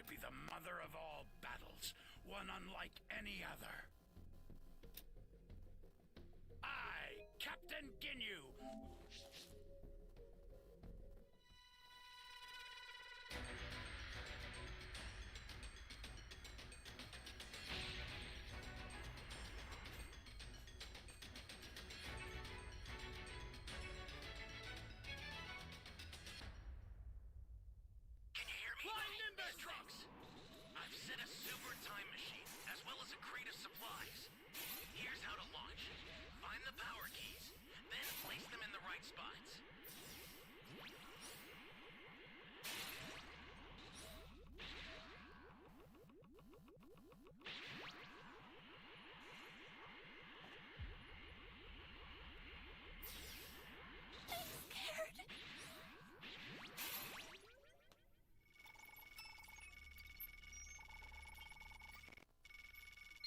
be the mother of all battles, one unlike any other. I, Captain Ginyu. Can you hear me? Flying Nimbus! Trunks! I've set a super time machine, as well as a crate of supplies. Here's how to launch. Find the power keys, then place them in the right spots.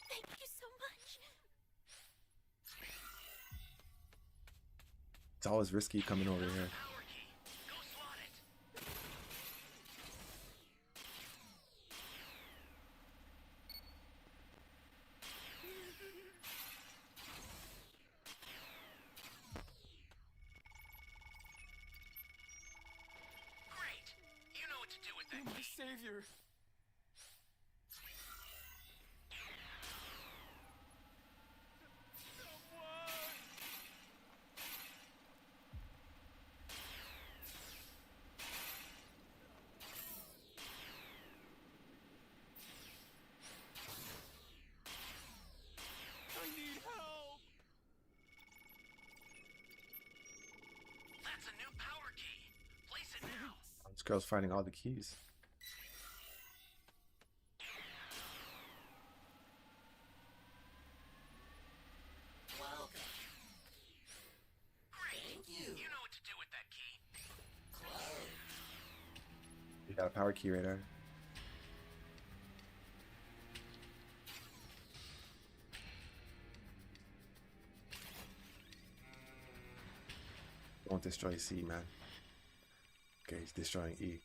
Thank you so much. It's always risky coming over here. Power key. Go slot it. Great. You know what to do with that My key. savior. I need help. That's a new power key. Place it now. This girl's finding all the keys. Welcome. Great. Thank you. You know what to do with that key. Close. You got a power key right there. Don't destroy C, man. Okay, he's destroying E.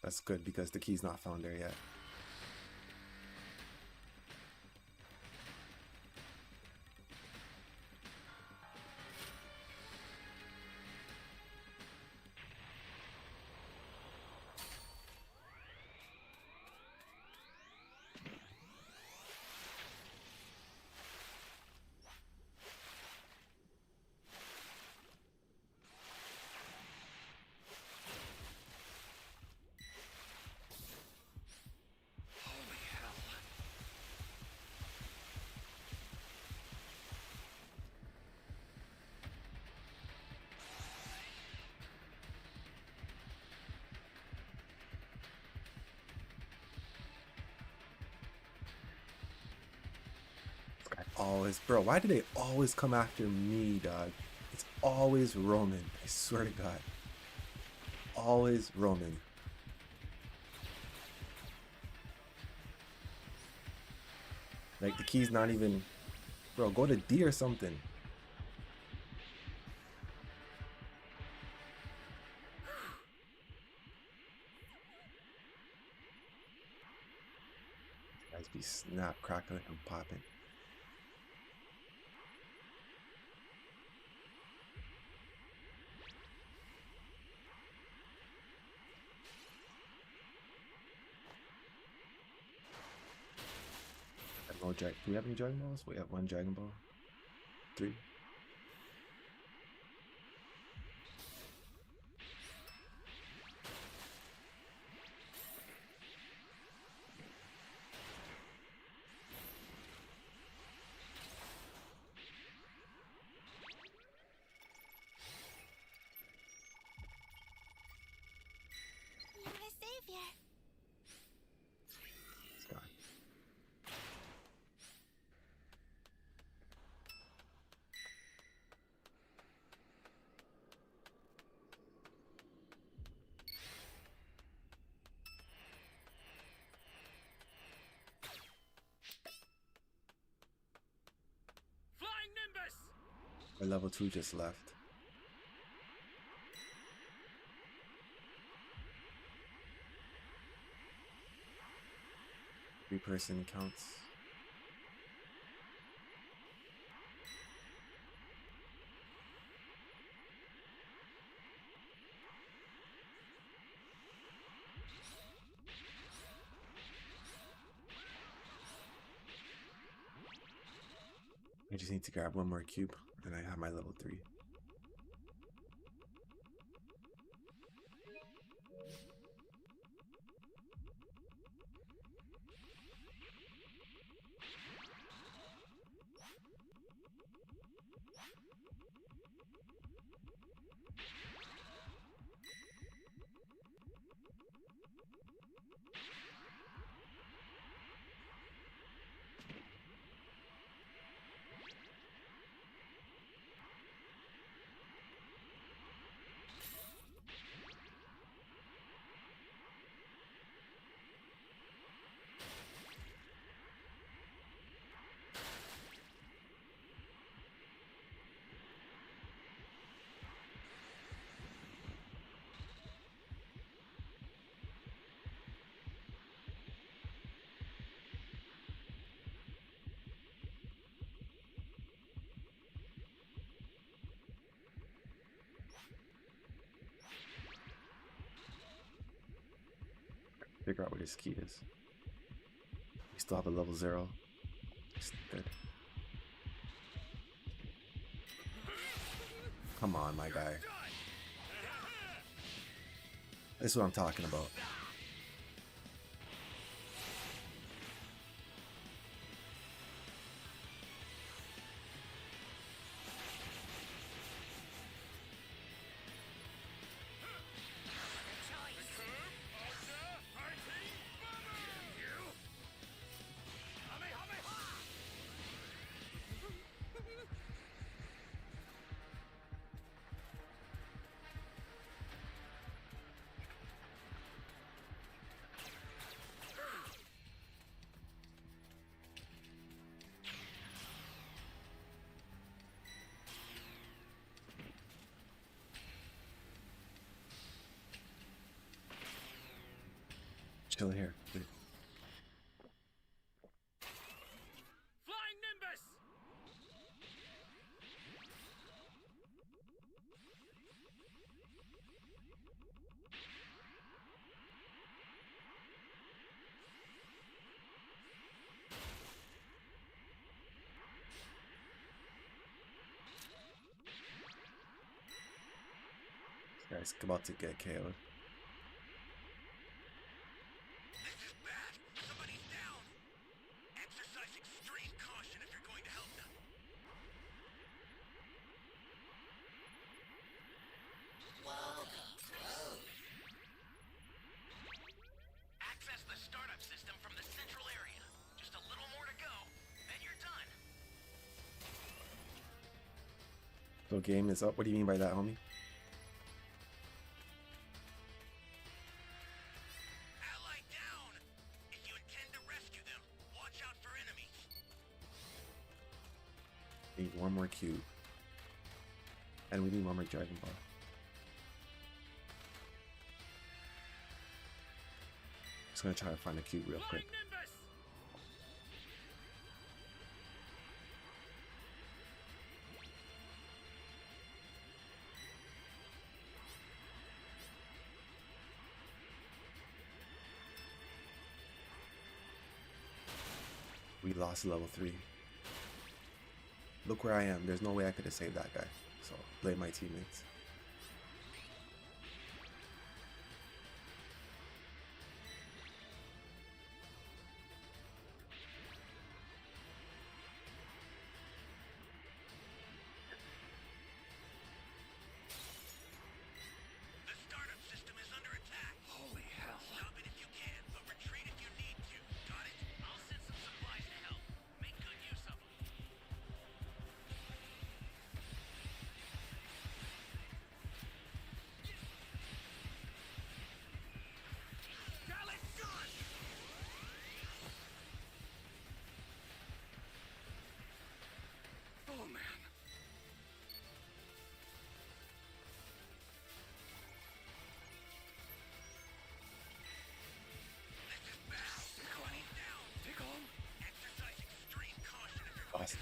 That's good because the key's not found there yet. Holy hell. This guy always, bro, why do they always come after me, dog? It's always Roman. I swear to God. Always Roman. Like the key's not even, bro, go to D or something. Guys be snap, crackling, and popping. No drag. Do we have any Dragon Balls? We have one Dragon Ball. 3. You're my savior. It's gone. Flying Nimbus! Our level 2 just left. 3-person counts. I just need to grab one more cube and I have my level 3. Figure out what his key is. We still have a level 0. It's good. Come on, my guy. This is what I'm talking about. Chill here. Wait. Flying Nimbus! This guy's about to get KO'd. This is bad. Somebody's down. Exercise extreme caution if you're going to help them. Welcome, clone. Access the startup system from the central area. Just a little more to go, then you're done. So game is up. What do you mean by that, homie? Ally down! If you intend to rescue them, watch out for enemies. Need one more cube. And we need one more Dragon Ball. Just gonna try to find a cube real quick. Flying Nimbus! We lost level 3. Look where I am. There's no way I could have saved that guy. So blame my teammates. The startup system is under attack. Holy hell. Stop it if you can, but retreat if you need to. Got it? I'll send some supplies to help. Make good use of them.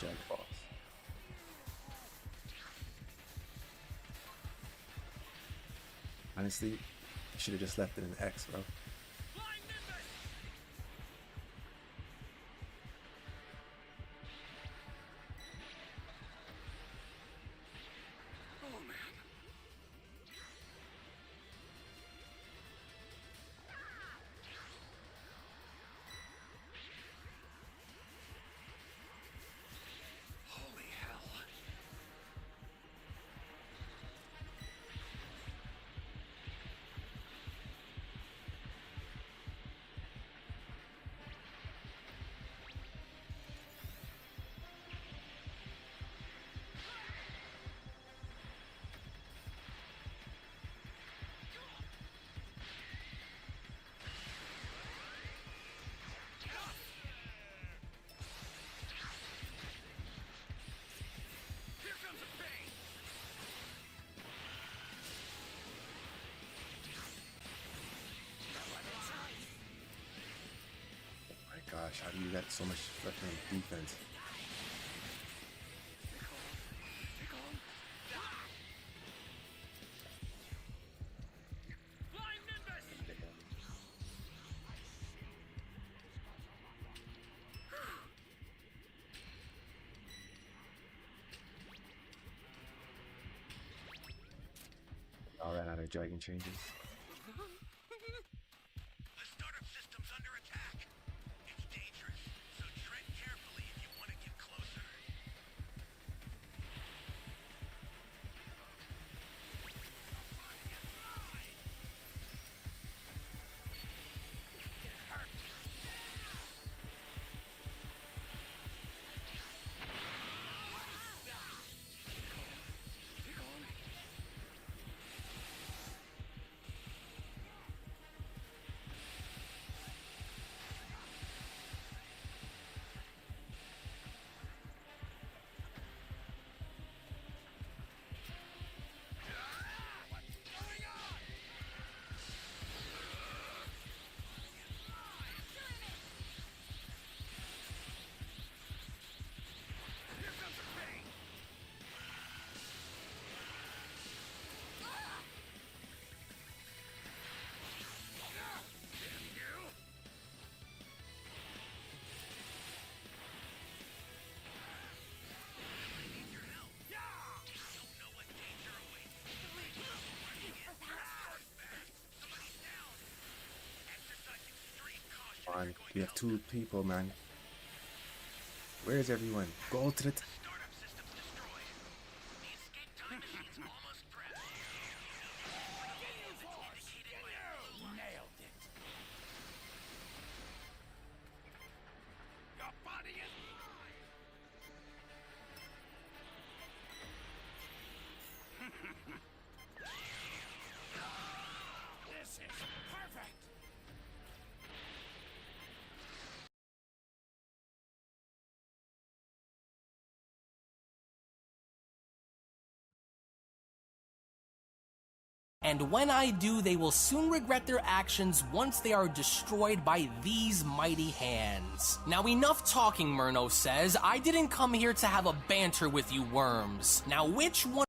Jag Falls. Honestly, you should have just left it in X, bro. Oh man. Holy hell. Here comes the pain. Oh my gosh, how do you get so much fucking defense? Flying Nimbus. All ran out of dragon changes. The startup system's under attack. It's dangerous, so tread carefully if you want to get closer. Here comes the pain. Damn you. Don't know what danger awaits. Somebody's down. Exercise extreme caution. Come on, we have two people, man. Where's everyone? Go to the. Startup system's destroyed. The escape time machine's almost prepped. Indicated by a blue line. Nailed it. Your body is This is perfect. And when I do, they will soon regret their actions once they are destroyed by these mighty hands. Now enough talking, Murno says. I didn't come here to have a banter with you worms. Now which one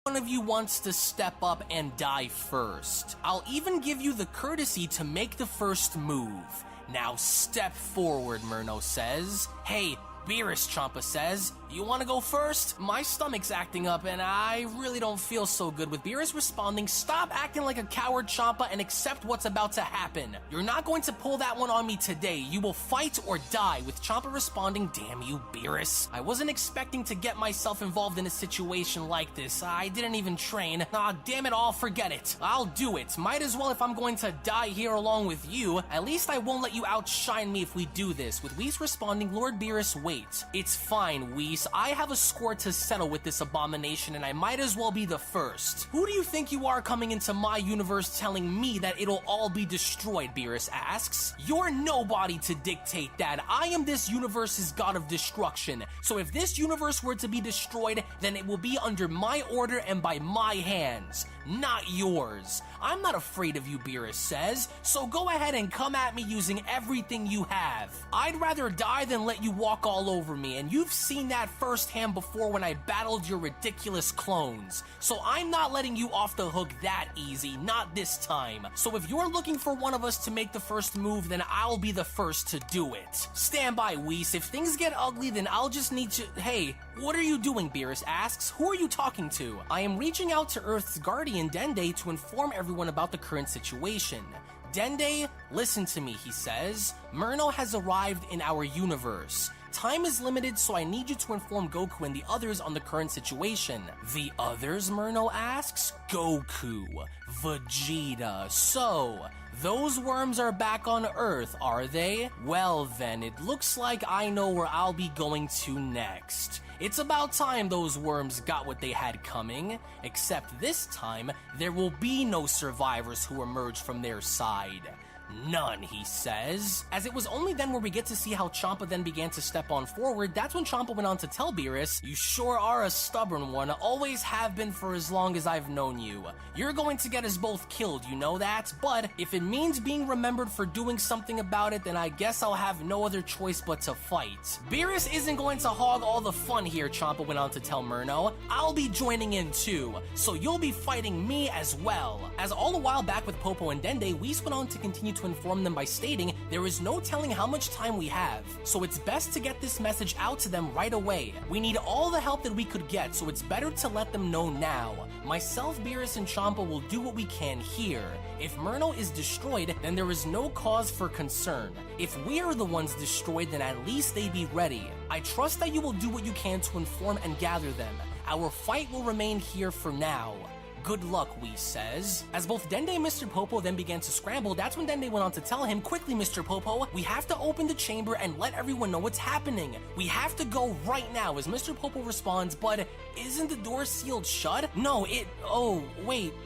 of you wants to step up and die first? I'll even give you the courtesy to make the first move. Now step forward, Murno says. Hey, Beerus, Champa says. You want to go first? My stomach's acting up and I really don't feel so good. With Beerus responding, stop acting like a coward, Champa, and accept what's about to happen. You're not going to pull that one on me today. You will fight or die. With Champa responding, damn you, Beerus. I wasn't expecting to get myself involved in a situation like this. I didn't even train. Ah, damn it all, forget it. I'll do it. Might as well if I'm going to die here along with you. At least I won't let you outshine me if we do this. With Whis responding, Lord Beerus, wait. It's fine, Whis. Beerus, I have a score to settle with this abomination and I might as well be the first. Who do you think you are coming into my universe telling me that it'll all be destroyed, Beerus asks. You're nobody to dictate that. I am this universe's god of destruction. So if this universe were to be destroyed, then it will be under my order and by my hands, not yours. I'm not afraid of you, Beerus says, so go ahead and come at me using everything you have. I'd rather die than let you walk all over me, and you've seen that firsthand before when I battled your ridiculous clones. So I'm not letting you off the hook that easy, not this time. So if you're looking for one of us to make the first move, then I'll be the first to do it. Stand by, Whis. If things get ugly, then I'll just need to... Hey, what are you doing, Beerus asks. Who are you talking to? I am reaching out to Earth's guardian, Dende, to inform everyone about the current situation. Dende, listen to me, he says. Murno has arrived in our universe. Time is limited, so I need you to inform Goku and the others on the current situation. The others, Murno asks? Goku, Vegeta. So, those worms are back on Earth, are they? Well then, it looks like I know where I'll be going to next. It's about time those worms got what they had coming, except this time, there will be no survivors who emerge from their side. None, he says. As it was only then where we get to see how Champa then began to step on forward, that's when Champa went on to tell Beerus, you sure are a stubborn one, always have been for as long as I've known you. You're going to get us both killed, you know that? But if it means being remembered for doing something about it, then I guess I'll have no other choice but to fight. Beerus isn't going to hog all the fun here, Champa went on to tell Murno. I'll be joining in too, so you'll be fighting me as well. As all a while back with Popo and Dende, Whis went on to continue to inform them by stating there is no telling how much time we have, so it's best to get this message out to them right away. We need all the help that we could get, so it's better to let them know now. Myself, Beerus, and Champa will do what we can here. If Murno is destroyed, then there is no cause for concern. If we are the ones destroyed, then at least they be ready. I trust that you will do what you can to inform and gather them. Our fight will remain here for now. Good luck, Whis says. As both Dende and Mr. Popo then began to scramble, that's when Dende went on to tell him, quickly, Mr. Popo, we have to open the chamber and let everyone know what's happening. We have to go right now, as Mr. Popo responds, but isn't the door sealed shut? No, oh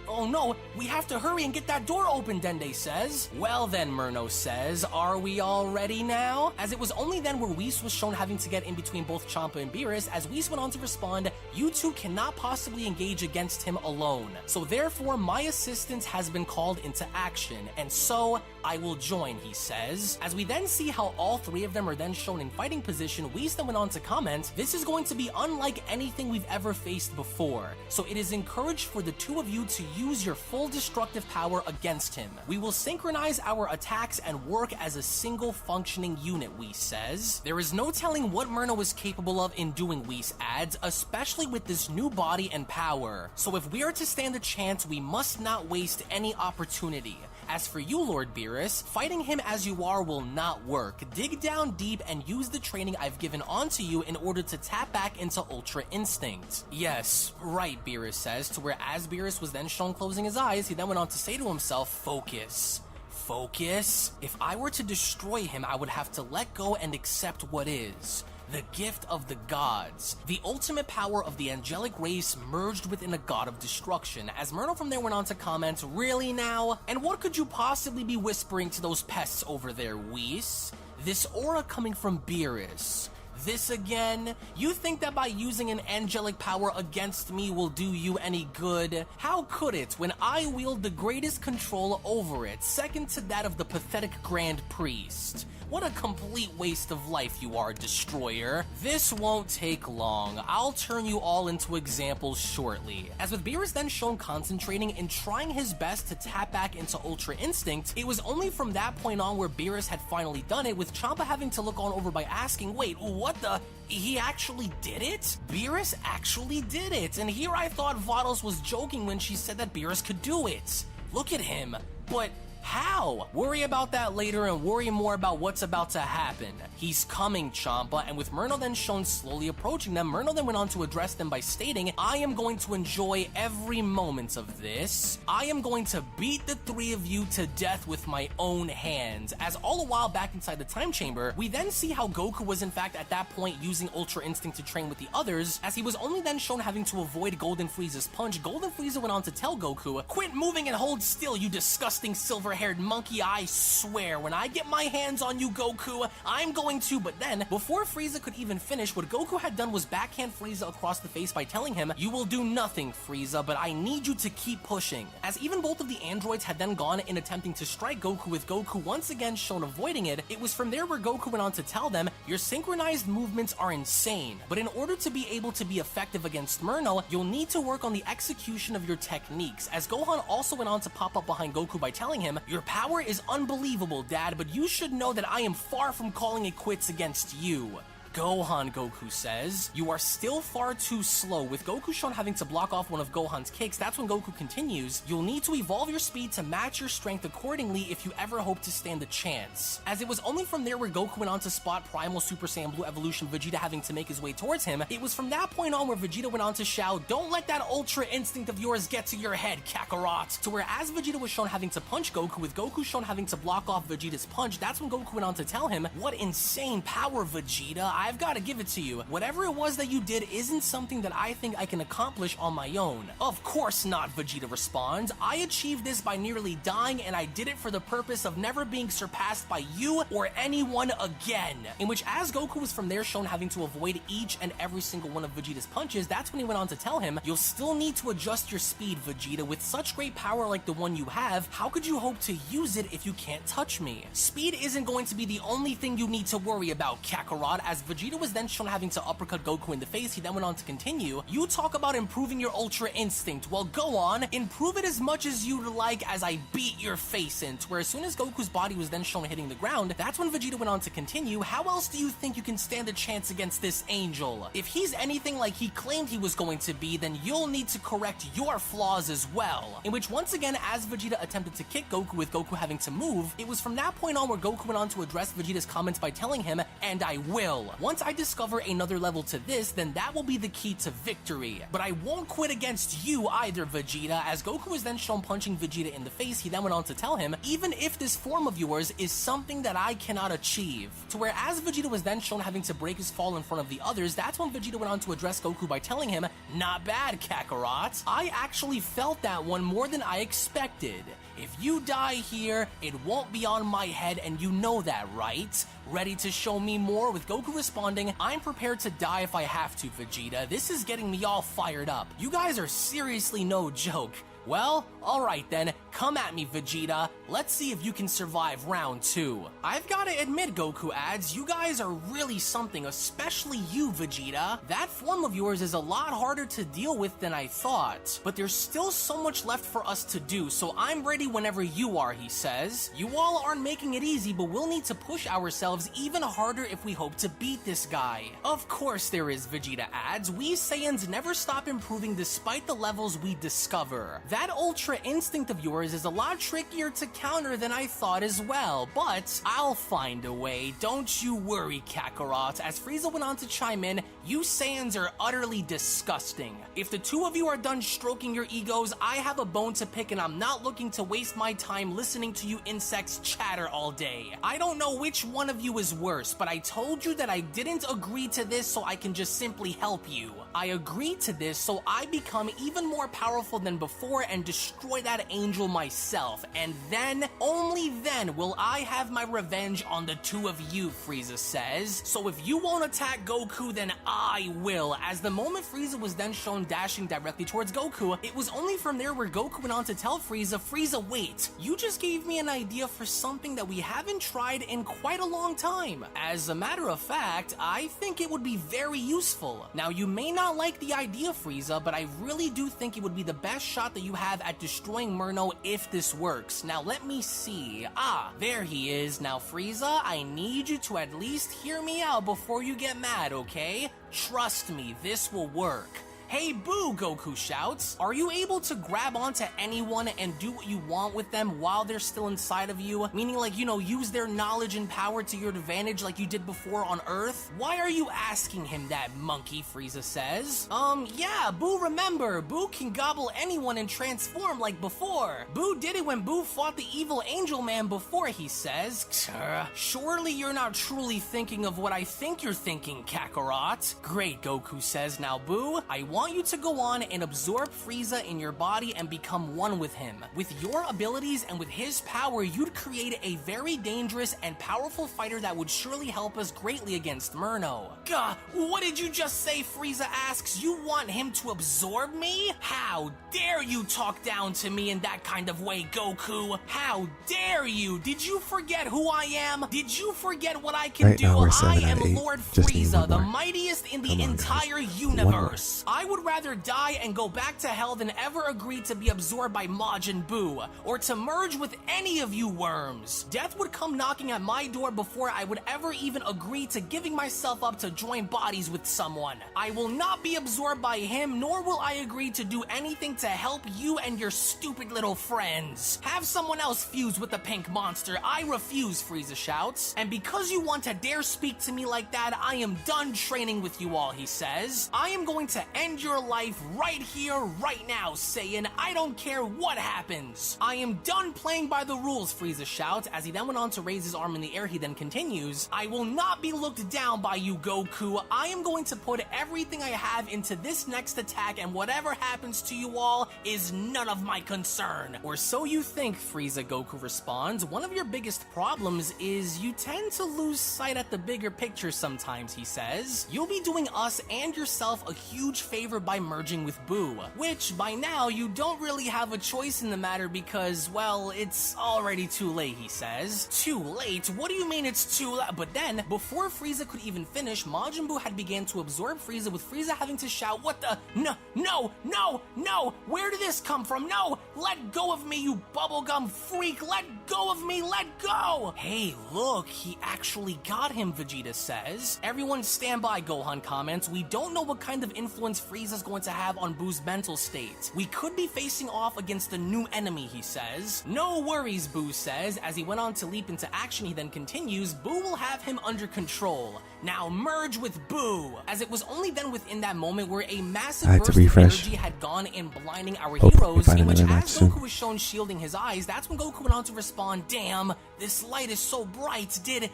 no, we have to hurry and get that door open, Dende says. Well then, Murno says, are we all ready now? As it was only then where Whis was shown having to get in between both Champa and Beerus, as Whis went on to respond, you two cannot possibly engage against him alone. So therefore, my assistance has been called into action, and so I will join, he says. As we then see how all three of them are then shown in fighting position, Whis then went on to comment, this is going to be unlike anything we've ever faced before, so it is encouraged for the two of you to use your full destructive power against him. We will synchronize our attacks and work as a single functioning unit, Whis says. There is no telling what Murno is capable of in doing, Whis adds, especially with this new body and power. So if we are to stand a chance, we must not waste any opportunity. As for you, Lord Beerus, fighting him as you are will not work. Dig down deep and use the training I've given onto you in order to tap back into Ultra Instinct. Yes, right, Beerus says, to where as Beerus was then shown closing his eyes, he then went on to say to himself, focus. Focus? If I were to destroy him, I would have to let go and accept what is. The gift of the gods. The ultimate power of the angelic race merged within a god of destruction. As Murno from there went on to comment, really now? And what could you possibly be whispering to those pests over there, Whis? This aura coming from Beerus. This again? You think that by using an angelic power against me will do you any good? How could it when I wield the greatest control over it, second to that of the pathetic Grand Priest? What a complete waste of life you are, Destroyer. This won't take long. I'll turn you all into examples shortly. As with Beerus then shown concentrating and trying his best to tap back into Ultra Instinct, it was only from that point on where Beerus had finally done it, with Champa having to look on over by asking, wait, what the? He actually did it? Beerus actually did it, and here I thought Vados was joking when she said that Beerus could do it. Look at him. But How? Worry about that later and worry more about what's about to happen. He's coming, Champa, and with Murno then shown slowly approaching them, Murno then went on to address them by stating, I am going to enjoy every moment of this. I am going to beat the three of you to death with my own hands. As all the while back inside the time chamber, we then see how Goku was in fact at that point using Ultra Instinct to train with the others, as he was only then shown having to avoid Golden Frieza's punch. Golden Frieza went on to tell Goku, quit moving and hold still, you disgusting silver-haired monkey. I swear, when I get my hands on you, Goku, I'm going to. But then, before Frieza could even finish, what Goku had done was backhand Frieza across the face by telling him, you will do nothing, Frieza, but I need you to keep pushing. As even both of the androids had then gone in attempting to strike Goku, with Goku once again shown avoiding it, it was from there where Goku went on to tell them, your synchronized movements are insane, but in order to be able to be effective against Murno, you'll need to work on the execution of your techniques. As Gohan also went on to pop up behind Goku by telling him, your power is unbelievable, Dad, but you should know that I am far from calling it quits against you. Gohan, Goku says, you are still far too slow. With Goku shown having to block off one of Gohan's kicks, that's when Goku continues, you'll need to evolve your speed to match your strength accordingly if you ever hope to stand a chance. As it was only from there where Goku went on to spot Primal Super Saiyan Blue Evolution Vegeta having to make his way towards him, it was from that point on where Vegeta went on to shout, don't let that Ultra Instinct of yours get to your head, Kakarot. To where as Vegeta was shown having to punch Goku, with Goku shown having to block off Vegeta's punch, that's when Goku went on to tell him, what insane power, Vegeta. I've got to give it to you. Whatever it was that you did isn't something that I think I can accomplish on my own. Of course not, Vegeta responds. I achieved this by nearly dying, and I did it for the purpose of never being surpassed by you or anyone again. In which, as Goku was from there shown having to avoid each and every single one of Vegeta's punches, that's when he went on to tell him, you'll still need to adjust your speed, Vegeta. With such great power like the one you have, how could you hope to use it if you can't touch me? Speed isn't going to be the only thing you need to worry about, Kakarot. As Vegeta was then shown having to uppercut Goku in the face, he then went on to continue, you talk about improving your Ultra Instinct. Well, go on, improve it as much as you'd like as I beat your face in. To where as soon as Goku's body was then shown hitting the ground, that's when Vegeta went on to continue, how else do you think you can stand a chance against this angel? If he's anything like he claimed he was going to be, then you'll need to correct your flaws as well. In which, once again, as Vegeta attempted to kick Goku, with Goku having to move, it was from that point on where Goku went on to address Vegeta's comments by telling him, and I will. Once I discover another level to this, then that will be the key to victory. But I won't quit against you either, Vegeta. As Goku was then shown punching Vegeta in the face, he then went on to tell him, even if this form of yours is something that I cannot achieve. To where as Vegeta was then shown having to break his fall in front of the others, that's when Vegeta went on to address Goku by telling him, not bad, Kakarot. I actually felt that one more than I expected. If you die here, it won't be on my head, and you know that, right? Ready to show me more? With Goku responding, I'm prepared to die if I have to, Vegeta. This is getting me all fired up. You guys are seriously no joke. Well, alright then, come at me, Vegeta. Let's see if you can survive round 2. I've gotta admit, Goku adds, you guys are really something, especially you, Vegeta. That form of yours is a lot harder to deal with than I thought. But there's still so much left for us to do, so I'm ready whenever you are, he says. You all aren't making it easy, but we'll need to push ourselves even harder if we hope to beat this guy. Of course there is, Vegeta adds. We Saiyans never stop improving despite the levels we discover. That Ultra Instinct of yours is a lot trickier to counter than I thought as well, but I'll find a way. Don't you worry, Kakarot. As Frieza went on to chime in, you Saiyans are utterly disgusting. If the two of you are done stroking your egos, I have a bone to pick, and I'm not looking to waste my time listening to you insects chatter all day. I don't know which one of you is worse, but I told you that I didn't agree to this so I can just simply help you. I agreed to this so I become even more powerful than before and destroy that angel myself, and then, only then, will I have my revenge on the two of you, Frieza says. So if you won't attack Goku, then I will. As the moment Frieza was then shown dashing directly towards Goku, it was only from there where Goku went on to tell Frieza, Frieza, wait, you just gave me an idea for something that we haven't tried in quite a long time. As a matter of fact, I think it would be very useful. Now, you may not like the idea, Frieza, but I really do think it would be the best shot that you have at destroying Murno if this works. Now, let me see. Ah, there he is. Now, Frieza, I need you to at least hear me out before you get mad, okay? Trust me, this will work. Hey Boo, Goku shouts. Are you able to grab onto anyone and do what you want with them while they're still inside of you? Meaning like, you know, use their knowledge and power to your advantage like you did before on Earth? Why are you asking him that, monkey? Frieza says. Yeah, Boo, remember, Boo can gobble anyone and transform like before. Boo did it when Boo fought the evil Angel Man before, he says. Surely you're not truly thinking of what I think you're thinking, Kakarot. Great, Goku says. Now, Boo, I want you to go on and absorb Frieza in your body and become one with him. With your abilities and with his power, you'd create a very dangerous and powerful fighter that would surely help us greatly against Murno. Gah, what did you just say? Frieza asks. You want him to absorb me? How dare you talk down to me in that kind of way, Goku? How dare you? Did you forget who I am? Did you forget what I can Right do? now we're I 7 out am of 8. Lord Just need Frieza, one the more. mightiest in the Come on, entire guys. universe. I would rather die and go back to hell than ever agree to be absorbed by Majin Buu, or to merge with any of you worms. Death would come knocking at my door before I would ever even agree to giving myself up to join bodies with someone. I will not be absorbed by him, nor will I agree to do anything to help you and your stupid little friends. Have someone else fuse with the pink monster. I refuse, Frieza shouts. And because you want to dare speak to me like that, I am done training with you all, he says. I am going to end your life right here, right now, Saiyan. I don't care what happens. I am done playing by the rules, Frieza shouts. As he then went on to raise his arm in the air, he then continues, I will not be looked down by you, Goku. I am going to put everything I have into this next attack, and whatever happens to you all is none of my concern. Or so you think, Frieza, Goku responds. One of your biggest problems is you tend to lose sight at the bigger picture sometimes, he says. You'll be doing us and yourself a huge favor by merging with Buu, which by now you don't really have a choice in the matter because, well, it's already too late, he says. Too late? What do you mean it's too late? But then, before Frieza could even finish, Majin Buu had began to absorb Frieza, with Frieza having to shout, what the? No, no, no, no! Where did this come from? No! Let go of me, you bubblegum freak! Let go of me! Let go! Hey, look, he actually got him, Vegeta says. Everyone stand by, Gohan comments. We don't know what kind of influence Frieza's going to have on Buu's mental state. We could be facing off against a new enemy, he says. No worries, Buu says. As he went on to leap into action, he then continues, Buu will have him under control. Now merge with Buu. As it was only then within that moment where a massive burst of energy had gone in blinding our heroes, in which as Goku was shown shielding his eyes, that's when Goku went on to respond, damn, this light is so bright, did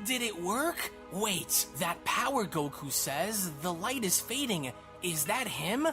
it work? Wait, that power, Goku says, the light is fading. Is that him?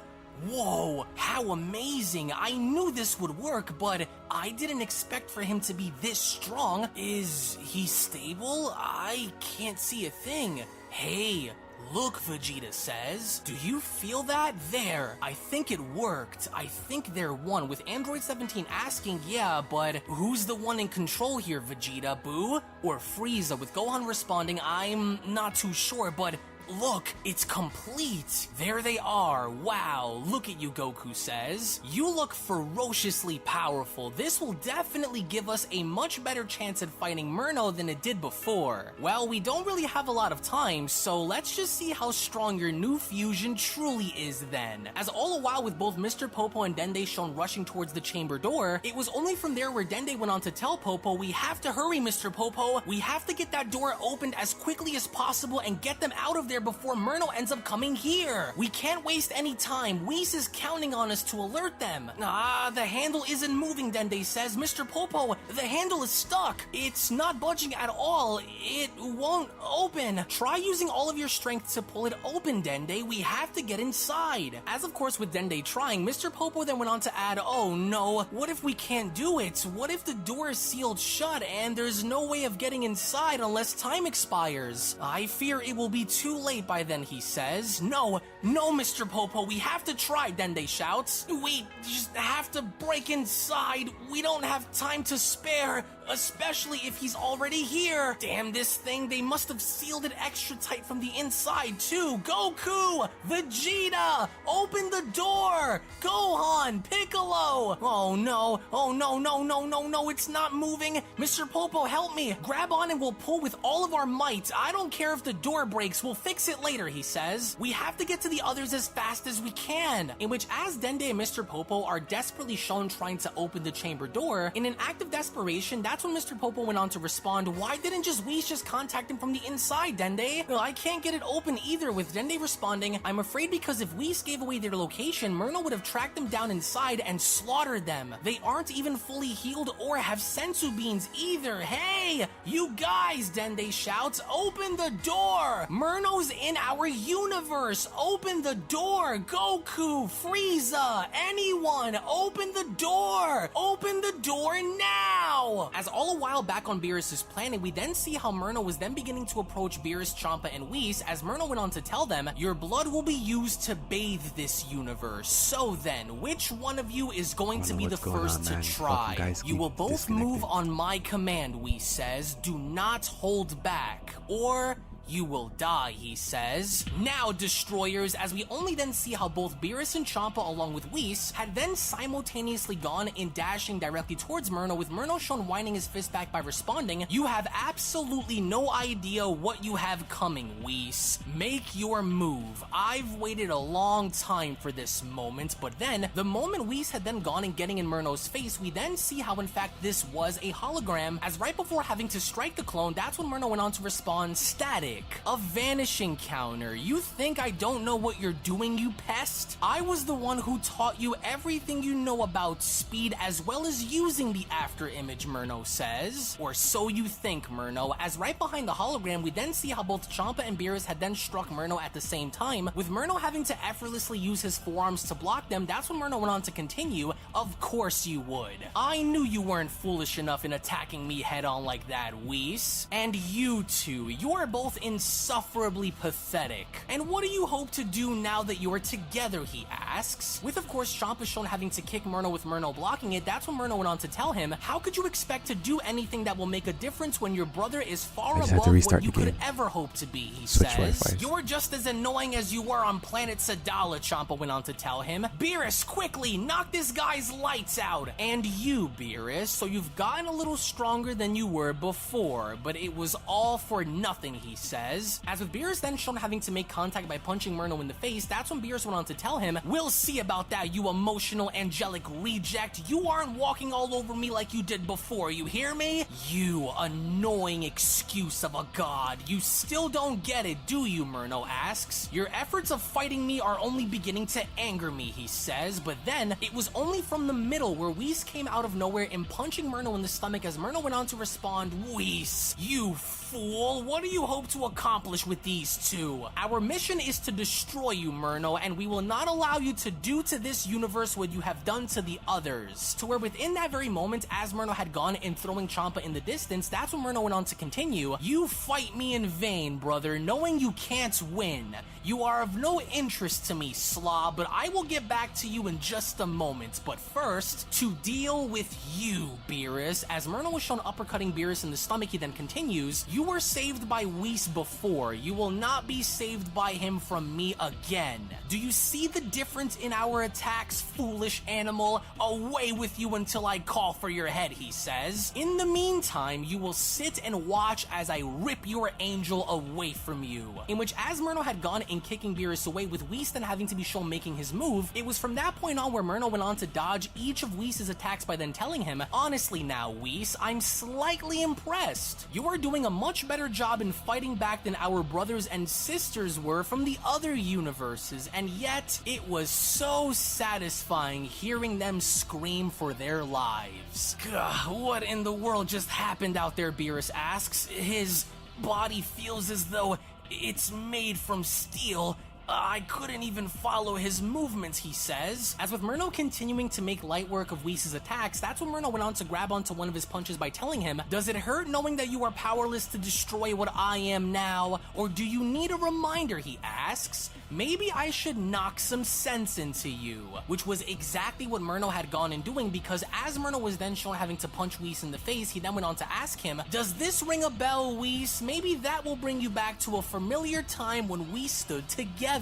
Whoa, how amazing. I knew this would work, but I didn't expect for him to be this strong. Is he stable? I can't see a thing. Hey, look, Vegeta says. Do you feel that? There. I think it worked. I think they're one. With Android 17 asking, yeah, but who's the one in control here, Vegeta? Buu or Frieza? With Gohan responding, I'm not too sure, but look, it's complete. There they are. Wow, look at you, Goku says. You look ferociously powerful. This will definitely give us a much better chance at fighting Murno than it did before. Well, we don't really have a lot of time, so let's just see how strong your new fusion truly is then. As all the while with both Mr. Popo and Dende shown rushing towards the chamber door, it was only from there where Dende went on to tell Popo, we have to hurry, Mr. Popo. We have to get that door opened as quickly as possible and get them out of there before Murno ends up coming here. We can't waste any time. Whis is counting on us to alert them. The handle isn't moving, Dende says. Mr. Popo, the handle is stuck. It's not budging at all. It won't open. Try using all of your strength to pull it open, Dende. We have to get inside. As of course with Dende trying, Mr. Popo then went on to add, oh no, what if we can't do it? What if the door is sealed shut and there's no way of getting inside unless time expires? I fear it will be too late by then, he says. No, Mr. Popo, we have to try, Dende shouts. We just have to break inside. We don't have time to spare, especially if he's already here. Damn this thing, they must have sealed it extra tight from the inside too. Goku, Vegeta, open the door. Gohan, Piccolo. Oh no, it's not moving. Mr. Popo, help me. Grab on and we'll pull with all of our might. I don't care if the door breaks, we'll fix fix it later, he says. We have to get to the others as fast as we can. In which, as Dende and Mr. Popo are desperately shown trying to open the chamber door, in an act of desperation, that's when Mr. Popo went on to respond, why didn't Whis just contact him from the inside, Dende? Well, I can't get it open either, with Dende responding, I'm afraid because if Whis gave away their location, Murno would have tracked them down inside and slaughtered them. They aren't even fully healed or have sensu beans either. Hey, you guys, Dende shouts, open the door! Murno's in our universe! Open the door! Goku, Frieza, anyone, open the door! Open the door now! As all a while back on Beerus's planet, we then see how Murno was then beginning to approach Beerus, Champa, and Whis, as Murno went on to tell them, your blood will be used to bathe this universe. So then, which one of you is going to be the first to try? You will both move on my command, Whis says. Do not hold back. Or you will die, he says. Now, destroyers, as we only then see how both Beerus and Champa along with Whis had then simultaneously gone in dashing directly towards Murno, with Murno shown winding his fist back by responding, you have absolutely no idea what you have coming, Whis. Make your move. I've waited a long time for this moment, but then, the moment Whis had then gone and getting in Murno's face, we then see how in fact this was a hologram, as right before having to strike the clone, that's when Murno went on to respond, static. A vanishing counter. You think I don't know what you're doing, you pest? I was the one who taught you everything you know about speed as well as using the after image, Murno says. Or so you think, Murno, as right behind the hologram we then see how both Champa and Beerus had then struck Murno at the same time, with Murno having to effortlessly use his forearms to block them. That's when Murno went on to continue, of course you would. I knew you weren't foolish enough in attacking me head on like that, Whis. And you two, you are both insufferably pathetic. And what do you hope to do now that you're together, he asks. With of course Champa shown having to kick Murno with Murno blocking it, that's when Murno went on to tell him, how could you expect to do anything that will make a difference when your brother is far above what you could ever hope to be, he says. You're just as annoying as you were on planet Sadala, Champa went on to tell him. Beerus, quickly, knock this guy's lights out. And you, Beerus, so you've gotten a little stronger than you were before, but it was all for nothing, he says. As with Beerus then shown having to make contact by punching Murno in the face, that's when Beerus went on to tell him, we'll see about that, you emotional angelic reject. You aren't walking all over me like you did before, you hear me? You annoying excuse of a god. You still don't get it, do you, Murno asks. Your efforts of fighting me are only beginning to anger me, he says, but then it was only from the middle where Whis came out of nowhere and punching Murno in the stomach, as Murno went on to respond, Whis, you fool, what do you hope to accomplish with these two? Our mission is to destroy you, Murno, and we will not allow you to do to this universe what you have done to the others. To where within that very moment, as Murno had gone and throwing Champa in the distance, that's when Murno went on to continue, you fight me in vain, brother, knowing you can't win. You are of no interest to me, slob, but I will get back to you in just a moment. But first, to deal with you, Beerus. As Murno was shown uppercutting Beerus in the stomach, he then continues, you were saved by Whis before. You will not be saved by him from me again. Do you see the difference in our attacks, foolish animal? Away with you until I call for your head, he says. In the meantime, you will sit and watch as I rip your angel away from you. In which, as Murno had gone in kicking Beerus away, with Whis then having to be shown making his move, it was from that point on where Murno went on to dodge each of Whis' attacks by then telling him, honestly now, Whis, I'm slightly impressed. You are doing a much better job in fighting back than our brothers and sisters were from the other universes, and yet it was so satisfying hearing them scream for their lives. Gah, what in the world just happened out there, Beerus asks. His body feels as though it's made from steel. I couldn't even follow his movements, he says. As with Murno continuing to make light work of Whis' attacks, that's when Murno went on to grab onto one of his punches by telling him, does it hurt knowing that you are powerless to destroy what I am now? Or do you need a reminder, he asks? Maybe I should knock some sense into you. Which was exactly what Murno had gone in doing, because as Murno was then shown having to punch Whis in the face, he then went on to ask him, does this ring a bell, Whis? Maybe that will bring you back to a familiar time when we stood together.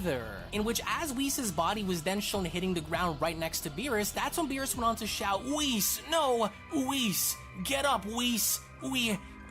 In which, as Whis' body was then shown hitting the ground right next to Beerus, that's when Beerus went on to shout, Whis, no, Whis, get up, Whis,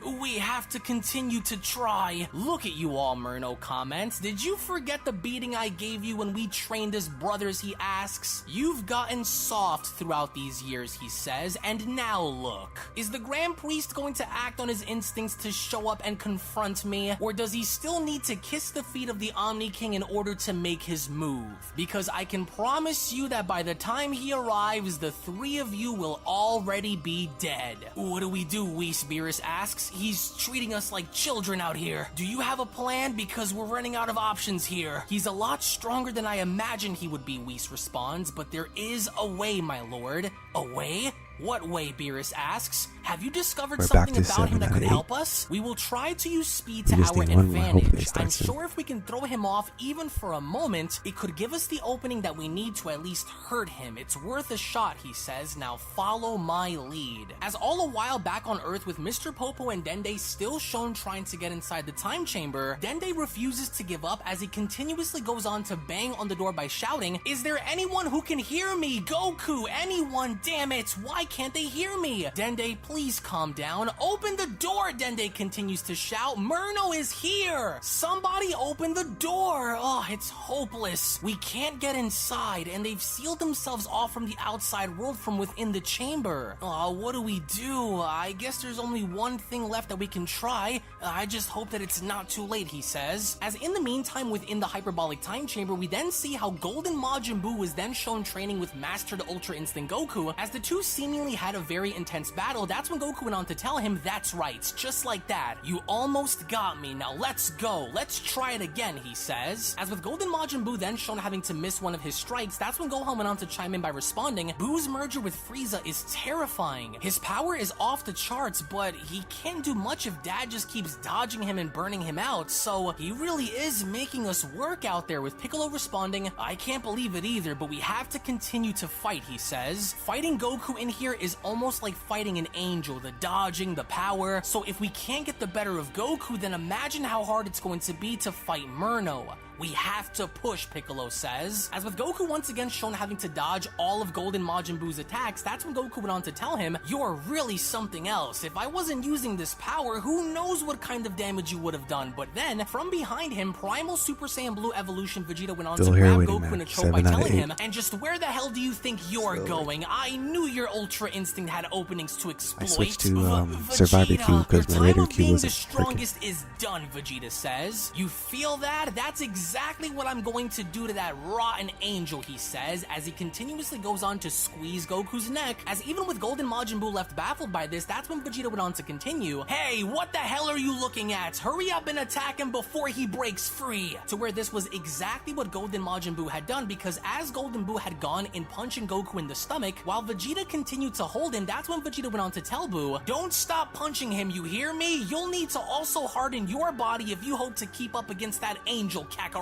We have to continue to try. Look at you all, Murno comments. Did you forget the beating I gave you when we trained as brothers, he asks. You've gotten soft throughout these years, he says, and now look. Is the Grand Priest going to act on his instincts to show up and confront me, or does he still need to kiss the feet of the Omni King in order to make his move? Because I can promise you that by the time he arrives, the three of you will already be dead. What do we do, Whis? Beerus asks. He's treating us like children out here. Do you have a plan? Because we're running out of options here. He's a lot stronger than I imagined he would be, Whis responds, but there is a way, my lord. A way? What way, Beerus asks. Have you discovered something about him that could help us? We will try to use speed to our advantage. I'm sure if we can throw him off even for a moment, it could give us the opening that we need to at least hurt him. It's worth a shot, he says. Now follow my lead. As all a while back on Earth with Mr. Popo and Dende still shown trying to get inside the time chamber, Dende refuses to give up as he continuously goes on to bang on the door by shouting, "Is there anyone who can hear me? Goku, anyone, damn it, why can't they hear me? Dende, please calm down. Open the door," Dende continues to shout. Murno is here. Somebody open the door. Oh, it's hopeless. We can't get inside, and they've sealed themselves off from the outside world from within the chamber. Oh, what do we do? I guess there's only one thing left that we can try. I just hope that it's not too late, he says. As in the meantime, within the hyperbolic time chamber, we then see how Golden Majin Buu was then shown training with Mastered Ultra Instinct Goku. As the two seemingly had a very intense battle, that's when Goku went on to tell him, "That's right, just like that. You almost got me. Now let's go. Let's try it again," he says. As with Golden Majin Buu then shown having to miss one of his strikes, that's when Gohan went on to chime in by responding, "Buu's merger with Frieza is terrifying. His power is off the charts, but he can't do much if Dad just keeps dodging him and burning him out, so he really is making us work out there," with Piccolo responding, "I can't believe it either, but we have to continue to fight," he says. Fighting Goku in here is almost like fighting an angel, the dodging, the power, so if we can't get the better of Goku, then imagine how hard it's going to be to fight Murno. We have to push, Piccolo says. As with Goku once again shown having to dodge all of Golden Majin Buu's attacks, that's when Goku went on to tell him, "You're really something else. If I wasn't using this power, who knows what kind of damage you would have done." But then, from behind him, Primal Super Saiyan Blue Evolution Vegeta went on to grab Goku in a choke by telling him, "And just where the hell do you think you're going? I knew your Ultra Instinct had openings to exploit." I switched to Survivor Q because my Raider Q was the strongest is done, Vegeta says. "You feel that? That's exactly what I'm going to do to that rotten angel," he says, as he continuously goes on to squeeze Goku's neck. As even with Golden Majin Buu left baffled by this, that's when Vegeta went on to continue, "Hey, what the hell are you looking at? Hurry up and attack him before he breaks free." To where this was exactly what Golden Majin Buu had done, because as Golden Buu had gone in punching Goku in the stomach, while Vegeta continued to hold him, that's when Vegeta went on to tell Buu, "Don't stop punching him, you hear me? You'll need to also harden your body if you hope to keep up against that angel, Kakarot.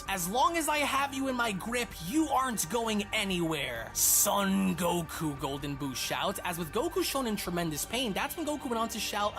As long as I have you in my grip, you aren't going anywhere. Son Goku," Golden Buu shouts. As with Goku shown in tremendous pain, that's when Goku went on to shout,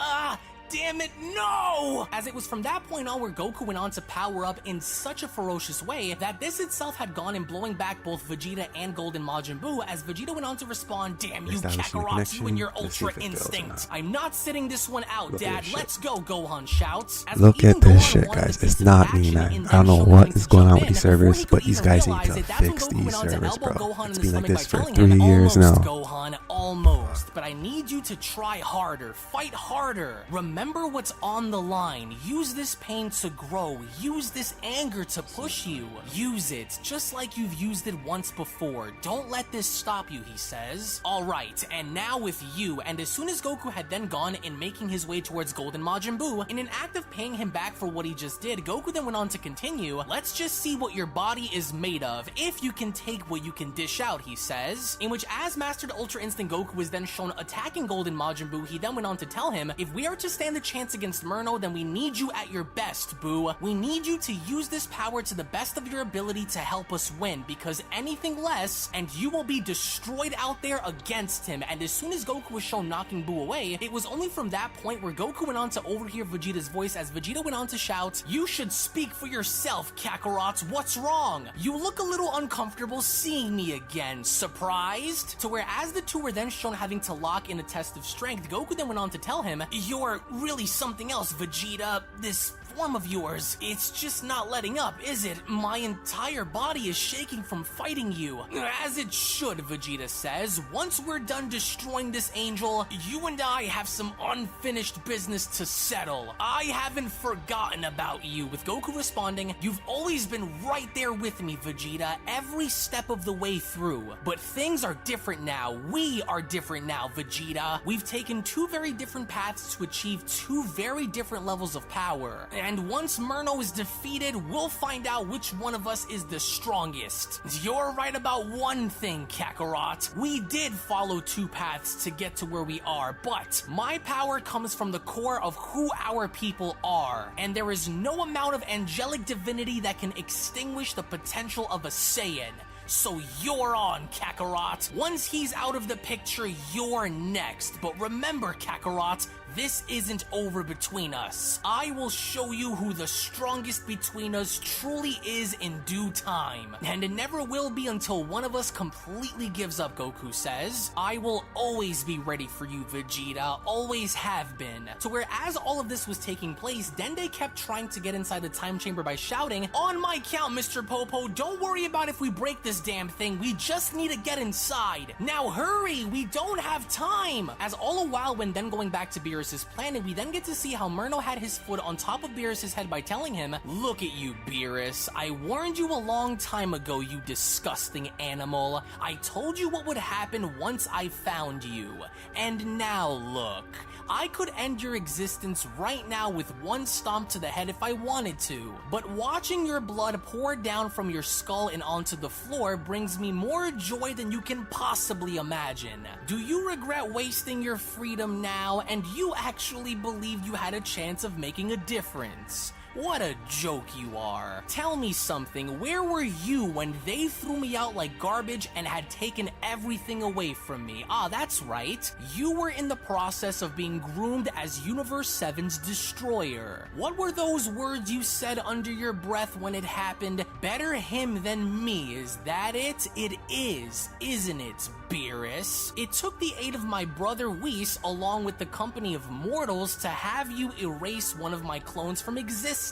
"Damn it, no!" As it was from that point on where Goku went on to power up in such a ferocious way that this itself had gone in blowing back both Vegeta and Golden Majin Buu, as Vegeta went on to respond, "Damn you, Kakarot, you and your Ultra Instinct. I'm not sitting this one out, Dad. Let's go," Gohan shouts. Look at this shit, guys. It's not me, man. I don't know what is going on with these servers, but these guys need to fix these servers, bro. It's been like this for 3 years now. Gohan, almost, but I need you to try harder, fight harder. Remember what's on the line. Use this pain to grow. Use this anger to push you. Use it, just like you've used it once before. Don't let this stop you," he says. Alright, and now with you, and as soon as Goku had then gone in making his way towards Golden Majin Buu, in an act of paying him back for what he just did, Goku then went on to continue, "Let's just see what your body is made of, if you can take what you can dish out," he says. In which, as Mastered Ultra Instinct Goku was then shown attacking Golden Majin Buu, he then went on to tell him, "If we are to stand the chance against Murno, then we need you at your best, Buu. We need you to use this power to the best of your ability to help us win, because anything less, and you will be destroyed out there against him." And as soon as Goku was shown knocking Buu away, it was only from that point where Goku went on to overhear Vegeta's voice as Vegeta went on to shout, "You should speak for yourself, Kakarot. What's wrong? You look a little uncomfortable seeing me again. Surprised?" To where as the two were then shown having to lock in a test of strength, Goku then went on to tell him, "You're really something else, Vegeta. This form of yours, it's just not letting up, is it? My entire body is shaking from fighting you. As it should, Vegeta says. Once we're done destroying this angel, you and I have some unfinished business to settle. I haven't forgotten about you. With Goku responding, you've always been right there with me, Vegeta, every step of the way through. But things are different now. We are different now, Vegeta. We've taken two very different paths to achieve two very different levels of power. And once Murno is defeated, we'll find out which one of us is the strongest. You're right about one thing, Kakarot. We did follow two paths to get to where we are, but my power comes from the core of who our people are, and there is no amount of angelic divinity that can extinguish the potential of a Saiyan. So you're on, Kakarot. Once he's out of the picture, you're next. But remember, Kakarot, this isn't over between us. I will show you who the strongest between us truly is in due time. And it never will be until one of us completely gives up, Goku says. I will always be ready for you, Vegeta. Always have been. So whereas all of this was taking place, Dende kept trying to get inside the time chamber by shouting, "On my count, Mr. Popo, don't worry about if we break this damn thing. We just need to get inside. Now hurry, we don't have time." As all the while when then going back to Beerus' planet, we then get to see how Murno had his foot on top of Beerus' head by telling him, "Look at you, Beerus. I warned you a long time ago, you disgusting animal. I told you what would happen once I found you. And now look. I could end your existence right now with one stomp to the head if I wanted to. But watching your blood pour down from your skull and onto the floor brings me more joy than you can possibly imagine. Do you regret wasting your freedom now, and you actually believed you had a chance of making a difference? What a joke you are. Tell me something, where were you when they threw me out like garbage and had taken everything away from me? Ah, that's right. You were in the process of being groomed as Universe 7's destroyer. What were those words you said under your breath when it happened? Better him than me, is that it? It is, isn't it, Beerus? It took the aid of my brother Whis, along with the company of mortals, to have you erase one of my clones from existence.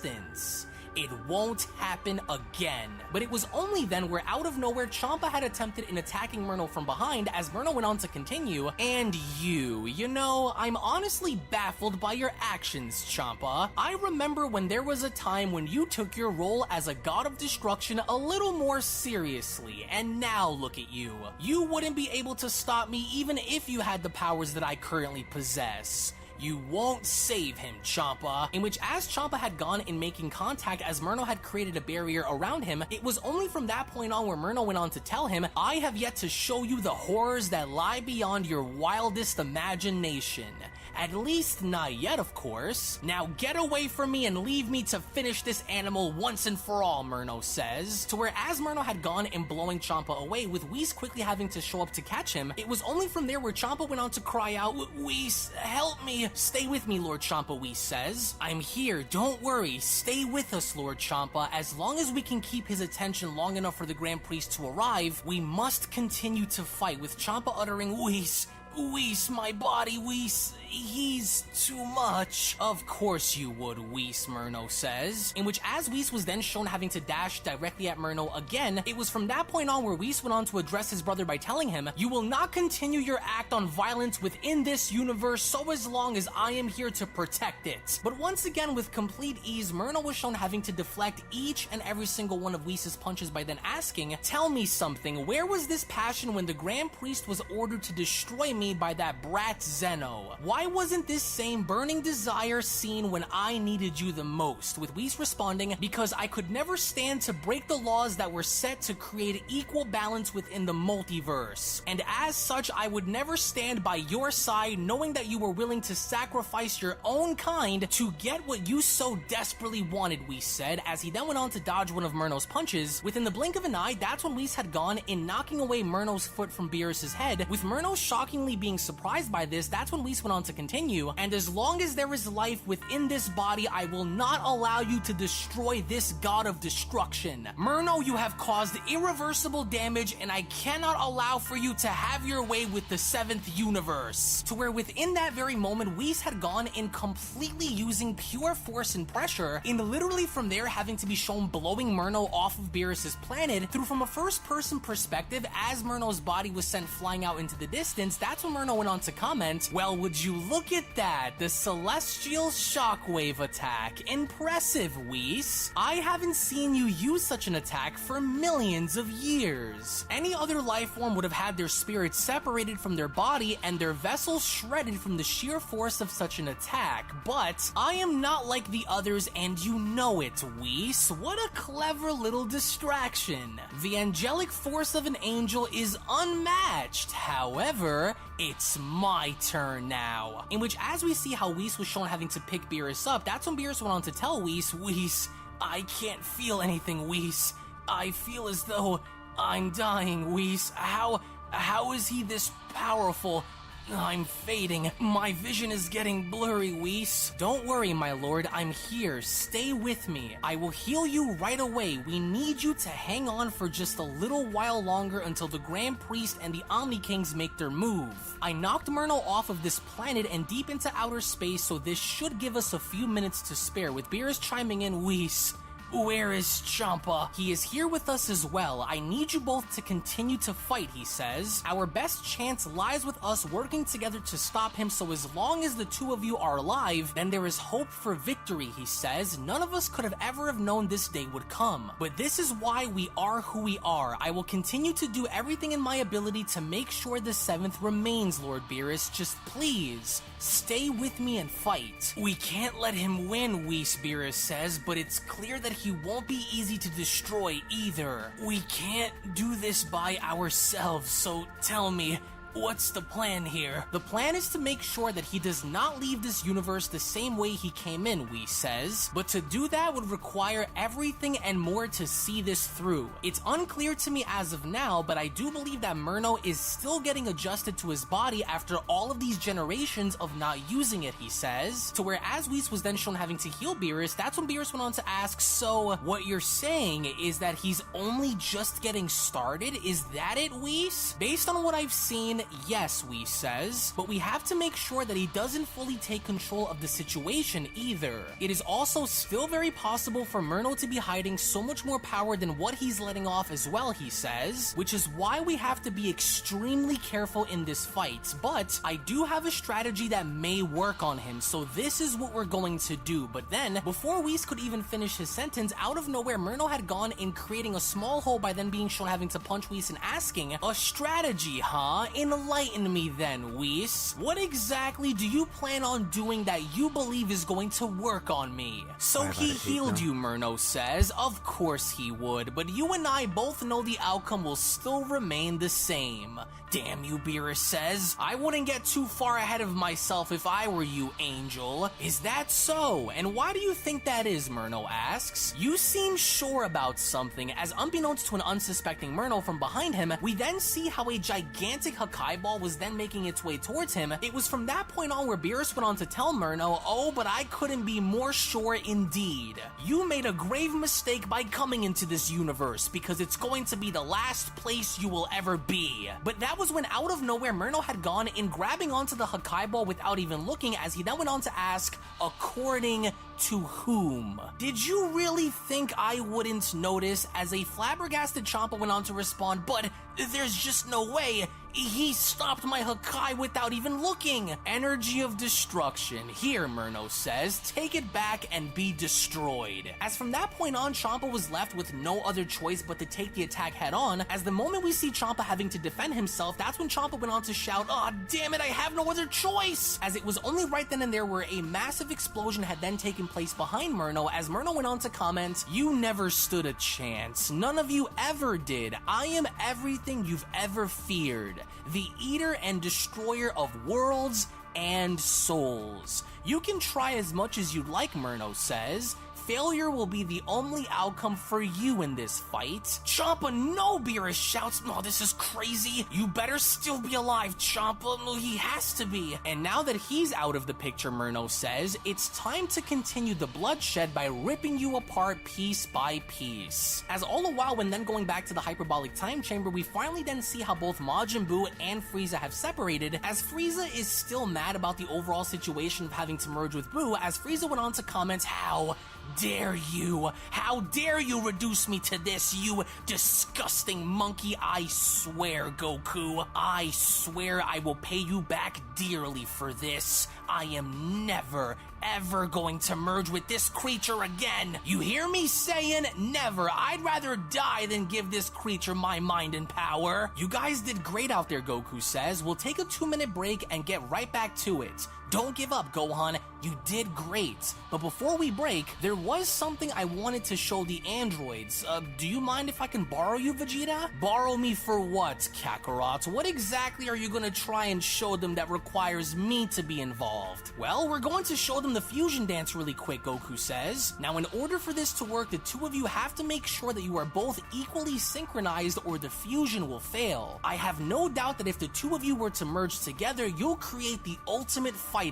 It won't happen again. But it was only then where out of nowhere Champa had attempted in attacking Murno from behind, as Murno went on to continue, "And you know, I'm honestly baffled by your actions, Champa. I remember when there was a time when you took your role as a god of destruction a little more seriously, and now look at you. You wouldn't be able to stop me even if you had the powers that I currently possess. You won't save him, Champa." In which, as Champa had gone in making contact as Murno had created a barrier around him, it was only from that point on where Murno went on to tell him, "I have yet to show you the horrors that lie beyond your wildest imagination. At least not yet, of course. Now get away from me and leave me to finish this animal once and for all," Murno says. To where as Murno had gone and blowing Champa away, with Whis quickly having to show up to catch him, it was only from there where Champa went on to cry out, "Whis, help me." "Stay with me, Lord Champa," Whis says. "I'm here, don't worry. Stay with us, Lord Champa. As long as we can keep his attention long enough for the Grand Priest to arrive, we must continue to fight," with Champa uttering, "Whis, Whis, my body, Whis, he's too much." "Of course you would, Whis," Murno says. In which, as Whis was then shown having to dash directly at Murno again, it was from that point on where Whis went on to address his brother by telling him, "You will not continue your act on violence within this universe so as long as I am here to protect it." But once again, with complete ease, Murno was shown having to deflect each and every single one of Whis' punches by then asking, "Tell me something, where was this passion when the Grand Priest was ordered to destroy me by that brat Zeno? Why wasn't this same burning desire seen when I needed you the most?" With Whis responding, "Because I could never stand to break the laws that were set to create equal balance within the multiverse. And as such, I would never stand by your side knowing that you were willing to sacrifice your own kind to get what you so desperately wanted," Whis said, as he then went on to dodge one of Murno's punches. Within the blink of an eye, that's when Whis had gone in knocking away Murno's foot from Beerus' head, with Murno shockingly seemingly being surprised by this, that's when Whis went on to continue, and as long as there is life within this body, I will not allow you to destroy this god of destruction. Murno, you have caused irreversible damage, and I cannot allow for you to have your way with the 7th universe. To where within that very moment, Whis had gone in completely using pure force and pressure, and literally from there having to be shown blowing Murno off of Beerus's planet through from a first-person perspective as Murno's body was sent flying out into the distance. That's when Murno went on to comment, well, would you look at that, the Celestial Shockwave attack. Impressive, Whis. I haven't seen you use such an attack for millions of years. Any other life form would have had their spirits separated from their body and their vessels shredded from the sheer force of such an attack, but I am not like the others and you know it, Whis. What a clever little distraction. The angelic force of an angel is unmatched. However, it's my turn now. In which, as we see how Whis was shown having to pick Beerus up, that's when Beerus went on to tell Whis, I can't feel anything, Whis. I feel as though I'm dying, Whis. How is he this powerful? I'm fading. My vision is getting blurry, Whis. Don't worry, my lord. I'm here. Stay with me. I will heal you right away. We need you to hang on for just a little while longer until the Grand Priest and the Omni Kings make their move. I knocked Murno off of this planet and deep into outer space, so this should give us a few minutes to spare. With Beerus chiming in, Whis, where is Champa? He is here with us as well. I need you both to continue to fight, he says. Our best chance lies with us working together to stop him, so as long as the two of you are alive, then there is hope for victory, he says. None of us could have ever have known this day would come. But this is why we are who we are. I will continue to do everything in my ability to make sure the 7th remains, Lord Beerus. Just please, stay with me and fight. We can't let him win, Whis, Beerus says, but it's clear that he won't be easy to destroy either. We can't do this by ourselves, so tell me, what's the plan here? The plan is to make sure that he does not leave this universe the same way he came in, Whis says, but to do that would require everything and more to see this through. It's unclear to me as of now, but I do believe that Murno is still getting adjusted to his body after all of these generations of not using it, he says, to where as Whis was then shown having to heal Beerus, that's when Beerus went on to ask, so what you're saying is that he's only just getting started? Is that it, Whis? Based on what I've seen, yes, Whis says, but we have to make sure that he doesn't fully take control of the situation either. It is also still very possible for Murno to be hiding so much more power than what he's letting off as well, he says, which is why we have to be extremely careful in this fight. But I do have a strategy that may work on him, so this is what we're going to do. But then, before Whis could even finish his sentence, out of nowhere, Murno had gone in creating a small hole by then being shown having to punch Whis and asking, a strategy, huh? Enlighten me then, Whis. What exactly do you plan on doing that you believe is going to work on me? So he healed you, Murno says. Of course he would, but you and I both know the outcome will still remain the same. Damn you, Beerus says. I wouldn't get too far ahead of myself if I were you, Angel. Is that so? And why do you think that is, Murno asks. You seem sure about something, as unbeknownst to an unsuspecting Murno from behind him, we then see how a gigantic Hakai ball was then making its way towards him. It was from that point on where Beerus went on to tell Murno, oh, but I couldn't be more sure indeed. You made a grave mistake by coming into this universe, because it's going to be the last place you will ever be. But that was when out of nowhere Murno had gone in grabbing onto the Hakai ball without even looking, as he then went on to ask, according to whom? Did you really think I wouldn't notice? As a flabbergasted Champa went on to respond, but there's just no way. He stopped my Hakai without even looking. Energy of destruction. Here, Murno says, take it back and be destroyed. As from that point on, Champa was left with no other choice but to take the attack head on. As the moment we see Champa having to defend himself, that's when Champa went on to shout, "Aw, damn it, I have no other choice!" As it was only right then and there where a massive explosion had then taken place behind Murno, as Murno went on to comment, "You never stood a chance. None of you ever did. I am everything you've ever feared. The eater and destroyer of worlds and souls. You can try as much as you'd like," Murno says. failure will be the only outcome for you in this fight. Champa, no, Beerus shouts. No, this is crazy. You better still be alive, Champa. No, he has to be. And now that he's out of the picture, Murno says, it's time to continue the bloodshed by ripping you apart piece by piece. As all the while, when then going back to the hyperbolic time chamber, we finally then see how both Majin Buu and Frieza have separated, as Frieza is still mad about the overall situation of having to merge with Buu, as Frieza went on to comment, how dare you? How dare you reduce me to this, you disgusting monkey? I swear, Goku, I swear I will pay you back dearly for this. I am never, ever going to merge with this creature again. You hear me saying never? I'd rather die than give this creature my mind and power. You guys did great out there, Goku says. We'll take a 2-minute break and get right back to it. Don't give up, Gohan. You did great. But before we break, there was something I wanted to show the androids. Do you mind if I can borrow you, Vegeta? Borrow me for what, Kakarot? What exactly are you gonna try and show them that requires me to be involved? Well, we're going to show them the fusion dance really quick, Goku says. Now, in order for this to work, the two of you have to make sure that you are both equally synchronized or the fusion will fail. I have no doubt that if the two of you were to merge together, you'll create the ultimate fighter.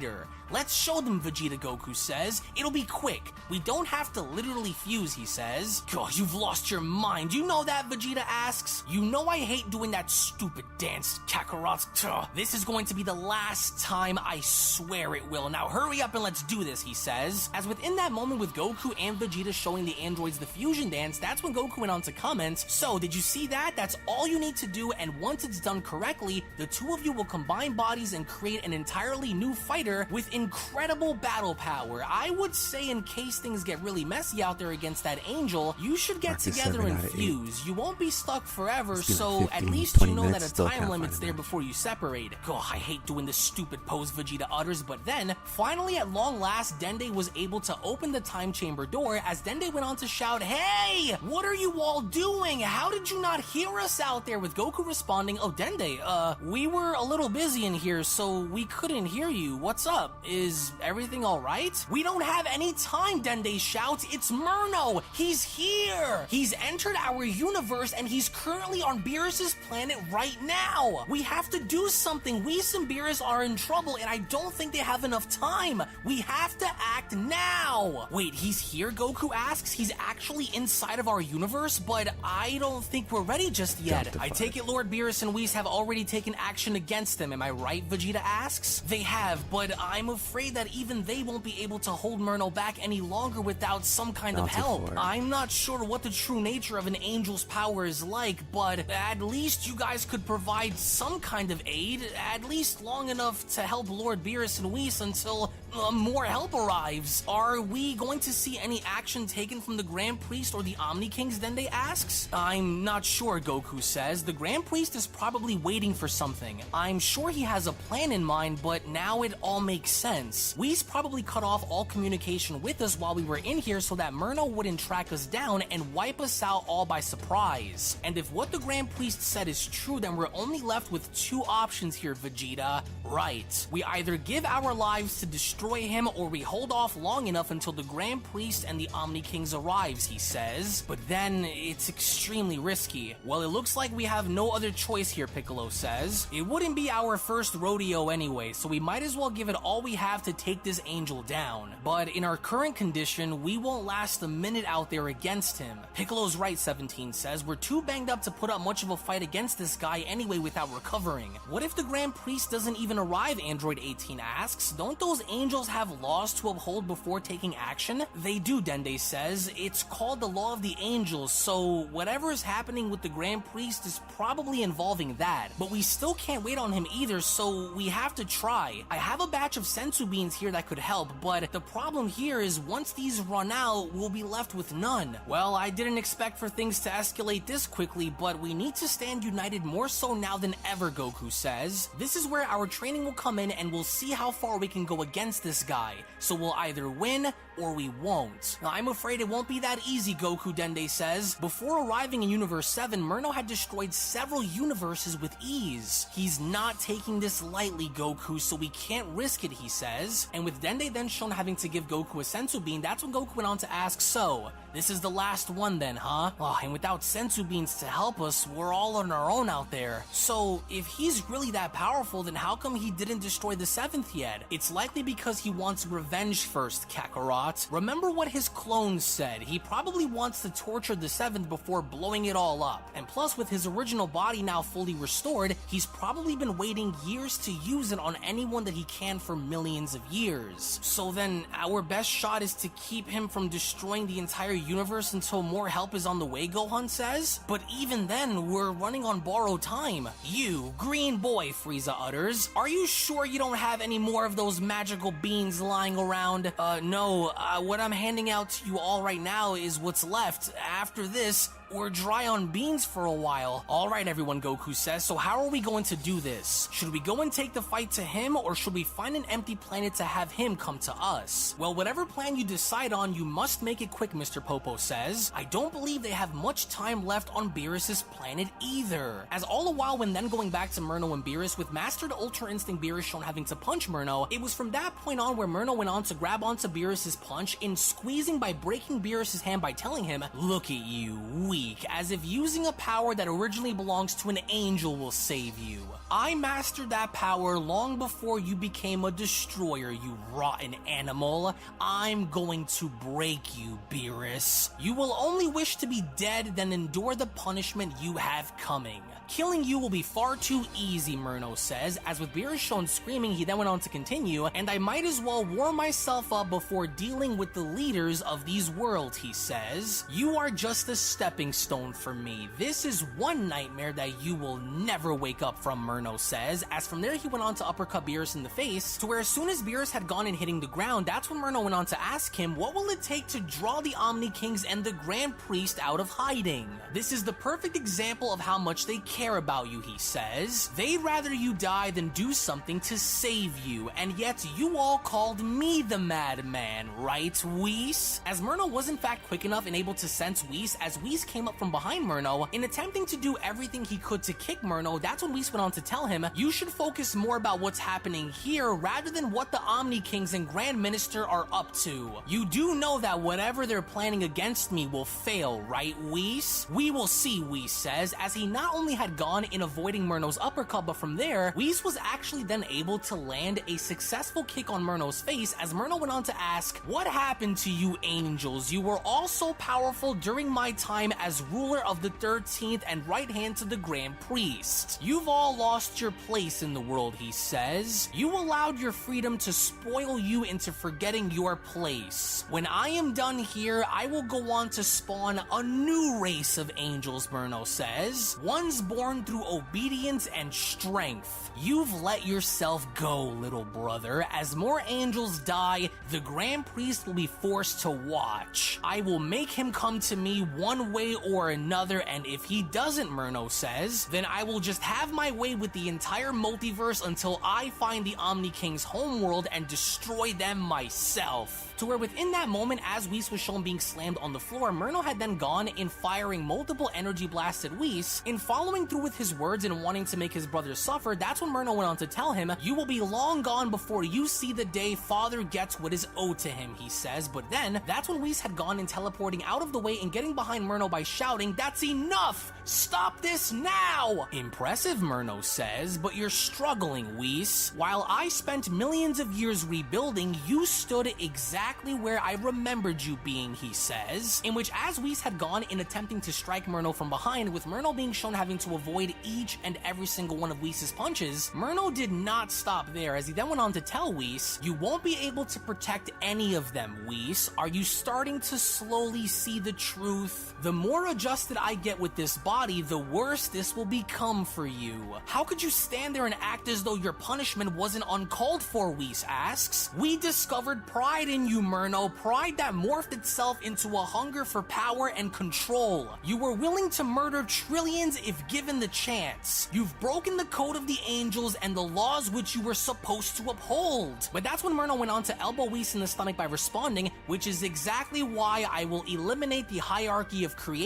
Let's show them, Vegeta, Goku says. It'll be quick. We don't have to literally fuse, he says. God, you've lost your mind. You know that, Vegeta asks. You know I hate doing that stupid dance, Kakarot. This is going to be the last time, I swear it will. Now hurry up and let's do this, he says. As within that moment with Goku and Vegeta showing the androids the fusion dance, that's when Goku went on to comment, so did you see that? That's all you need to do, and once it's done correctly, the two of you will combine bodies and create an entirely new fighter with incredible battle power. I would say in case things get really messy out there against that angel, you should get together and fuse. You won't be stuck forever, so at least you know that a time limit's there before you separate. Oh, I hate doing this stupid pose, Vegeta utters, but then, finally at long last, Dende was able to open the time chamber door as Dende went on to shout, "Hey! What are you all doing? How did you not hear us out there?" With Goku responding, "Oh, Dende, we were a little busy in here, so we couldn't hear you. What's up? Is everything alright?" "We don't have any time," Dende shouts. "It's Murno! He's here! He's entered our universe and he's currently on Beerus' planet right now! We have to do something! Whis and Beerus are in trouble and I don't think they have enough time! We have to act now!" "Wait, he's here?" Goku asks. "He's actually inside of our universe, but I don't think we're ready just yet. I take it Lord Beerus and Whis have already taken action against them, am I right?" Vegeta asks. "They have, but I'm afraid that even they won't be able to hold Murno back any longer without some kind of help. I'm not sure what the true nature of an angel's power is like, but at least you guys could provide some kind of aid, at least long enough to help Lord Beerus and Whis until more help arrives. Are we going to see any action taken from the Grand Priest or the Omni Kings?" Dende asks. "I'm not sure," Goku says. "The Grand Priest is probably waiting for something. I'm sure he has a plan in mind, but now it all makes sense. Whis probably cut off all communication with us while we were in here so that Murno wouldn't track us down and wipe us out all by surprise. And if what the Grand Priest said is true, then we're only left with two options here, Vegeta. Right. We either give our lives to destroy him or we hold off long enough until the Grand Priest and the Omni Kings arrives," he says. "But then it's extremely risky." "Well, it looks like we have no other choice here," Piccolo says. "It wouldn't be our first rodeo anyway, so we might as well give it all we have to take this angel down. But in our current condition, we won't last a minute out there against him." "Piccolo's right," 17 says. "We're too banged up to put up much of a fight against this guy anyway without recovering." "What if the Grand Priest doesn't even arrive?" Android 18 asks. "Don't those angels have laws to uphold before taking action?" "They do," Dende says. "It's called the Law of the Angels, so whatever is happening with the Grand Priest is probably involving that. But we still can't wait on him either, so we have to try. I have a batch of senzu beans here that could help, but the problem here is once these run out, we'll be left with none." "Well, I didn't expect for things to escalate this quickly, but we need to stand united more so now than ever," Goku says. "This is where our training will come in and we'll see how far we can go against this guy. So we'll either win or we won't. Now, I'm afraid it won't be that easy, Goku, Dende says. Before arriving in Universe 7, Murno had destroyed several universes with ease. He's not taking this lightly, Goku, so we can't risk it, he says. And with Dende then shown having to give Goku a Senzu Bean, that's when Goku went on to ask, so, this is the last one then, huh? Oh, and without Senzu Beans to help us, we're all on our own out there. So, if he's really that powerful, then how come he didn't destroy the 7th yet? It's likely because he wants revenge first, Kakarot. Remember what his clones said. He probably wants to torture the 7th before blowing it all up. And plus, with his original body now fully restored, he's probably been waiting years to use it on anyone that he can for millions of years. So then, our best shot is to keep him from destroying the entire universe until more help is on the way, Gohan says? But even then, we're running on borrowed time. You, green boy, Frieza utters. Are you sure you don't have any more of those magical beans lying around? No, what I'm handing out to you all right now is what's left. After this, we're dry on beans for a while. Alright everyone, Goku says, so how are we going to do this? Should we go and take the fight to him, or should we find an empty planet to have him come to us? Well, whatever plan you decide on, you must make it quick, Mr. Popo says. I don't believe they have much time left on Beerus' planet either. As all the while when then going back to Murno and Beerus, with Mastered Ultra Instinct Beerus shown having to punch Murno, it was from that point on where Murno went on to grab onto Beerus' punch, in squeezing by breaking Beerus' hand by telling him, look at you, weak, as if using a power that originally belongs to an angel will save you. I mastered that power long before you became a destroyer, you rotten animal. I'm going to break you, Beerus. You will only wish to be dead than endure the punishment you have coming. Killing you will be far too easy, Murno says, as with Beerus shown screaming, he then went on to continue, and I might as well warm myself up before dealing with the leaders of these worlds, he says. You are just a stepping stone for me. This is one nightmare that you will never wake up from, Murno says, as from there he went on to uppercut Beerus in the face, to where as soon as Beerus had gone and hitting the ground, that's when Murno went on to ask him, what will it take to draw the Omni Kings and the Grand Priest out of hiding? This is the perfect example of how much they care about you, he says. They'd rather you die than do something to save you, and yet you all called me the madman, right, Whis? As Murno was in fact quick enough and able to sense Whis, as Whis came up from behind Murno, in attempting to do everything he could to kick Murno, that's when Whis went on to tell him, you should focus more about what's happening here rather than what the Omni Kings and Grand Minister are up to. You do know that whatever they're planning against me will fail, right, Whis? We will see, Whis says, as he not only had gone in avoiding Murno's uppercut, but from there, Whis was actually then able to land a successful kick on Murno's face, as Murno went on to ask, what happened to you angels? You were all so powerful during my time as ruler of the 13th and right hand to the Grand Priest. You've all lost your place in the world, he says. You allowed your freedom to spoil you into forgetting your place. When I am done here, I will go on to spawn a new race of angels, Murno says. One's born through obedience and strength. You've let yourself go, little brother. As more angels die, the Grand Priest will be forced to watch. I will make him come to me one way or another, and if he doesn't, Murno says, then I will just have my way with the entire multiverse until I find the Omni King's homeworld and destroy them myself. To where within that moment, as Whis was shown being slammed on the floor, Murno had then gone in firing multiple energy blasts at Whis. In following through with his words and wanting to make his brother suffer, that's when Murno went on to tell him, you will be long gone before you see the day father gets what is owed to him, he says. But then, that's when Whis had gone and teleporting out of the way and getting behind Murno by shouting, that's enough! Stop this now! Impressive, Murno says, but you're struggling, Whis. While I spent millions of years rebuilding, you stood exactly where I remembered you being, he says. In which, as Whis had gone in attempting to strike Murno from behind, with Murno being shown having to avoid each and every single one of Whis' punches, Murno did not stop there, as he then went on to tell Whis, you won't be able to protect any of them, Whis. Are you starting to slowly see the truth? The more more adjusted I get with this body, the worse this will become for you. How could you stand there and act as though your punishment wasn't uncalled for, Whis asks. We discovered pride in you, Murno, pride that morphed itself into a hunger for power and control. You were willing to murder trillions if given the chance. You've broken the code of the angels and the laws which you were supposed to uphold. But that's when Murno went on to elbow Whis in the stomach by responding, which is exactly why I will eliminate the hierarchy of creation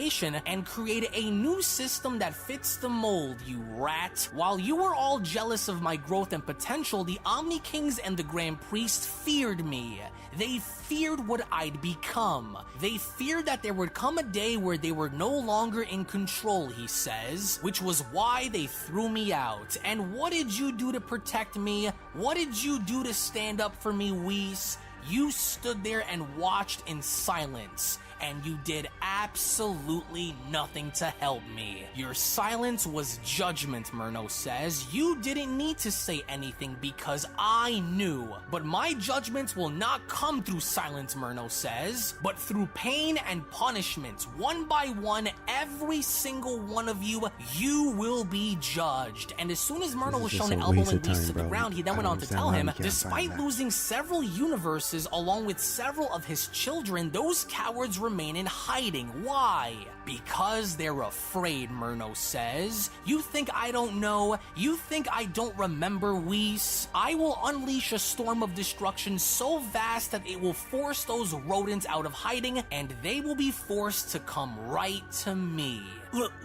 and create a new system that fits the mold, you rat. While you were all jealous of my growth and potential, the Omni Kings and the Grand Priest feared me. They feared what I'd become. They feared that there would come a day where they were no longer in control, he says, which was why they threw me out. And what did you do to protect me? What did you do to stand up for me, Whis? You stood there and watched in silence, and you did absolutely nothing to help me. Your silence was judgment, Murno says. You didn't need to say anything because I knew. But my judgments will not come through silence, Murno says, but through pain and punishment. One by one, every single one of you, you will be judged. And as soon as Murno was shown elbowing Whis to the ground, he then went on to tell him, despite losing several universes along with several of his children, those cowards remain in hiding. Why? Because they're afraid, Murno says. You think I don't know? You think I don't remember, Whis? I will unleash a storm of destruction so vast that it will force those rodents out of hiding, and they will be forced to come right to me.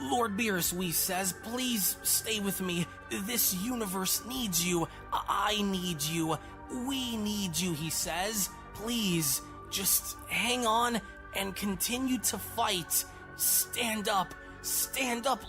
Lord Beerus, Whis says, please stay with me. This universe needs you. I need you. We need you, he says. Please, just hang on and continue to fight. Stand up,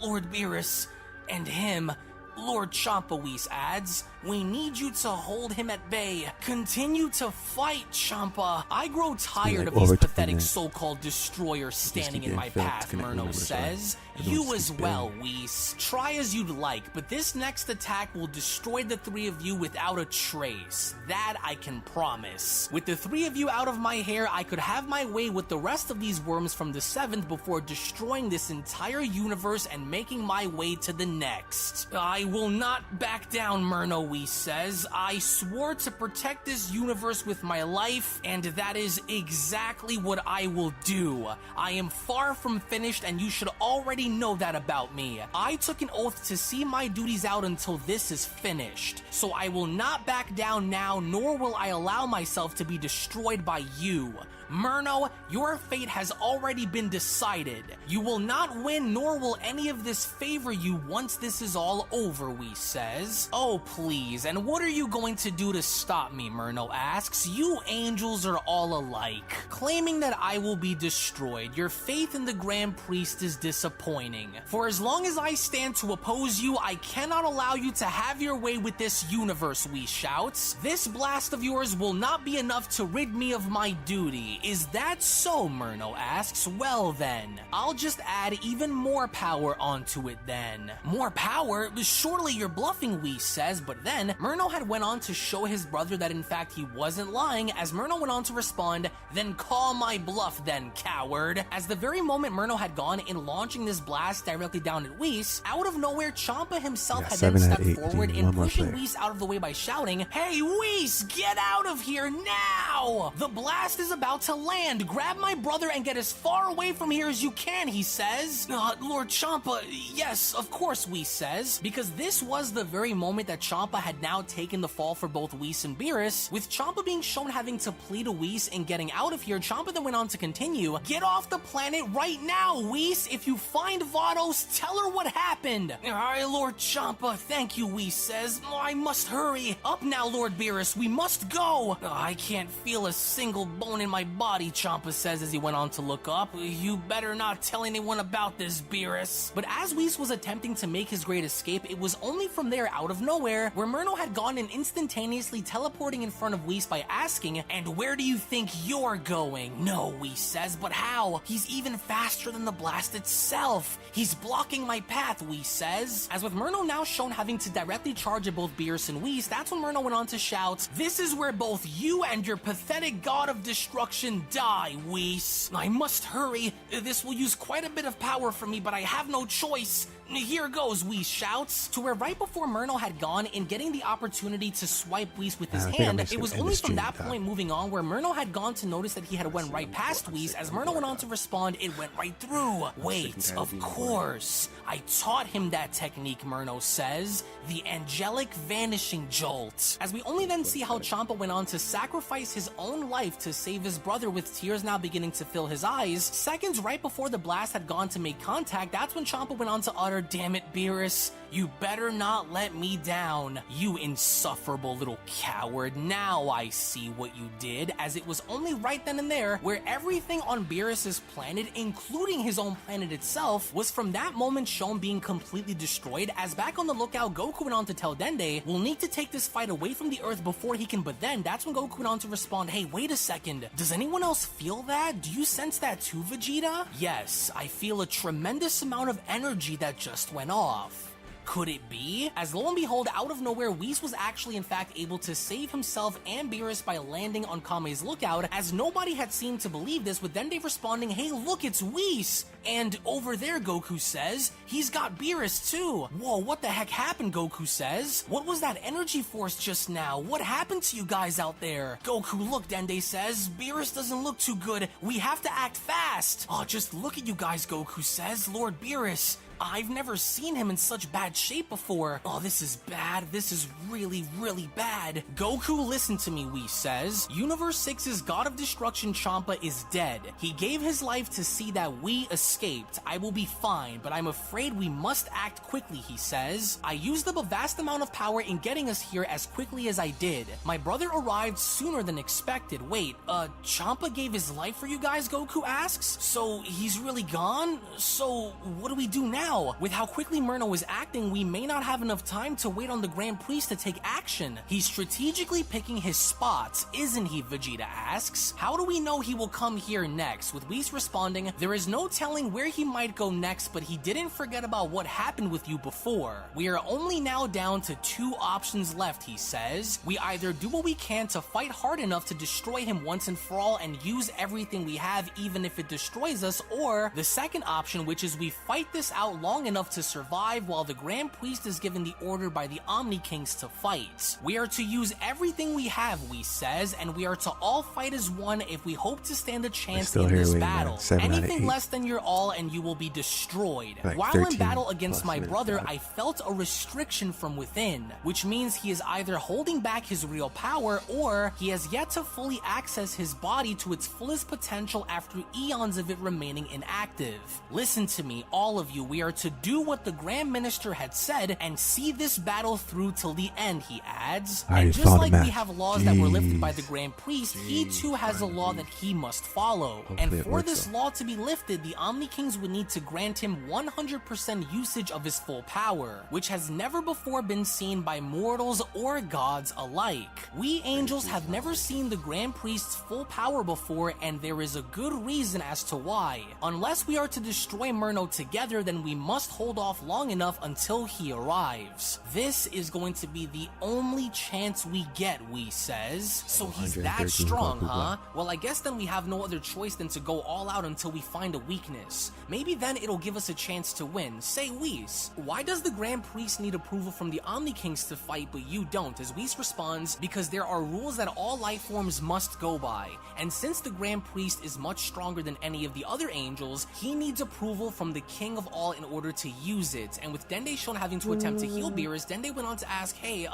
Lord Beerus. And him, Lord Champa, Whis adds, we need you to hold him at bay. Continue to fight, Champa. I grow tired of these pathetic so-called destroyers standing in my path, Murno says. You as well, Whis. Try as you'd like, but this next attack will destroy the three of you without a trace. That I can promise. With the three of you out of my hair, I could have my way with the rest of these worms from the 7th before destroying this entire universe and making my way to the next. I will not back down, Murno, Whis says. I swore to protect this universe with my life, and that is exactly what I will do. I am far from finished, and you should already know that about me. I took an oath to see my duties out until this is finished, so I will not back down now, nor will I allow myself to be destroyed by you. Murno, your fate has already been decided. You will not win, nor will any of this favor you once this is all over, Whis says. Oh, please, and what are you going to do to stop me, Murno asks. You angels are all alike. Claiming that I will be destroyed, your faith in the Grand Priest is disappointing. For as long as I stand to oppose you, I cannot allow you to have your way with this universe, Whis shouts. This blast of yours will not be enough to rid me of my duty. Is that so, Murno asks. Well then, I'll just add even more power onto it then. More power? Surely you're bluffing, Whis says, but then Murno had went on to show his brother that in fact he wasn't lying, as Murno went on to respond, then call my bluff then, coward. As the very moment Murno had gone in launching this blast directly down at Whis, out of nowhere Champa himself had then stepped forward and pushing Whis out of the way by shouting, hey Whis, get out of here now! The blast is about to land. Grab my brother and get as far away from here as you can, he says. Lord Champa, yes, of course, Whis says, because this was the very moment that Champa had now taken the fall for both Whis and Beerus. With Champa being shown having to plead to Whis and getting out of here, Champa then went on to continue, get off the planet right now, Whis. If you find Vados, tell her what happened. Alright, Lord Champa, thank you, Whis says. I must hurry. Up now, Lord Beerus, we must go. I can't feel a single bone in my body, Champa says as he went on to look up. You better not tell anyone about this, Beerus. But as Whis was attempting to make his great escape, it was only from there, out of nowhere, where Murno had gone and instantaneously teleporting in front of Whis by asking, and where do you think you're going? No, Whis says, but how? He's even faster than the blast itself. He's blocking my path, Whis says. As with Murno now shown having to directly charge at both Beerus and Whis, that's when Murno went on to shout, this is where both you and your pathetic god of destruction action, die, Whis. I must hurry. This will use quite a bit of power from me, but I have no choice. Here goes, Whis shouts. To where right before Myrno had gone, in getting the opportunity to swipe Whis with his hand, it was only from that point moving on where Myrno had gone to notice that he had went right past Whis. As Myrno went on to respond, it went right through. Wait, of course. I taught him that technique, Myrno says. The angelic vanishing jolt. As we only then see how Champa went on to sacrifice his own life to save his brother, with tears now beginning to fill his eyes. Seconds right before the blast had gone to make contact, that's when Champa went on to utter, "Damn it, Beerus, you better not let me down, you insufferable little coward. Now I see what you did," as it was only right then and there where everything on Beerus's planet, including his own planet itself, was from that moment shown being completely destroyed. As back on the lookout, Goku went on to tell Dende, "We'll need to take this fight away from the Earth before he can," but then that's when Goku went on to respond, "Hey, wait a second. Does anyone else feel that? Do you sense that too, Vegeta?" "Yes, I feel a tremendous amount of energy that just went off." Could it be? As lo and behold, out of nowhere, Whis was actually in fact able to save himself and Beerus by landing on Kame's lookout, as nobody had seemed to believe this, with Dende responding, "Hey look, it's Whis! And over there," Goku says, "he's got Beerus too." "Whoa, what the heck happened?" Goku says. "What was that energy force just now? What happened to you guys out there?" "Goku, look," Dende says, "Beerus doesn't look too good. We have to act fast." "Oh, just look at you guys," Goku says. "Lord Beerus, I've never seen him in such bad shape before. Oh, this is bad. This is really, really bad." "Goku, listen to me," Whis says. "Universe 6's God of Destruction Champa is dead. He gave his life to see that we escaped. I will be fine, but I'm afraid we must act quickly," he says. "I used up a vast amount of power in getting us here as quickly as I did. My brother arrived sooner than expected." "Wait, Champa gave his life for you guys?" Goku asks. "So he's really gone? So what do we do now? With how quickly Myrno is acting, we may not have enough time to wait on the Grand Priest to take action. He's strategically picking his spots, isn't he?" Vegeta asks. "How do we know he will come here next?" With Whis responding, "There is no telling where he might go next, but he didn't forget about what happened with you before. We are only now down to two options left," he says. "We either do what we can to fight hard enough to destroy him once and for all and use everything we have even if it destroys us, or the second option, which is we fight this out long enough to survive while the Grand Priest is given the order by the Omni Kings to fight. We are to use everything we have," Whis says, "and we are to all fight as one if we hope to stand a chance in this battle. Anything less than your all and you will be destroyed." "While in battle against my brother, I felt a restriction from within, which means he is either holding back his real power or he has yet to fully access his body to its fullest potential after eons of it remaining inactive. Listen to me, all of you, we are to do what the Grand Minister had said and see this battle through till the end," he adds. "And just like we have laws that were lifted by the Grand Priest, he too has a law that he must follow. And for this law to be lifted, the Omni Kings would need to grant him 100% usage of his full power, which has never before been seen by mortals or gods alike. We angels have never seen the Grand Priest's full power before, and there is a good reason as to why. Unless we are to destroy Myrno together, then we must hold off long enough until he arrives. This is going to be the only chance we get," Whis says. "So he's that strong, huh? Well, I guess then we have no other choice than to go all out until we find a weakness. Maybe then it'll give us a chance to win. Say, Whis, why does the Grand Priest need approval from the Omni Kings to fight but you don't?" As Whis responds, "Because there are rules that all life forms must go by, and since the Grand Priest is much stronger than any of the other angels, he needs approval from the King of all in order to use it." And with Dende shown having to attempt to heal Beerus, Dende went on to ask, "Hey,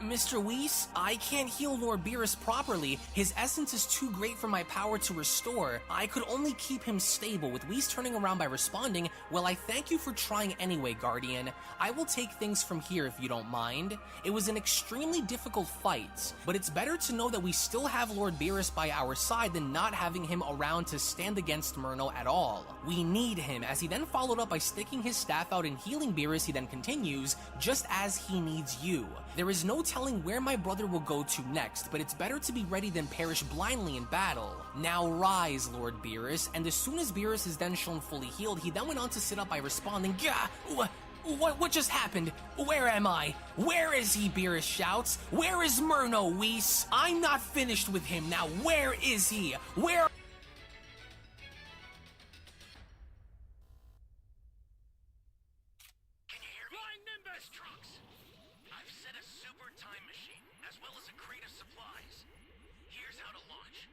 Mr. Whis, I can't heal Lord Beerus properly. His essence is too great for my power to restore. I could only keep him stable." With Whis turning around by responding, "Well, I thank you for trying anyway, Guardian. I will take things from here if you don't mind. It was an extremely difficult fight, but it's better to know that we still have Lord Beerus by our side than not having him around to stand against Myrno at all. We need him." As he then followed up by sticking his staff out and healing Beerus, he then continues, "Just as he needs you. There is no telling where my brother will go to next, but it's better to be ready than perish blindly in battle. Now rise, Lord Beerus." And as soon as Beerus is then shown fully healed, he then went on to sit up by responding, "Gah! What just happened? Where am I? Where is he? Beerus shouts. Where is Murno, Whis? I'm not finished with him. Now where is he? Where? Can you hear me? Flying Nimbus! Trunks. I've set a super time machine, as well as a crate of supplies. Here's how to launch.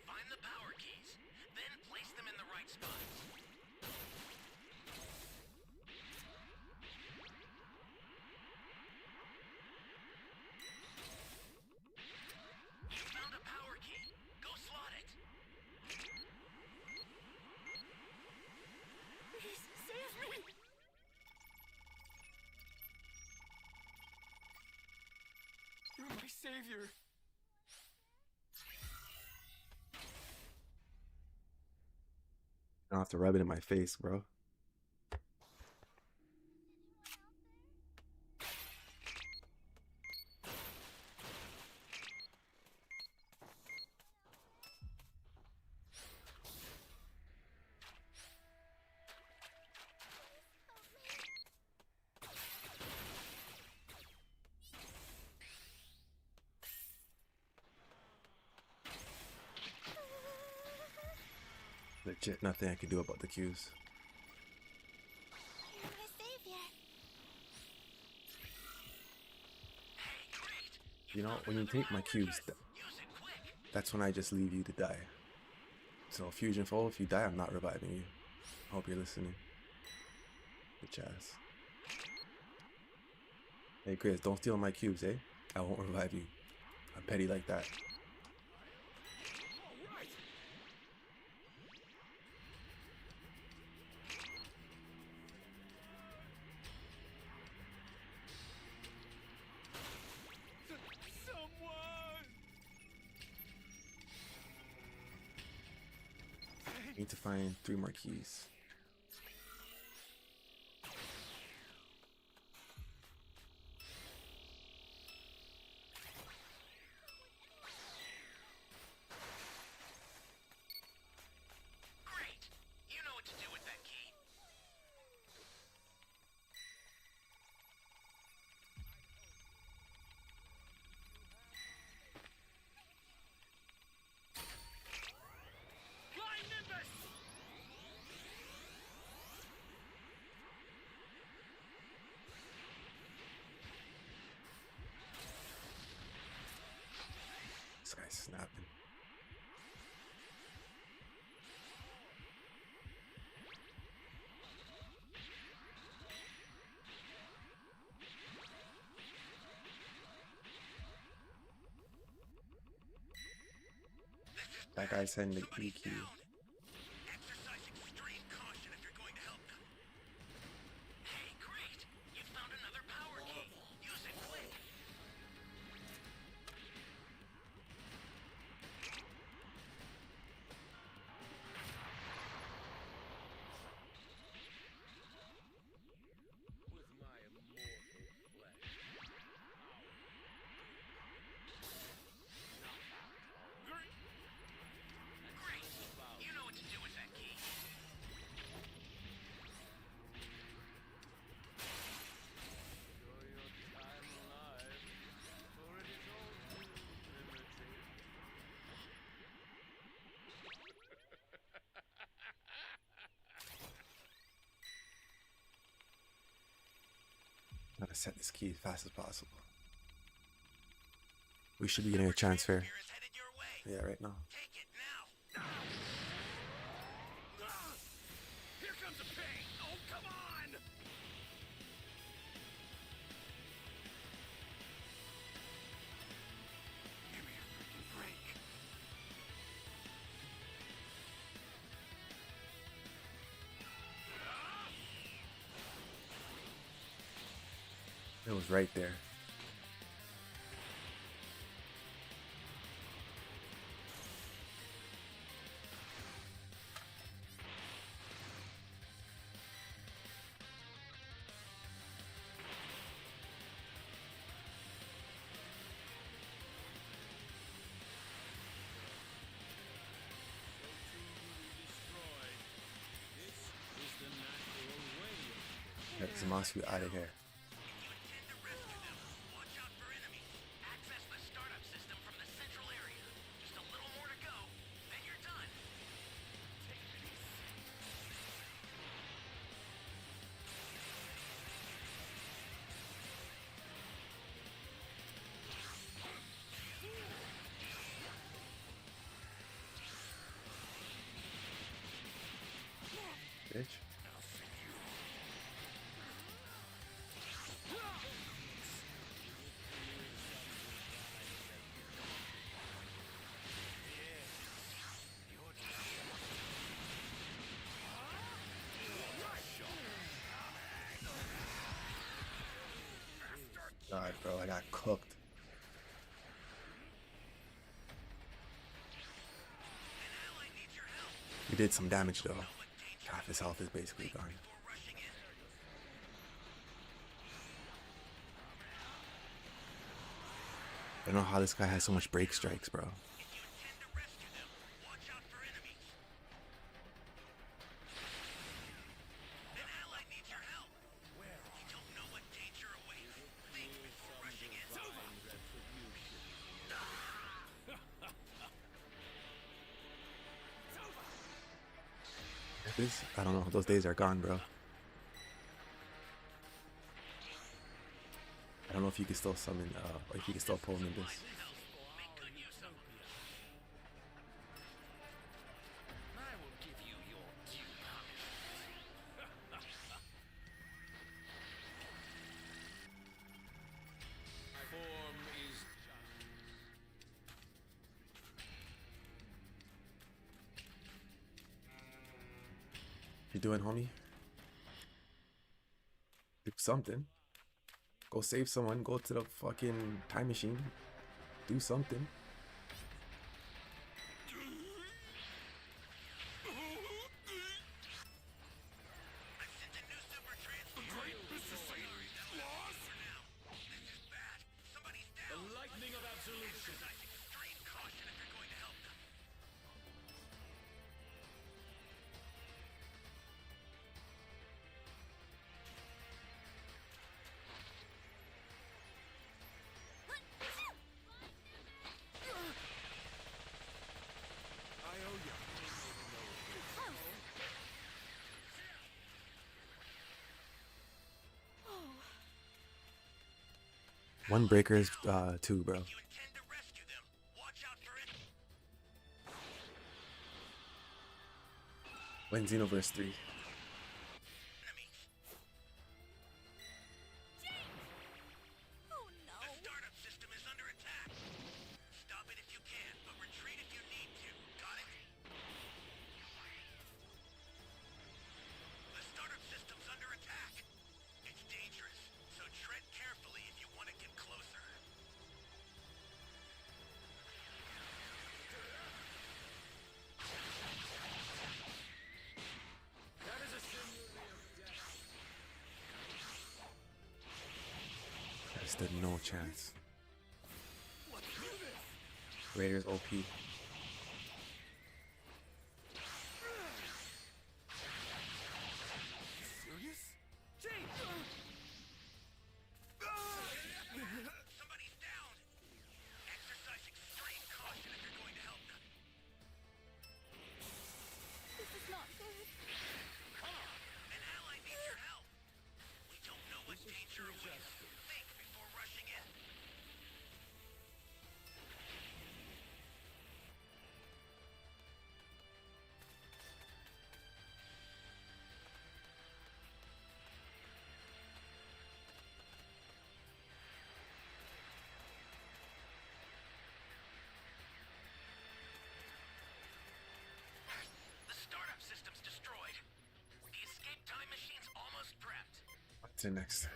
Find the power keys, then place them in the right spots. You found a power key. Go slot it. Please save me. You're my savior. I don't have to rub it in my face, bro. Legit nothing I can do about the queues. You're my savior. Hey, great. You know, when you take my cubes, Use it quick. that's when I just leave you to die. So Fusion Foe, if you die, I'm not reviving you. I hope you're listening. Bitch ass. Hey Chris, don't steal my cubes, eh? I won't revive you. I'm petty like that. Someone! Need to find 3 more keys. Great. You know what to do with that key. Flying Nimbus! This guy's snapping. That guy's sending the E key. Down. Exercise extreme caution if you're going to help them. Hey, great. You found another power key. Use it quick. With my immortal flesh. Great. You know what to do with that key. Enjoy your time alive, for it is all too limited. Gotta set this key as fast as possible. We should be getting a transfer. Here is headed your way. Yeah, right now. Take it now. Here comes the pain! Oh, come on! Give me a freaking break. It was right there. Got some Zamasu out of here. Intend to rescue them. Watch out for enemies. Access the startup system from the central area. Just a little more to go, then you're done. Bitch. God, bro, I got cooked. We did some damage though. Half his health is basically gone. I don't know how this guy has so much break strikes, bro. Intend to rescue them. Watch out for enemies. An ally needs your help. You don't know what danger awaits. Think before rushing in. This, I don't know. Those days are gone, bro. I don't know if you can still summon, or if you can still pull him in this. Make good use of them. I will give you your due Form is You doing, homie? Do something. Go save someone. Go to the fucking time machine. Do something. I've sent a new super transfer. This is bad. Somebody's down. the lightning of absolution. Exercise extreme caution if you're going to help them. I owe you. One breaker is two, bro. You intend to rescue them. Watch out for it. When Xenoverse 3. Enemies. Oh no. The startup system is under attack. Stop it if you can, but retreat if you need to. Got it? The startup system's under attack. It's dangerous, so tread carefully if you want to get closer. That is a symbol of death. I stood no chance. Raiders OP. Serious? Somebody's down. Exercise extreme caution if you're going to help them. This is not good. An ally needs your help. We don't know what danger awaits. Think before rushing in. The startup system's destroyed. The escape time machine's almost prepped. What's in next?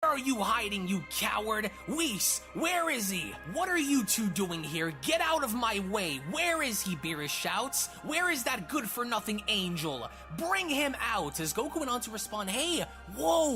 Where are you hiding, you coward? Whis, where is he? What are you two doing here? Get out of my way. Where is he? Beerus shouts. Where is that good-for-nothing angel? Bring him out. As Goku went on to respond, hey, whoa,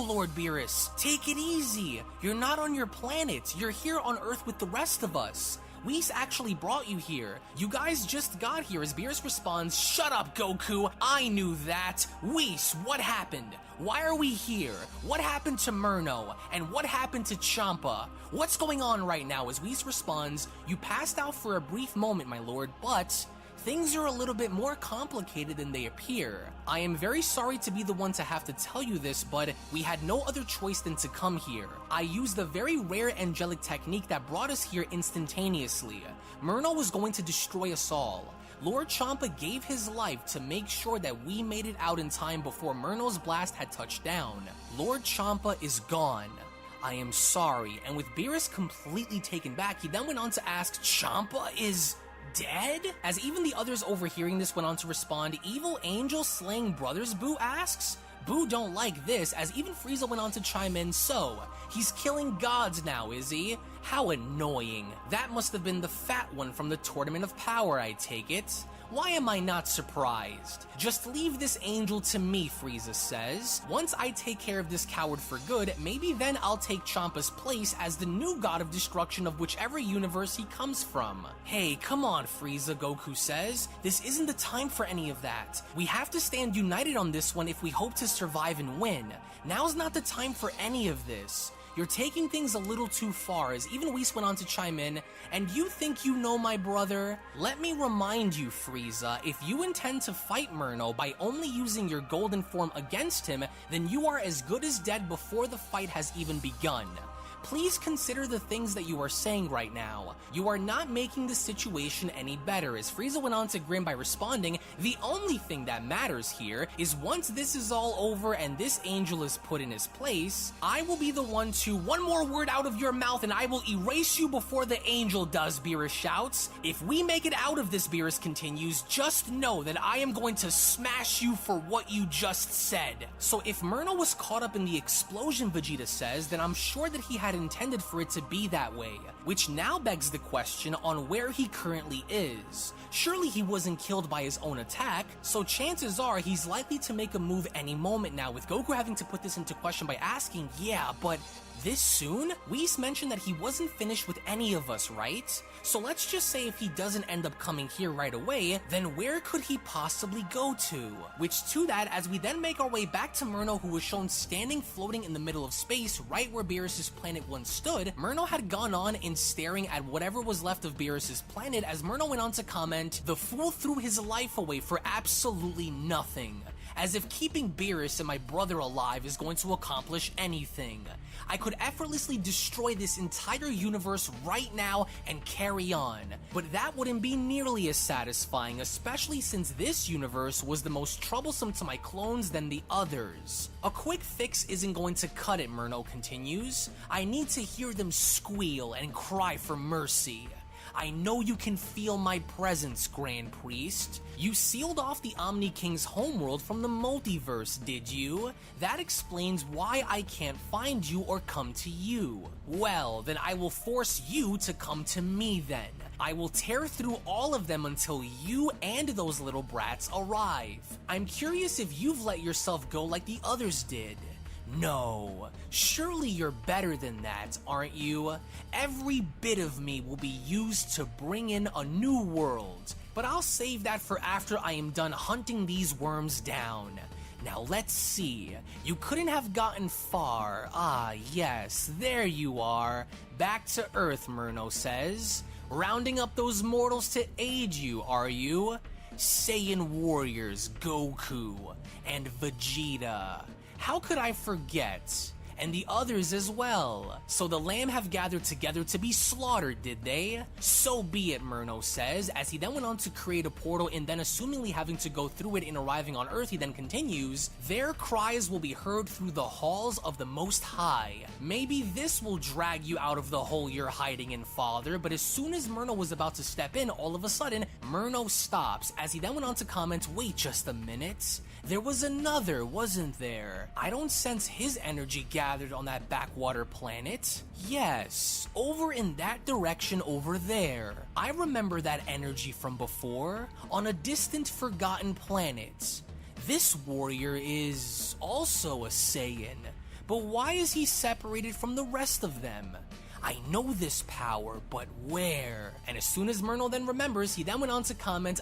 Lord Beerus. Take it easy. You're not on your planet. You're here on Earth with the rest of us. Whis actually brought you here. You guys just got here as Beerus responds, "Shut up, Goku, I knew that. Whis, what happened? Why are we here? What happened to Murno? And what happened to Champa? What's going on right now?" As Whis responds, "You passed out for a brief moment, my lord, but things are a little bit more complicated than they appear. I am very sorry to be the one to have to tell you this, but we had no other choice than to come here. I used a very rare angelic technique that brought us here instantaneously. Murno was going to destroy us all. Lord Champa gave his life to make sure that we made it out in time before Murno's blast had touched down. Lord Champa is gone. I am sorry." And with Beerus completely taken back, he then went on to ask, "Champa is dead?" As even the others overhearing this went on to respond, "Evil angel slaying brothers?" Boo asks. Boo don't like this, as even Frieza went on to chime in, "So, he's killing gods now, is he? How annoying. That must have been the fat one from the Tournament of Power, I take it. Why am I not surprised? Just leave this angel to me," Frieza says. "Once I take care of this coward for good, maybe then I'll take Champa's place as the new god of destruction of whichever universe he comes from." "Hey, come on, Frieza," Goku says. "This isn't the time for any of that. We have to stand united on this one if we hope to survive and win. Now's not the time for any of this. You're taking things a little too far," as even Whis went on to chime in, "And you think you know my brother? Let me remind you, Frieza, if you intend to fight Murno by only using your golden form against him, then you are as good as dead before the fight has even begun. Please consider the things that you are saying right now. You are not making the situation any better." As Frieza went on to grin by responding, "The only thing that matters here is once this is all over and this angel is put in his place, I will be the one to— one more word out of your mouth and I will erase you before the angel does," Beerus shouts. "If we make it out of this," Beerus continues, "just know that I am going to smash you for what you just said." So if Murno was caught up in the explosion, Vegeta says, then I'm sure that he had intended for it to be that way, which now begs the question on where he currently is. Surely he wasn't killed by his own attack, so chances are he's likely to make a move any moment now, with Goku having to put this into question by asking, "Yeah, but this soon?" Whis mentioned that he wasn't finished with any of us, right? So let's just say if he doesn't end up coming here right away, then where could he possibly go to? Which to that, as we then make our way back to Murno, who was shown standing floating in the middle of space right where Beerus' planet once stood, Murno had gone on in staring at whatever was left of Beerus' planet, as Murno went on to comment, "The fool threw his life away for absolutely nothing. As if keeping Beerus and my brother alive is going to accomplish anything. I could effortlessly destroy this entire universe right now and carry on. But that wouldn't be nearly as satisfying, especially since this universe was the most troublesome to my clones than the others. A quick fix isn't going to cut it," Murno continues. "I need to hear them squeal and cry for mercy. I know you can feel my presence, Grand Priest. You sealed off the Omni King's homeworld from the multiverse, did you? That explains why I can't find you or come to you. Well, then I will force you to come to me then. I will tear through all of them until you and those little brats arrive. I'm curious if you've let yourself go like the others did. No, surely you're better than that, aren't you? Every bit of me will be used to bring in a new world, but I'll save that for after I am done hunting these worms down. Now let's see, you couldn't have gotten far. Ah, yes, there you are. Back to Earth, Murno says. Rounding up those mortals to aid you, are you? Saiyan warriors Goku and Vegeta. How could I forget? And the others as well. So the Lamb have gathered together to be slaughtered, did they? So be it, Murno says, as he then went on to create a portal, and then assumingly having to go through it and arriving on Earth, he then continues, their cries will be heard through the halls of the Most High. Maybe this will drag you out of the hole you're hiding in, Father, but as soon as Murno was about to step in, all of a sudden, Murno stops, as he then went on to comment, wait just a minute. There was another, wasn't there? I don't sense his energy gathered on that backwater planet. Yes, over in that direction over there. I remember that energy from before, on a distant forgotten planet. This warrior is also a Saiyan, but why is he separated from the rest of them? I know this power, but where? And as soon as Myrno then remembers, he then went on to comment,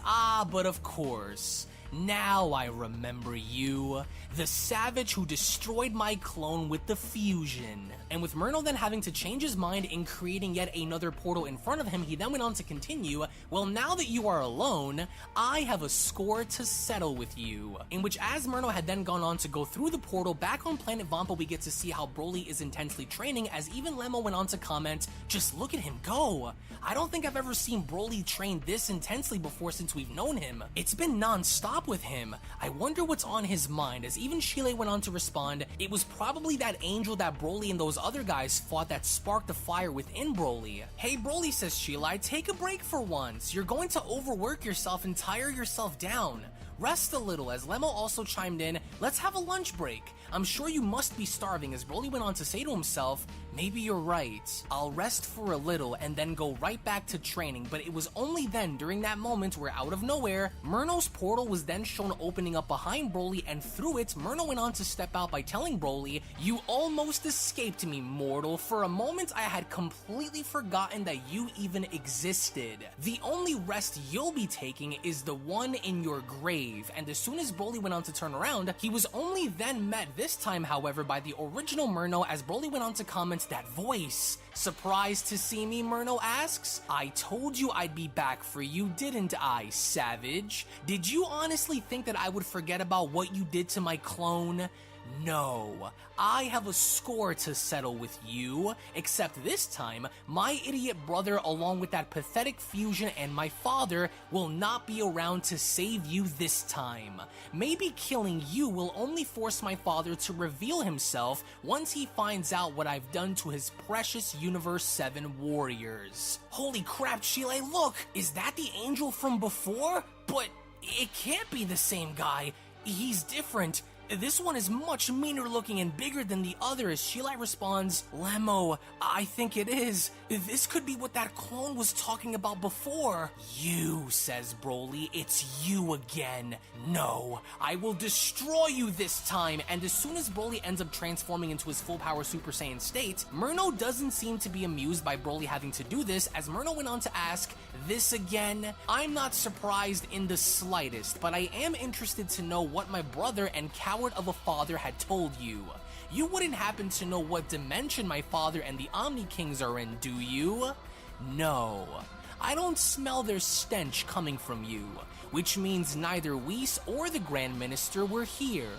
but of course. Now I remember you, the savage who destroyed my clone with the fusion. And with Myrno then having to change his mind in creating yet another portal in front of him, he then went on to continue, well, now that you are alone, I have a score to settle with you. In which, as Myrno had then gone on to go through the portal back on planet Vampa, we get to see how Broly is intensely training, as even Lemmo went on to comment, just look at him go. I don't think I've ever seen Broly train this intensely before since we've known him. It's been non-stop with him. I wonder what's on his mind, as even Shile went on to respond, it was probably that angel that Broly and those other guys fought that sparked the fire within Broly. Hey Broly, says Shile, take a break for once. You're going to overwork yourself and tire yourself down. Rest a little, as Lemmo also chimed in, let's have a lunch break. I'm sure you must be starving, as Broly went on to say to himself, maybe you're right. I'll rest for a little and then go right back to training, but it was only then during that moment where out of nowhere, Myrno's portal was then shown opening up behind Broly, and through it, Myrno went on to step out by telling Broly, you almost escaped me, mortal. For a moment, I had completely forgotten that you even existed. The only rest you'll be taking is the one in your grave. And as soon as Broly went on to turn around, he was only then met this time, however, by the original Myrno, as Broly went on to comment, that voice. Surprised to see me, Myrno asks? I told you I'd be back for you, didn't I, savage? Did you honestly think that I would forget about what you did to my clone? No, I have a score to settle with you, except this time, my idiot brother along with that pathetic fusion and my father will not be around to save you this time. Maybe killing you will only force my father to reveal himself once he finds out what I've done to his precious Universe 7 warriors. Holy crap, Shile, look! Is that the angel from before? But it can't be the same guy. He's different. This one is much meaner looking and bigger than the other, as Shile responds, Lemmo, I think it is. This could be what that clone was talking about before. You, says Broly, it's you again. No, I will destroy you this time. And as soon as Broly ends up transforming into his full power Super Saiyan state, Myrno doesn't seem to be amused by Broly having to do this, as Myrno went on to ask, this again? I'm not surprised in the slightest, but I am interested to know what my brother and coward of a father had told you. You wouldn't happen to know what dimension my father and the Omni Kings are in, do you? No. I don't smell their stench coming from you, which means neither Whis or the Grand Minister were here.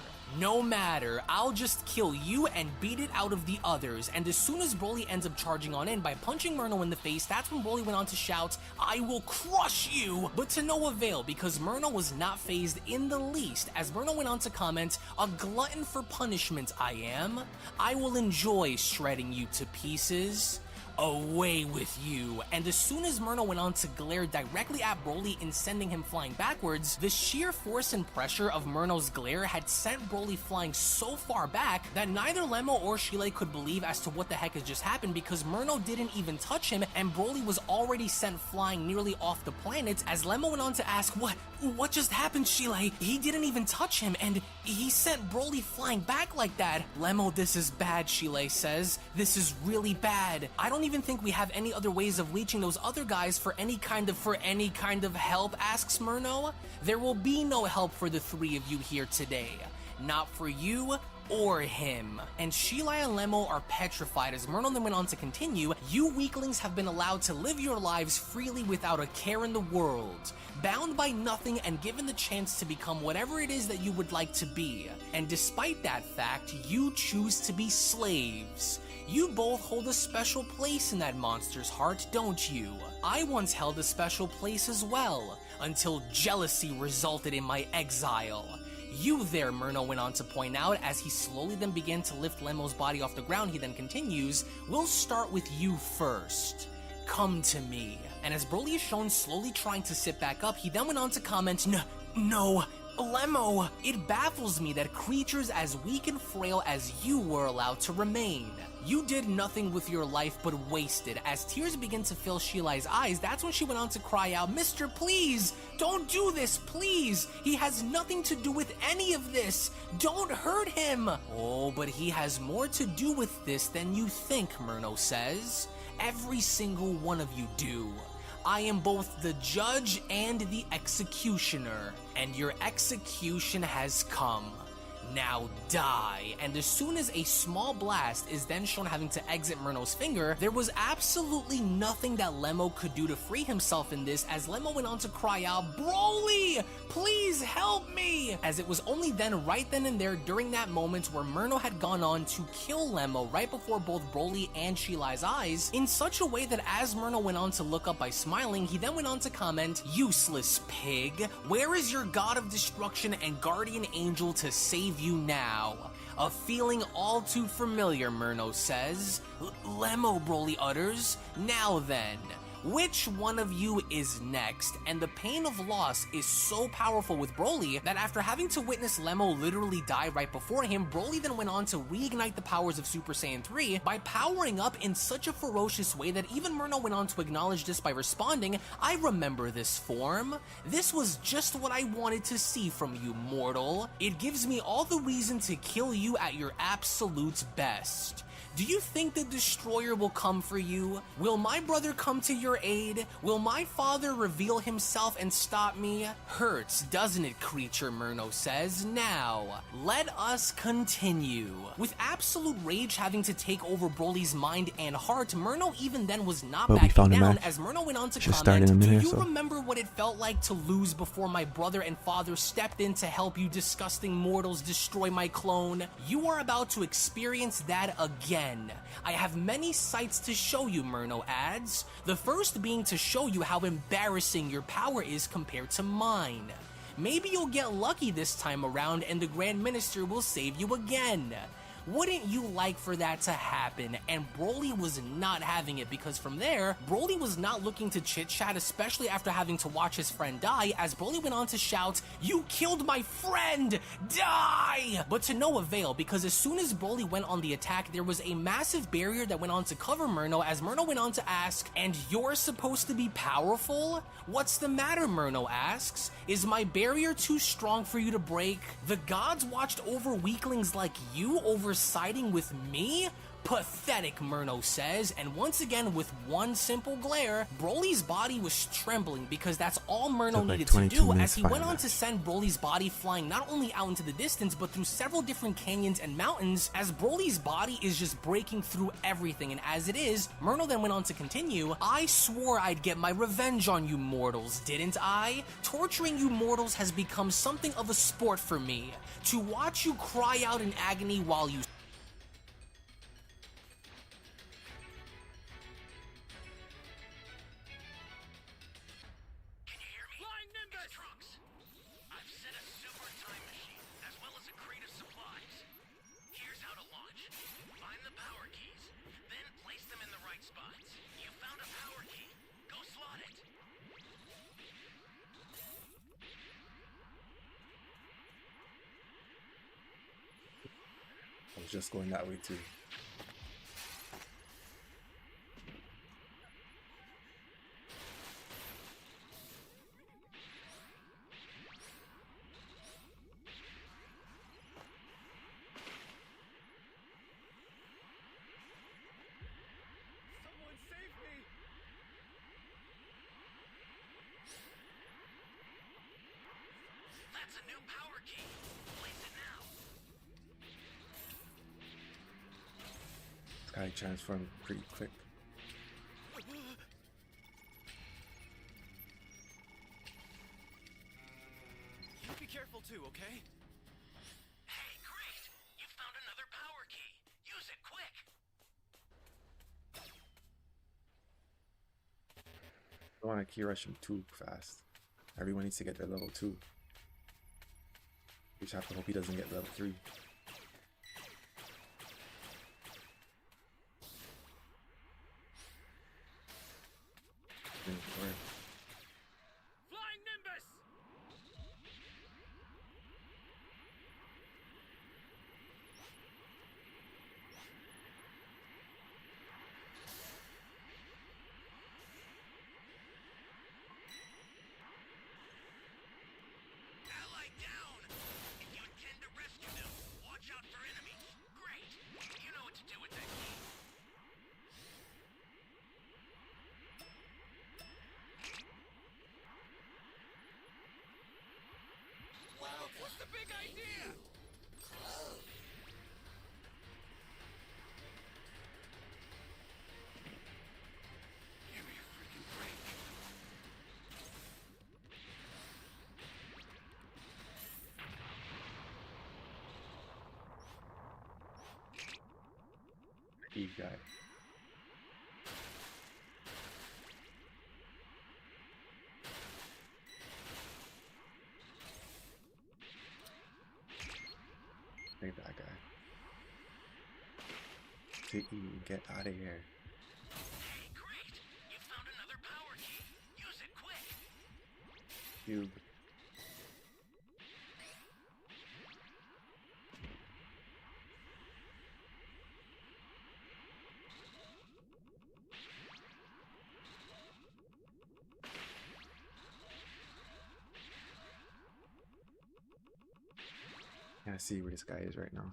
No matter, I'll just kill you and beat it out of the others. And as soon as Broly ends up charging on in by punching Myrno in the face, that's when Broly went on to shout, I will crush you! But to no avail, because Myrno was not fazed in the least, as Myrno went on to comment, a glutton for punishment I am. I will enjoy shredding you to pieces. Away with you. And as soon as Myrno went on to glare directly at Broly in sending him flying backwards, the sheer force and pressure of Myrno's glare had sent Broly flying so far back that neither Lemmo or Shile could believe as to what the heck has just happened, because Myrno didn't even touch him and Broly was already sent flying nearly off the planet, as Lemmo went on to ask, what just happened, Shile? He didn't even touch him and he sent Broly flying back like that. Lemmo, this is bad, Shile says. This is really bad. I don't even think we have any other ways of reaching those other guys for any kind of help, asks Myrno. There will be no help for the three of you here today. Not for you or him. And Shile and Lemmo are petrified, as Myrno then went on to continue, you weaklings have been allowed to live your lives freely without a care in the world, bound by nothing and given the chance to become whatever it is that you would like to be. And despite that fact, you choose to be slaves. You both hold a special place in that monster's heart, don't you? I once held a special place as well, until jealousy resulted in my exile. You there, Myrno went on to point out, as he slowly then began to lift Lemmo's body off the ground. He then continues, we'll start with you first. Come to me. And as Broly is shown slowly trying to sit back up, he then went on to comment, no, Lemmo, it baffles me that creatures as weak and frail as you were allowed to remain. You did nothing with your life but wasted. As tears begin to fill Shilai's eyes, that's when she went on to cry out, Mister, please, don't do this, please. He has nothing to do with any of this. Don't hurt him. Oh, but he has more to do with this than you think, Murno says. Every single one of you do. I am both the judge and the executioner, and your execution has come. Now die. And as soon as a small blast is then shown having to exit Murno's finger, there was absolutely nothing that Lemmo could do to free himself in this, as Lemmo went on to cry out, Broly, please help me! As it was only then, right then and there, during that moment where Murno had gone on to kill Lemmo right before both Broly and Shilai's eyes, in such a way that as Murno went on to look up by smiling, he then went on to comment, useless pig, where is your god of destruction and guardian angel to save you now? A feeling all too familiar, Murno says. Lemmo, Broly utters. Now then, which one of you is next? And the pain of loss is so powerful with Broly that after having to witness Lemmo literally die right before him, Broly then went on to reignite the powers of Super Saiyan 3 by powering up in such a ferocious way that even Murno went on to acknowledge this by responding, I remember this form. This was just what I wanted to see from you, mortal. It gives me all the reason to kill you at your absolute best. Do you think the Destroyer will come for you? Will my brother come to your aid? Will my father reveal himself and stop me? Hurts, doesn't it, creature, Murno says. Now, let us continue. With absolute rage having to take over Broly's mind and heart, Murno even then was not Well, we backing found a down match. as Murno went on to Should start in comment, a minute do or you so. remember what it felt like to lose before my brother and father stepped in to help you disgusting mortals destroy my clone? You are about to experience that again. I have many sights to show you, Murno adds. The first being to show you how embarrassing your power is compared to mine. Maybe you'll get lucky this time around and the Grand Minister will save you again. Wouldn't you like for that to happen? And Broly was not having it, because from there, Broly was not looking to chit-chat, especially after having to watch his friend die, as Broly went on to shout, you killed my friend! Die! But to no avail, because as soon as Broly went on the attack, there was a massive barrier that went on to cover Murno, as Murno went on to ask, and you're supposed to be powerful? What's the matter, Murno asks? Is my barrier too strong for you to break? The gods watched over weaklings like you over siding with me? Pathetic, Murno says, and once again with one simple glare, Broly's body was trembling, because that's all Murno Took like needed to 22 do, minutes as he to went find on that. to send Broly's body flying not only out into the distance, but through several different canyons and mountains, as Broly's body is just breaking through everything. And as it is, Murno then went on to continue, I swore I'd get my revenge on you mortals, didn't I? Torturing you mortals has become something of a sport for me. To watch you cry out in agony while you Can you hear me? Flying Nimbus! It's Trunks. I've set a super time machine, as well as a crate of supplies. Here's how to launch. Find the power keys, then place them in the right spots. You found a power key. Go slot it. I was just going that way too. Someone save me! That's a new power key. Place it now. This guy transformed pretty quick. You be careful too, okay? Hey, great! You found another power key. Use it quick. I don't want to key rush him too fast. Everyone needs to get their level 2. We just have to hope he doesn't get level 3. Flying Nimbus! Here! Close. Give me a freaking break. You guy. Take that guy. Take you, get out of here. Hey, great! You found another power key. Use it quick. You. Yeah, I see where this guy is right now.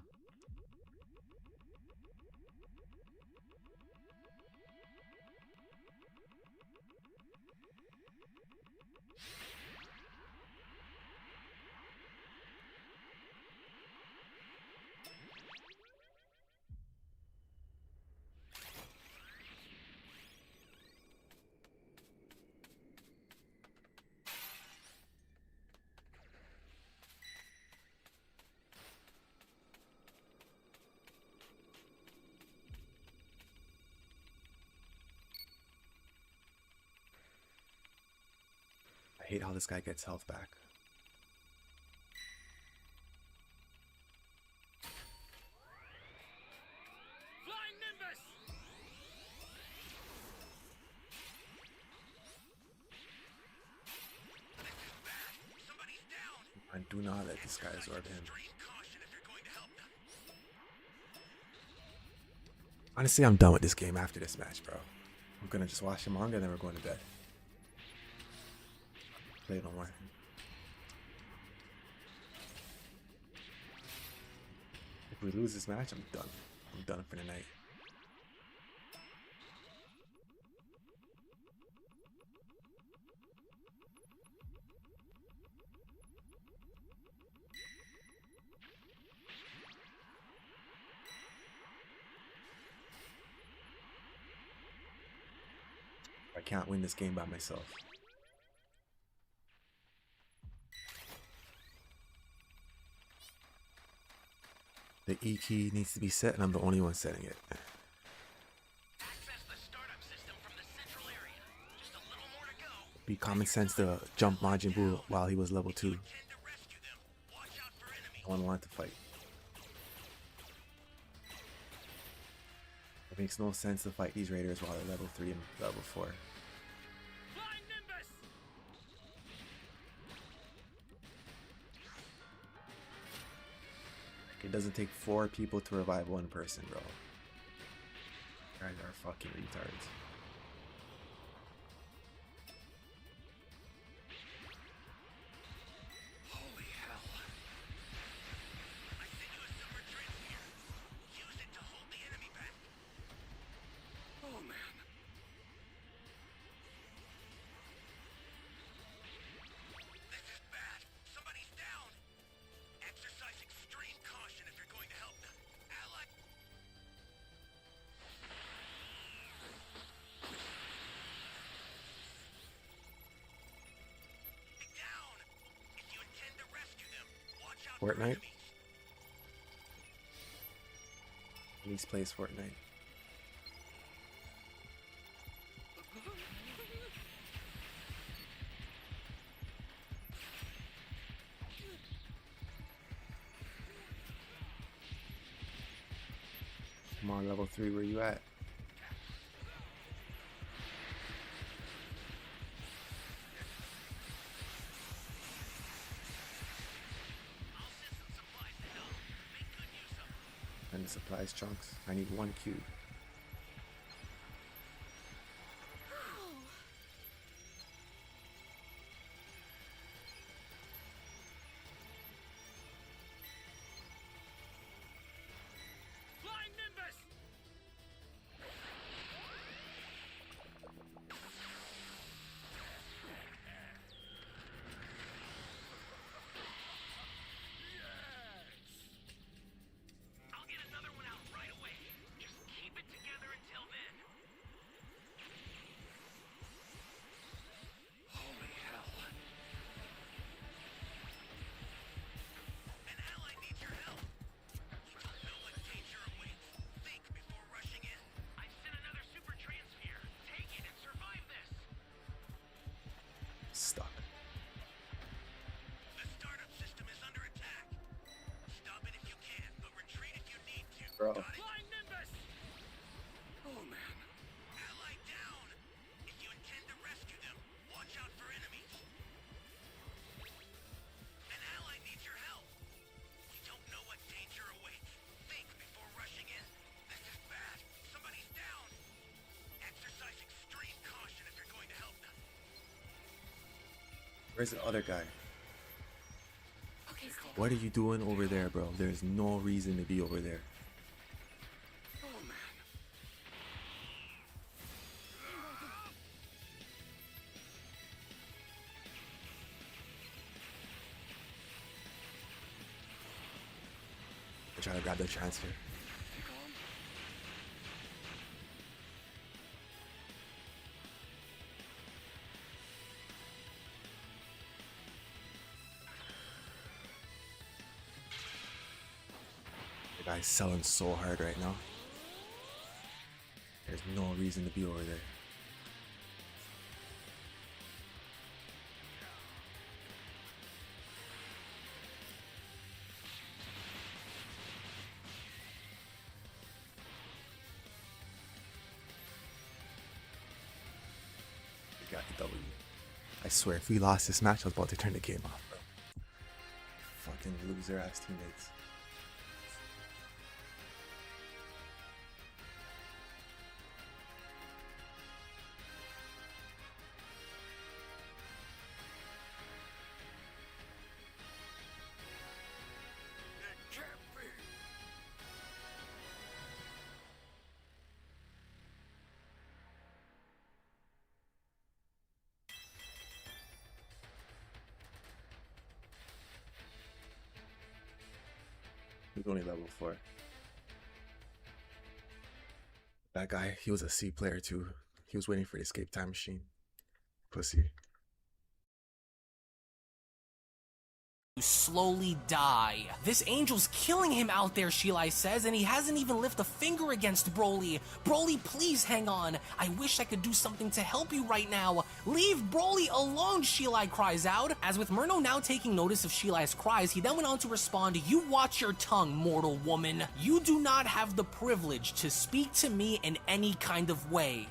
I hate how this guy gets health back. Flying Nimbus! Somebody's down. And do not let this guy absorb him. Extreme caution if you're going to help them. Honestly, I'm done with this game after this match, bro. I'm gonna just watch the manga and then we're going to bed. Play no more. If we lose this match, I'm done. I'm done for the night. I can't win this game by myself. The E key needs to be set and I'm the only one setting it. Access the startup system from the central area. Just a little more to go. Be common sense to jump Majin Buu while he was level 2. Tend to rescue them. Watch out for enemies. No one wanted to fight. It makes no sense to fight these raiders while they're level 3 and level 4. Flying Nimbus! It doesn't take 4 people to revive 1 person, bro. You guys are fucking retards. Holy hell. I sent you a silver transmitter. Use it to hold the enemy back. Oh man. This is bad. Somebody's down. Exercise extreme caution if you're going to help them. Ally. Get down. If you intend to rescue them, watch out for Fortnite? enemies. Elise plays Fortnite. Come on, level 3, where you at? I'll send some supplies to help. Make good use of them. And the supplies chunks. I need 1 cube. Flying Nimbus! bro. Flying Nimbus! Oh man. Ally down! If you intend to rescue them, watch out for enemies. An ally needs your help. We don't know what danger awaits. Think before rushing in. This is bad. Somebody's down. Exercise extreme caution if you're going to help them. Where's the other guy? Okay, Stan. What are you doing over there, bro? There's no reason to be over there. Oh man. I'm trying to grab the transfer. The guy's selling so hard right now. There's no reason to be over there. We got the W. I swear, if we lost this match, I was about to turn the game off, bro. Fucking loser ass teammates. It can't be. He was only level 4. That guy, he was a C player too. He was waiting for the escape time machine. Pussy. Slowly die. This angel's killing him out there, Sheila says, and he hasn't even lifted a finger against Broly. Broly, please hang on. I wish I could do something to help you right now. Leave Broly alone, Sheila cries out. As with Murno now taking notice of Sheila's cries, he then went on to respond, "You watch your tongue, mortal woman. You do not have the privilege to speak to me in any kind of way."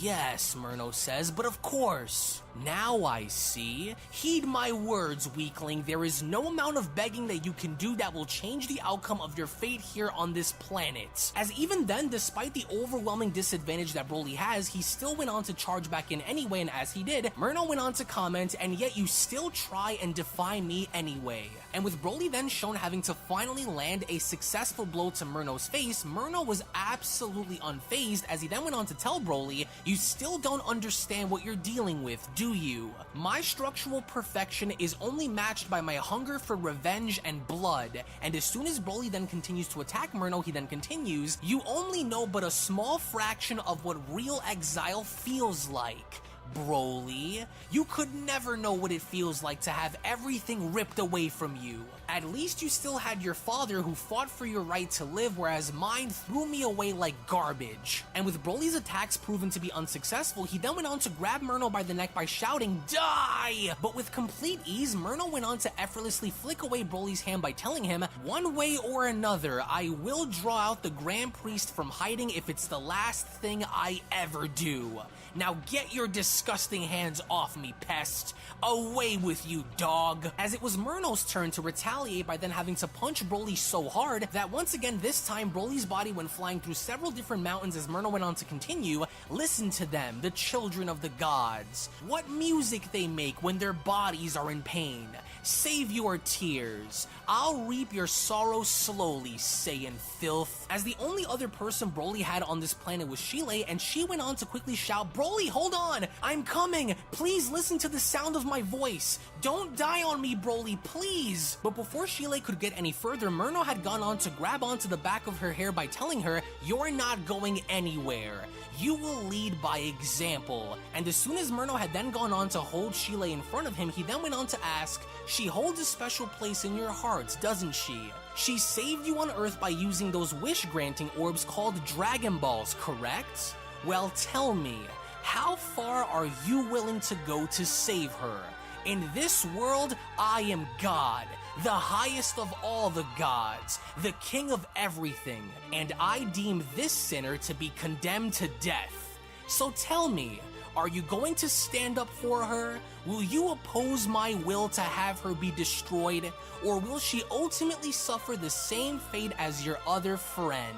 Yes, Murno says, but of course. Now I see. Heed my words, weakling. There is no amount of begging that you can do that will change the outcome of your fate here on this planet. As even then, despite the overwhelming disadvantage that Broly has, he still went on to charge back in anyway, and as he did, Murno went on to comment, "And yet you still try and defy me anyway." And with Broly then shown having to finally land a successful blow to Murno's face, Murno was absolutely unfazed as he then went on to tell Broly, "You still don't understand what you're dealing with, do you? My structural perfection is only matched by my hunger for revenge and blood." And as soon as Broly then continues to attack Murno, he then continues, "You only know but a small fraction of what real exile feels like. Broly, you could never know what it feels like to have everything ripped away from you. At least you still had your father who fought for your right to live, whereas mine threw me away like garbage." And with Broly's attacks proven to be unsuccessful, he then went on to grab Murno by the neck by shouting, "Die!" But with complete ease, Murno went on to effortlessly flick away Broly's hand by telling him, "One way or another, I will draw out the Grand Priest from hiding if it's the last thing I ever do. Now get your disgusting hands off me, pest. Away with you, dog." As it was Murno's turn to retaliate by then having to punch Broly so hard that once again this time Broly's body went flying through several different mountains as Murno went on to continue, "Listen to them, the children of the gods. What music they make when their bodies are in pain. Save your tears. I'll reap your sorrow slowly, Saiyan filth." As the only other person Broly had on this planet was Sheila, and she went on to quickly shout, "Broly, hold on! I'm coming! Please listen to the sound of my voice! Don't die on me, Broly, please!" But before Sheila could get any further, Murno had gone on to grab onto the back of her hair by telling her, "You're not going anywhere. You will lead by example." And as soon as Murno had then gone on to hold Sheila in front of him, he then went on to ask, "She holds a special place in your heart, doesn't she? She saved you on Earth by using those wish-granting orbs called Dragon Balls, correct? Well, tell me, how far are you willing to go to save her? In this world, I am God. the highest of all the gods, the king of everything, and I deem this sinner to be condemned to death. So tell me, are you going to stand up for her? Will you oppose my will to have her be destroyed? Or will she ultimately suffer the same fate as your other friend?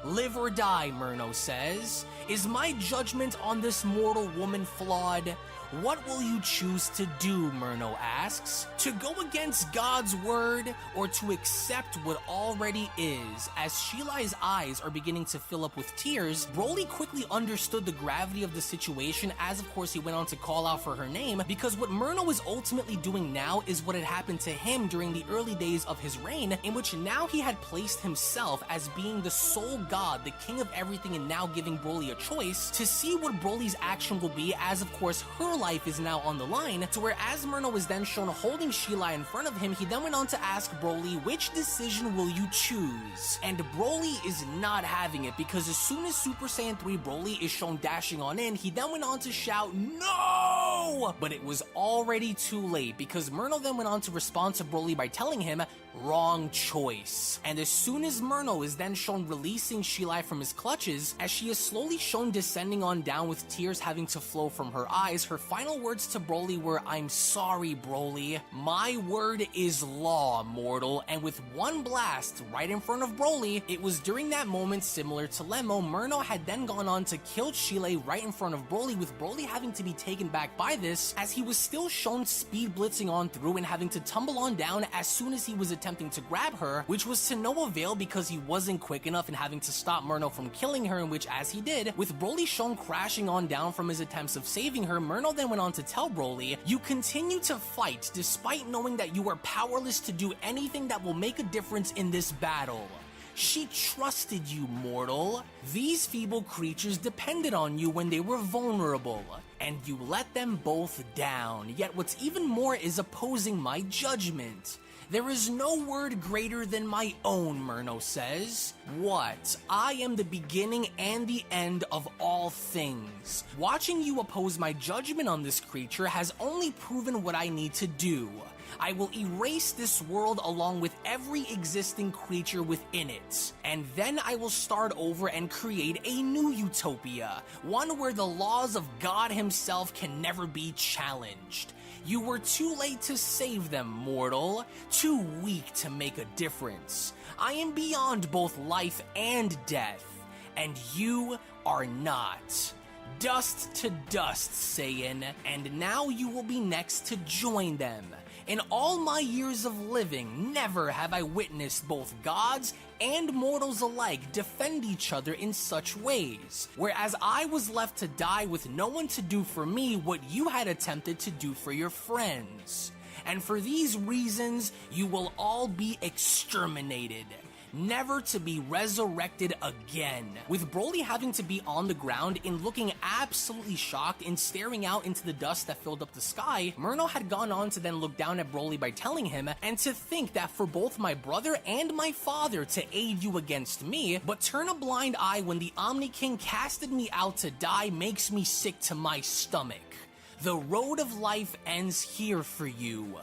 Live or die, Murno says. Is my judgment on this mortal woman flawed? What will you choose to do, Murno asks? To go against God's word, or to accept what already is? As Shilai's eyes are beginning to fill up with tears, Broly quickly understood the gravity of the situation, as of course he went on to call out for her name, because what Murno is ultimately doing now is what had happened to him during the early days of his reign, in which now he had placed himself as being the sole god, the king of everything, and now giving Broly a choice to see what Broly's action will be, as of course her life is now on the line, to where as Murno was then shown holding Shilai in front of him, he then went on to ask Broly, which decision will you choose? And Broly is not having it, because as soon as Super Saiyan 3 Broly is shown dashing on in, he then went on to shout, "No!" But it was already too late, because Murno then went on to respond to Broly by telling him, "Wrong choice." And as soon as Murno is then shown releasing Shilai from his clutches, as she is slowly shown descending on down with tears having to flow from her eyes, her final words to Broly were, "I'm sorry, Broly. My word is law, mortal." And with one blast right in front of Broly, it was during that moment, similar to Lemmo, Murno had then gone on to kill Shilai right in front of Broly, with Broly having to be taken back by this, as he was still shown speed blitzing on through and having to tumble on down as soon as he was attempting to grab her, which was to no avail because he wasn't quick enough and having to stop Murno from killing her, in which as he did, with Broly shown crashing on down from his attempts of saving her, Murno then went on to tell Broly, "You continue to fight despite knowing that you are powerless to do anything that will make a difference in this battle. She trusted you, mortal. These feeble creatures depended on you when they were vulnerable, and you let them both down. Yet what's even more is opposing my judgment. There is no word greater than my own," Murno says. "What? I am the beginning and the end of all things. Watching you oppose my judgment on this creature has only proven what I need to do. I will erase this world along with every existing creature within it. And then I will start over and create a new utopia, one where the laws of God himself can never be challenged. You were too late to save them, mortal. Too weak to make a difference. I am beyond both life and death, and you are not. Dust to dust, Saiyan, and now you will be next to join them. In all my years of living, never have I witnessed both gods and mortals alike defend each other in such ways, whereas I was left to die with no one to do for me what you had attempted to do for your friends. And for these reasons, you will all be exterminated, never to be resurrected again." With Broly having to be on the ground and looking absolutely shocked and staring out into the dust that filled up the sky, Murno had gone on to then look down at Broly by telling him, "And to think that for both my brother and my father to aid you against me, but turn a blind eye when the Omni King casted me out to die makes me sick to my stomach. The road of life ends here for you,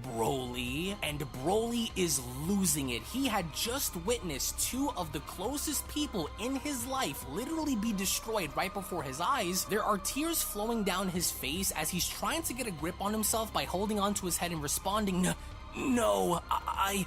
Broly." And Broly is losing it. He had just witnessed two of the closest people in his life literally be destroyed right before his eyes. There are tears flowing down his face as he's trying to get a grip on himself by holding onto his head and responding, "No, I...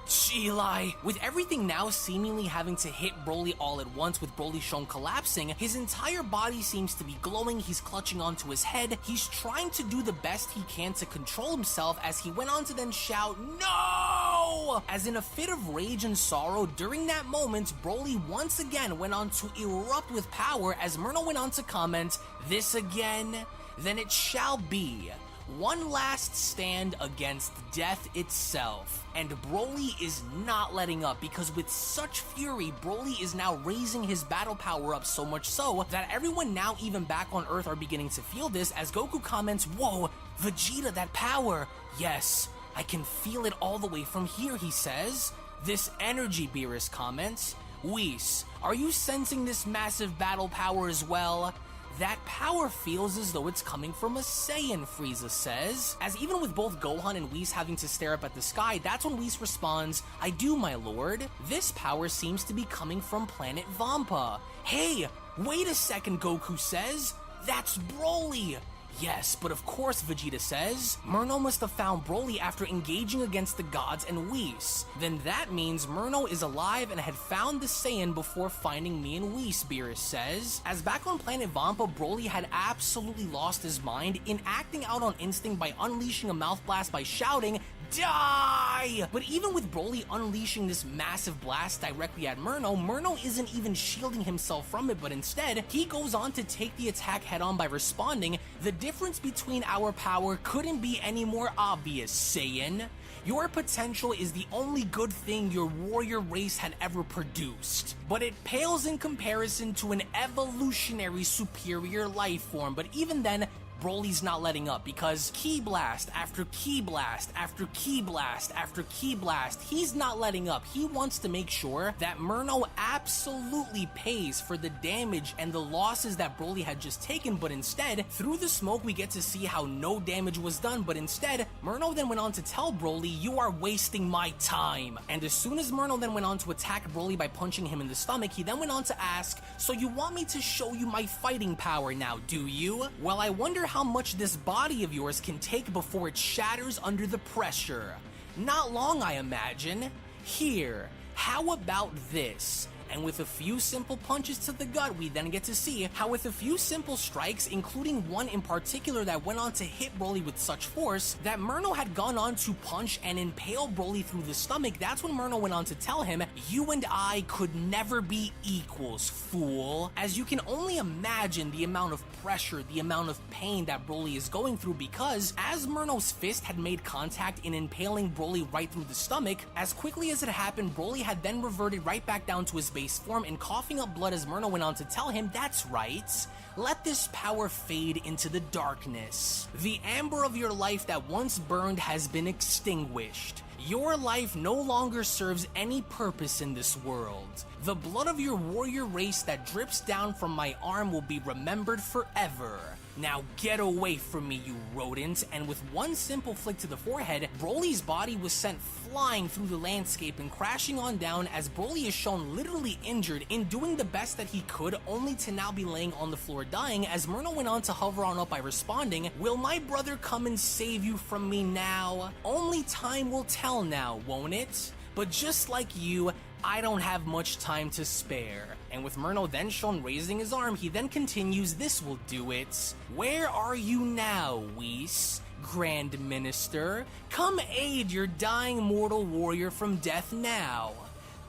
Shilai." With everything now seemingly having to hit Broly all at once, with Broly shown collapsing, his entire body seems to be glowing, he's clutching onto his head, he's trying to do the best he can to control himself as he went on to then shout, "No!" As in a fit of rage and sorrow, during that moment, Broly once again went on to erupt with power as Murno went on to comment, "This again? Then it shall be. One last stand against death itself." And Broly is not letting up, because with such fury, Broly is now raising his battle power up so much so that everyone now even back on Earth are beginning to feel this, as Goku comments, "Whoa, Vegeta, that power. Yes, I can feel it all the way from here," he says. "This energy," Beerus comments. "Whis, are you sensing this massive battle power as well?" That power feels as though it's coming from a Saiyan, Frieza says. As even with both Gohan and Whis having to stare up at the sky, that's when Whis responds, "I do, my lord." This power seems to be coming from planet Vampa. Hey, wait a second, Goku says. That's Broly. Yes, but of course, Vegeta says, Murno must have found Broly after engaging against the gods and Whis. Then that means Murno is alive and had found the Saiyan before finding me and Whis, Beerus says. As back on planet Vampa, Broly had absolutely lost his mind in acting out on instinct by unleashing a mouth blast by shouting, "Die!" But even with Broly unleashing this massive blast directly at Murno, Murno isn't even shielding himself from it, but instead, he goes on to take the attack head on by responding, "The difference between our power couldn't be any more obvious, Saiyan. Your potential is the only good thing your warrior race had ever produced. But it pales in comparison to an evolutionary superior life form, but even then, Broly's not letting up because Ki Blast after Ki Blast after Ki Blast after Ki Blast, he's not letting up. He wants to make sure that Murno absolutely pays for the damage and the losses that Broly had just taken, but instead, through the smoke we get to see how no damage was done, but instead, Murno then went on to tell Broly, "You are wasting my time." And as soon as Murno then went on to attack Broly by punching him in the stomach, he then went on to ask, "So you want me to show you my fighting power now, do you? Well, I wonder how much this body of yours can take before it shatters under the pressure. Not long, I imagine. Here, how about this?" And with a few simple punches to the gut, we then get to see how with a few simple strikes, including one in particular that went on to hit Broly with such force, that Murno had gone on to punch and impale Broly through the stomach. That's when Murno went on to tell him, "You and I could never be equals, fool." As you can only imagine the amount of pressure, the amount of pain that Broly is going through, because as Murno's fist had made contact in impaling Broly right through the stomach, as quickly as it happened, Broly had then reverted right back down to his base form and coughing up blood as Murno went on to tell him, "That's right. Let this power fade into the darkness. The amber of your life that once burned has been extinguished. Your life no longer serves any purpose in this world. The blood of your warrior race that drips down from my arm will be remembered forever. Now get away from me, you rodent." And with one simple flick to the forehead, Broly's body was sent flying through the landscape and crashing on down as Broly is shown literally injured in doing the best that he could, only to now be laying on the floor dying, as Murno went on to hover on up by responding, "Will my brother come and save you from me now? Only time will tell now, won't it? But just like you, I don't have much time to spare." And with Murno then shown raising his arm, he then continues, "This will do it. Where are you now, Whis? Grand Minister? Come aid your dying mortal warrior from death now.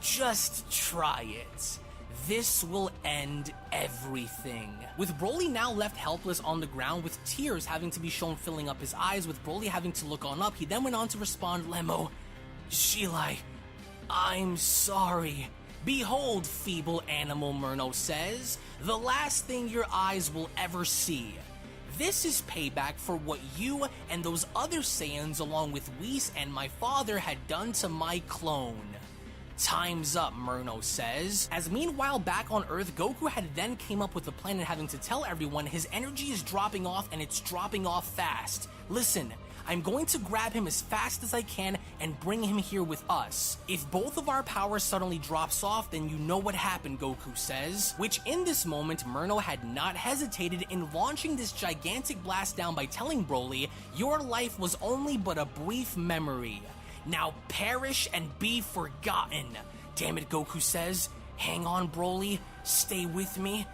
Just try it. This will end everything." With Broly now left helpless on the ground with tears having to be shown filling up his eyes, with Broly having to look on up, he then went on to respond, "Lemo, Shilai, I'm sorry." "Behold, feeble animal," Murno says, "the last thing your eyes will ever see. This is payback for what you and those other Saiyans along with Whis and my father had done to my clone. Time's up," Murno says. As meanwhile back on Earth, Goku had then came up with a plan and having to tell everyone his energy is dropping off and it's dropping off fast. "Listen, I'm going to grab him as fast as I can and bring him here with us. If both of our powers suddenly drops off, then you know what happened," Goku says. Which in this moment, Murno had not hesitated in launching this gigantic blast down by telling Broly, "Your life was only but a brief memory. Now perish and be forgotten." "Damn it," Goku says. "Hang on, Broly. Stay with me.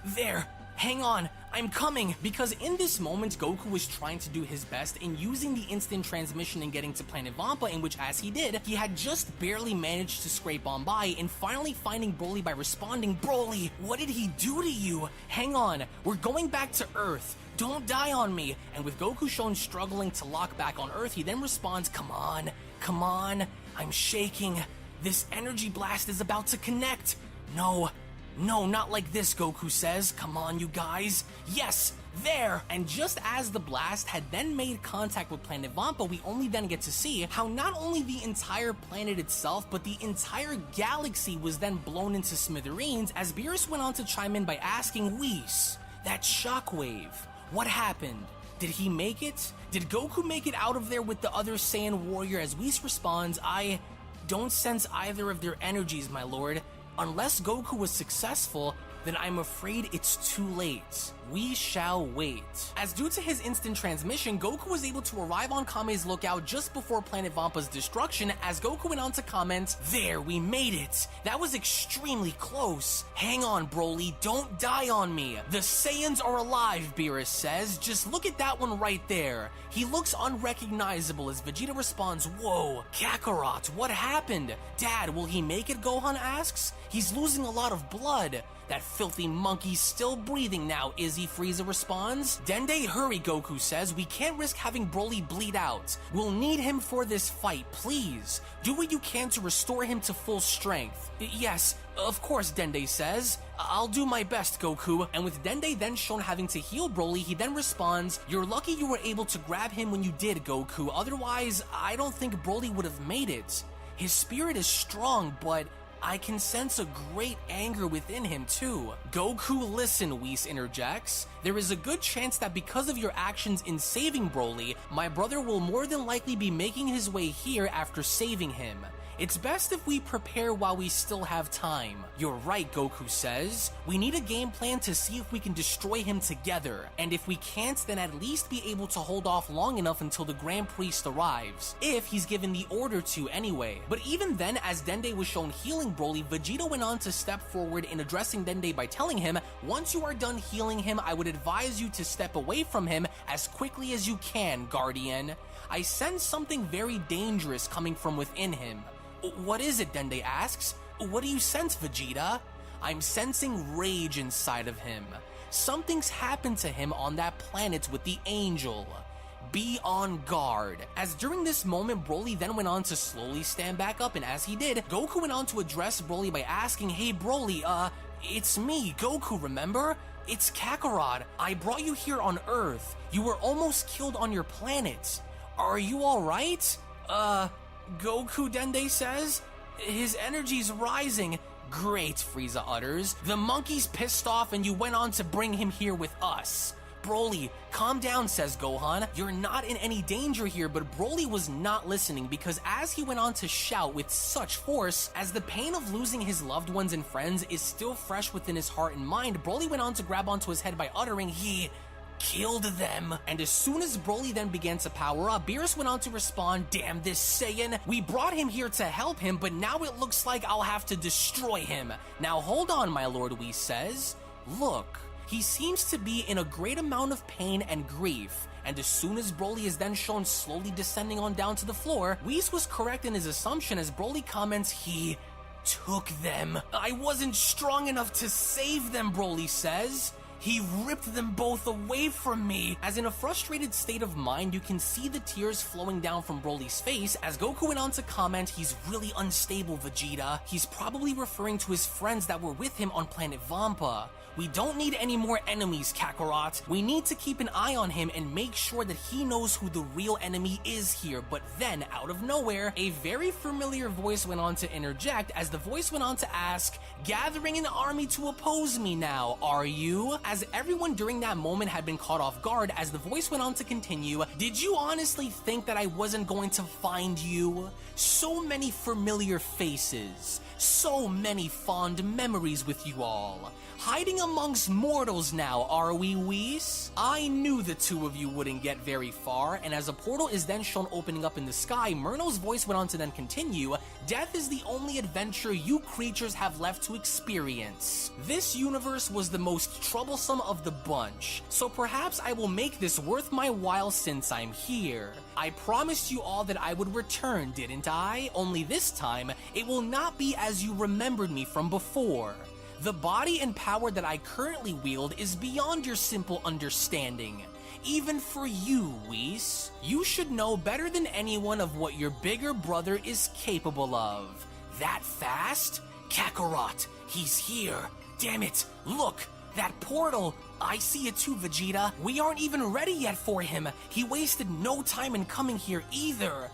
There. Hang on. I'm coming." Because in this moment, Goku was trying to do his best in using the instant transmission and getting to planet Vampa, in which, as he did, he had just barely managed to scrape on by, and finally finding Broly by responding, "Broly, what did he do to you? Hang on. We're going back to Earth. Don't die on me." And with Goku shown struggling to lock back on Earth, he then responds, Come on, I'm shaking. This energy blast is about to connect. No, not like this," Goku says. "Come on, you guys. Yes, there." And just as the blast had then made contact with planet Vampa, we only then get to see how not only the entire planet itself, but the entire galaxy was then blown into smithereens, as Beerus went on to chime in by asking, "Whis, That shockwave. What happened? Did he make it? Did Goku make it out of there with the other Saiyan warrior? As Whis responds, I don't sense either of their energies, my lord. Unless Goku was successful, then I'm afraid it's too late. We shall wait. As due to his instant transmission, Goku was able to arrive on Kame's lookout just before Planet Vampa's destruction, as Goku went on to comment, "There, we made it. That was extremely close. Hang on, Broly, don't die on me. The Saiyans are alive," Beerus says. "Just look at that one right there. He looks unrecognizable," as Vegeta responds, "Whoa, Kakarot, what happened? Dad, will he make it?" Gohan asks. "He's losing a lot of blood. That filthy monkey's still breathing now, Izzy," Frieza responds. "Dende, hurry," Goku says. "We can't risk having Broly bleed out. We'll need him for this fight, please. Do what you can to restore him to full strength." "Yes, of course," Dende says. "I'll do my best, Goku." And with Dende then shown having to heal Broly, he then responds, "You're lucky you were able to grab him when you did, Goku. Otherwise, I don't think Broly would have made it. His spirit is strong, but I can sense a great anger within him too." "Goku, listen," Whis interjects. "There is a good chance that because of your actions in saving Broly, my brother will more than likely be making his way here after saving him. It's best if we prepare while we still have time." "You're right," Goku says. "We need a game plan to see if we can destroy him together. And if we can't, then at least be able to hold off long enough until the Grand Priest arrives. If he's given the order to anyway." But even then, as Dende was shown healing Broly, Vegeta went on to step forward in addressing Dende by telling him, "Once you are done healing him, I would advise you to step away from him as quickly as you can, Guardian. I sense something very dangerous coming from within him." "What is it?" Dende asks. "What do you sense, Vegeta?" "I'm sensing rage inside of him. Something's happened to him on that planet with the angel. Be on guard." As during this moment, Broly then went on to slowly stand back up, and as he did, Goku went on to address Broly by asking, "Hey Broly, it's me, Goku, remember? It's Kakarot. I brought you here on Earth. You were almost killed on your planet. Are you alright?" Goku, Dende says. "His energy's rising." "Great," Frieza utters. "The monkey's pissed off and you went on to bring him here with us." "Broly, calm down," says Gohan. "You're not in any danger here," but Broly was not listening, because as he went on to shout with such force, as the pain of losing his loved ones and friends is still fresh within his heart and mind, Broly went on to grab onto his head by uttering, "He killed them." And as soon as Broly then began to power up, Beerus went on to respond, "Damn this Saiyan. We brought him here to help him, but now it looks like I'll have to destroy him. Now hold on, my lord," Whis says. "Look, he seems to be in a great amount of pain and grief." And as soon as Broly is then shown slowly descending on down to the floor, Whis was correct in his assumption as Broly comments, "He took them. I wasn't strong enough to save them," Broly says. "He ripped them both away from me." As in a frustrated state of mind, you can see the tears flowing down from Broly's face as Goku went on to comment, "He's really unstable, Vegeta. He's probably referring to his friends that were with him on planet Vampa. We don't need any more enemies, Kakarot. We need to keep an eye on him and make sure that he knows who the real enemy is here." But then, out of nowhere, a very familiar voice went on to interject as the voice went on to ask, "Gathering an army to oppose me now, are you?" As everyone during that moment had been caught off guard, as the voice went on to continue, "Did you honestly think that I wasn't going to find you? So many familiar faces, so many fond memories with you all. Hiding amongst mortals now, are we, Whis? I knew the two of you wouldn't get very far." And as a portal is then shown opening up in the sky, Murno's voice went on to then continue, "Death is the only adventure you creatures have left to experience. This universe was the most troublesome of the bunch, so perhaps I will make this worth my while since I'm here. I promised you all that I would return, didn't I? Only this time, it will not be as you remembered me from before. The body and power that I currently wield is beyond your simple understanding. Even for you, Whis. You should know better than anyone of what your bigger brother is capable of. That fast? Kakarot, he's here. Damn it, look, that portal. I see it too, Vegeta. We aren't even ready yet for him. He wasted no time in coming here either.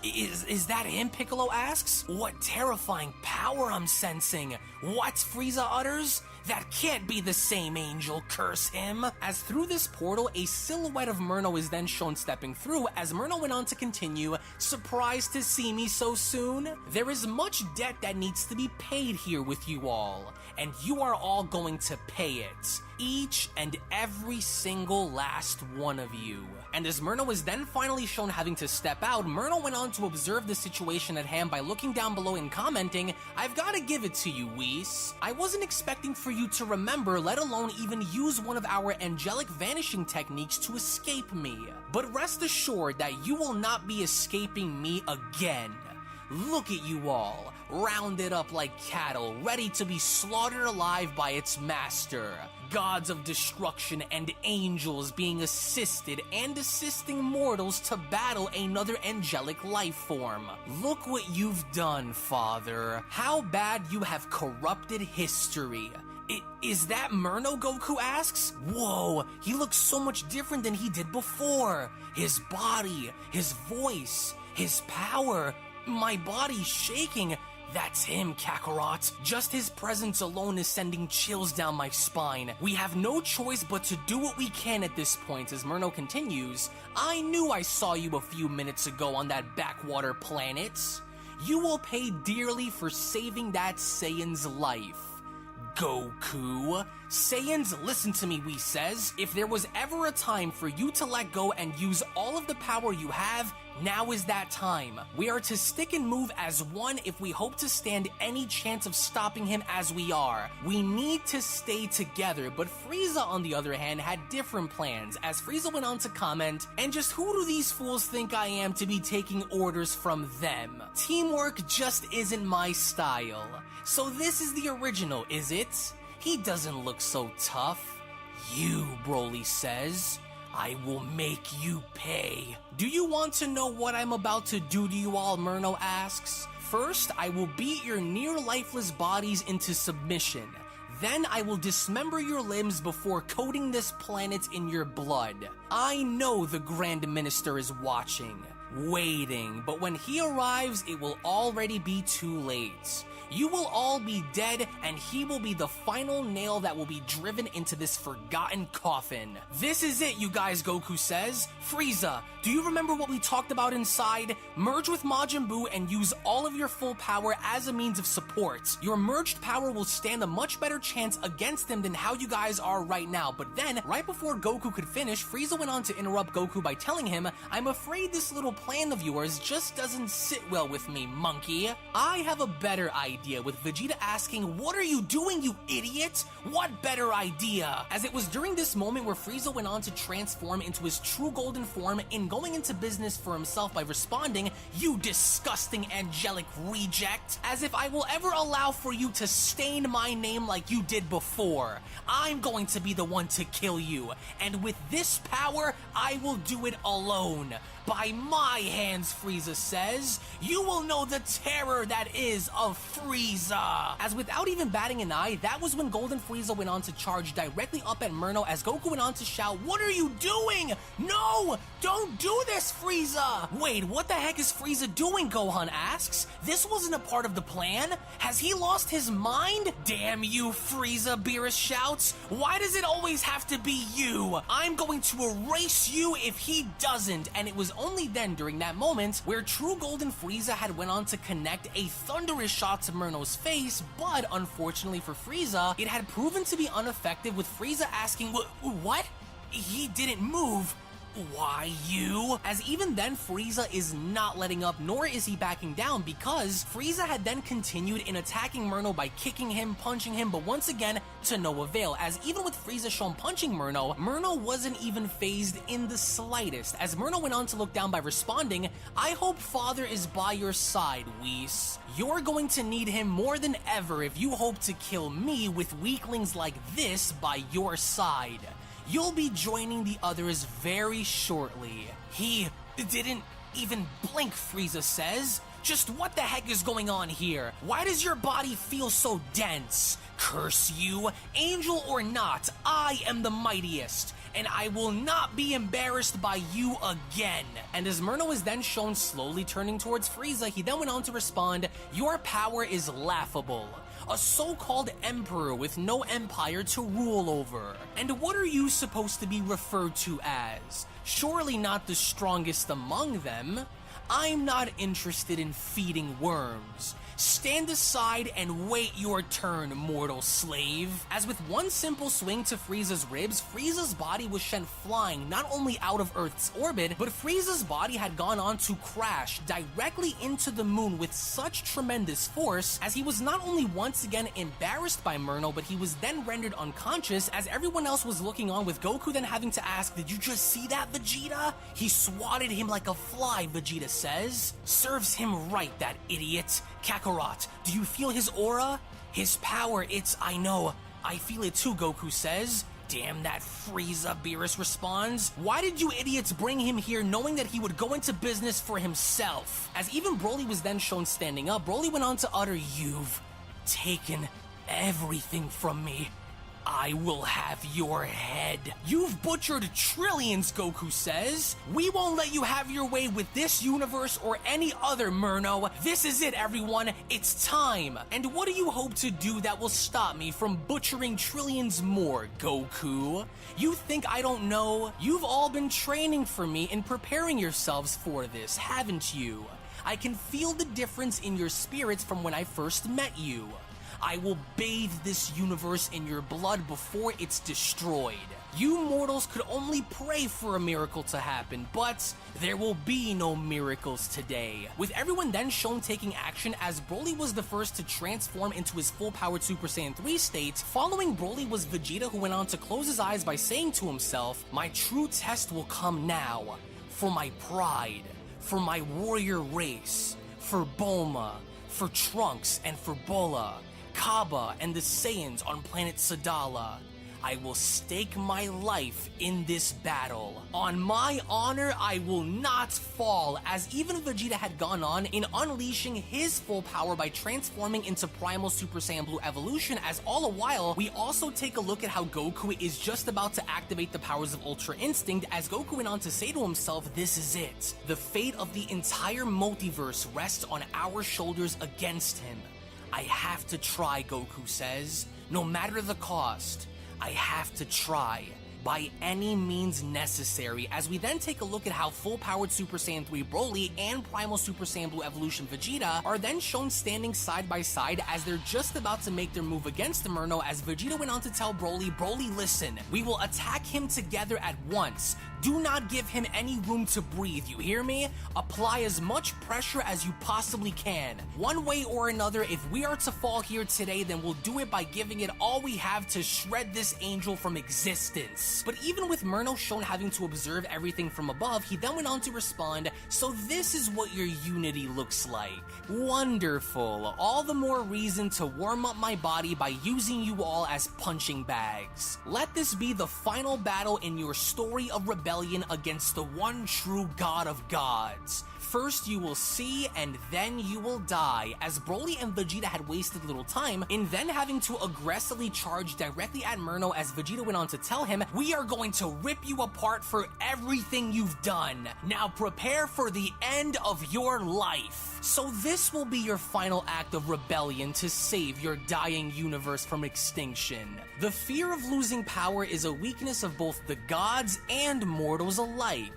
Is that him? Piccolo asks. What terrifying power I'm sensing. What? Frieza utters. That can't be the same angel, curse him. As through this portal, a silhouette of Murno is then shown stepping through, as Murno went on to continue, surprised to see me so soon? There is much debt that needs to be paid here with you all, and you are all going to pay it. Each and every single last one of you. And as Murno was then finally shown having to step out, Murno went on to observe the situation at hand by looking down below and commenting, "I've gotta give it to you, Whis. I wasn't expecting for you to remember, let alone even use one of our angelic vanishing techniques to escape me. But rest assured that you will not be escaping me again. Look at you all, rounded up like cattle, ready to be slaughtered alive by its master. Gods of destruction and angels being assisted and assisting mortals to battle another angelic life form. Look what you've done, Father. How bad you have corrupted history." Is that Murno? Goku asks. Whoa, he looks so much different than he did before. His body, his voice, his power. My body's shaking. That's him, Kakarot. Just his presence alone is sending chills down my spine. We have no choice but to do what we can at this point. As Murno continues, "I knew I saw you a few minutes ago on that backwater planet. You will pay dearly for saving that Saiyan's life. Goku. Saiyans, listen to me, Whis says. If there was ever a time for you to let go and use all of the power you have, now is that time. We are to stick and move as one if we hope to stand any chance of stopping him as we are. We need to stay together." But Frieza, on the other hand, had different plans, as Frieza went on to comment, "And just who do these fools think I am to be taking orders from them? Teamwork just isn't my style. So this is the original, is it? He doesn't look so tough." "You," Broly says, "I will make you pay." "Do you want to know what I'm about to do to you all?" Murno asks. "First, I will beat your near-lifeless bodies into submission. Then I will dismember your limbs before coating this planet in your blood. I know the Grand Minister is watching, waiting, but when he arrives, it will already be too late. You will all be dead, and he will be the final nail that will be driven into this forgotten coffin." "This is it, you guys," Goku says. "Frieza, do you remember what we talked about inside? Merge with Majin Buu and use all of your full power as a means of support. Your merged power will stand a much better chance against him than how you guys are right now." But then, right before Goku could finish, Frieza went on to interrupt Goku by telling him, "I'm afraid this little plan of yours just doesn't sit well with me, monkey. I have a better idea," with Vegeta asking, "What are you doing, you idiot? What better idea?" As it was during this moment where Frieza went on to transform into his true golden form in going into business for himself by responding, "You disgusting angelic reject. As if I will ever allow for you to stain my name like you did before. I'm going to be the one to kill you, and with this power, I will do it alone. By my hands," Frieza says. "You will know the terror that is of Frieza." As without even batting an eye, that was when Golden Frieza went on to charge directly up at Murno as Goku went on to shout, "What are you doing? No! Don't do this, Frieza!" "Wait, what the heck is Frieza doing?" Gohan asks. "This wasn't a part of the plan. Has he lost his mind?" "Damn you, Frieza," Beerus shouts. "Why does it always have to be you? I'm going to erase you if he doesn't." And it was only then, during that moment, where true Golden Frieza had went on to connect a thunderous shot to Murno's face, but unfortunately for Frieza, it had proven to be ineffective, with Frieza asking, "What? He didn't move. Why, you?" As even then, Frieza is not letting up, nor is he backing down, because Frieza had then continued in attacking Murno by kicking him, punching him, but once again, to no avail, as even with Frieza shown punching Murno, Murno wasn't even phased in the slightest, as Murno went on to look down by responding, "I hope Father is by your side, Whis. You're going to need him more than ever if you hope to kill me with weaklings like this by your side. You'll be joining the others very shortly." "He didn't even blink," Frieza says. "Just what the heck is going on here? Why does your body feel so dense? Curse you, angel or not, I am the mightiest. and I will not be embarrassed by you again. And as Murno is then shown slowly turning towards Frieza, he then went on to respond, your power is laughable. A so-called emperor with no empire to rule over. And what are you supposed to be referred to as? Surely not the strongest among them. I'm not interested in feeding worms. Stand aside and wait your turn, mortal slave. As with one simple swing to Frieza's ribs, Frieza's body was sent flying not only out of Earth's orbit, but Frieza's body had gone on to crash directly into the moon with such tremendous force, as he was not only once again embarrassed by Murno, but he was then rendered unconscious as everyone else was looking on, with Goku then having to ask, did you just see that, Vegeta? He swatted him like a fly, Vegeta says. Serves him right, that idiot. Kakarot, do you feel his aura? His power, I know. I feel it too, Goku says. Damn that Frieza, Beerus responds. Why did you idiots bring him here knowing that he would go into business for himself? As even Broly was then shown standing up, Broly went on to utter, you've taken everything from me. I will have your head. You've butchered trillions, Goku says. We won't let you have your way with this universe or any other, Murno. This is it, everyone. It's time. And what do you hope to do that will stop me from butchering trillions more, Goku? You think I don't know? You've all been training for me and preparing yourselves for this, haven't you? I can feel the difference in your spirits from when I first met you. I will bathe this universe in your blood before it's destroyed. You mortals could only pray for a miracle to happen, but there will be no miracles today. With everyone then shown taking action, as Broly was the first to transform into his full-powered Super Saiyan 3 state. Following Broly was Vegeta, who went on to close his eyes by saying to himself, my true test will come now. For my pride, for my warrior race, for Bulma, for Trunks, and for Bola, Kaba, and the Saiyans on planet Sadala. I will stake my life in this battle. On my honor, I will not fall, as even Vegeta had gone on in unleashing his full power by transforming into Primal Super Saiyan Blue Evolution, as all the while, we also take a look at how Goku is just about to activate the powers of Ultra Instinct, as Goku went on to say to himself, this is it. The fate of the entire multiverse rests on our shoulders against him. I have to try, Goku says. No matter the cost, I have to try. By any means necessary, as we then take a look at how full-powered Super Saiyan 3 Broly and Primal Super Saiyan Blue Evolution Vegeta are then shown standing side by side as they're just about to make their move against the Murno, as Vegeta went on to tell Broly, listen, we will attack him together at once. Do not give him any room to breathe, you hear me? Apply as much pressure as you possibly can. One way or another, if we are to fall here today, then we'll do it by giving it all we have to shred this angel from existence. But even with Murno shown having to observe everything from above, he then went on to respond, so this is what your unity looks like. Wonderful. All the more reason to warm up my body by using you all as punching bags. Let this be the final battle in your story of rebellion against the one true God of gods. First you will see, and then you will die, as Broly and Vegeta had wasted little time in then having to aggressively charge directly at Murno, as Vegeta went on to tell him, we are going to rip you apart for everything you've done. Now prepare for the end of your life. So this will be your final act of rebellion to save your dying universe from extinction. The fear of losing power is a weakness of both the gods and mortals alike.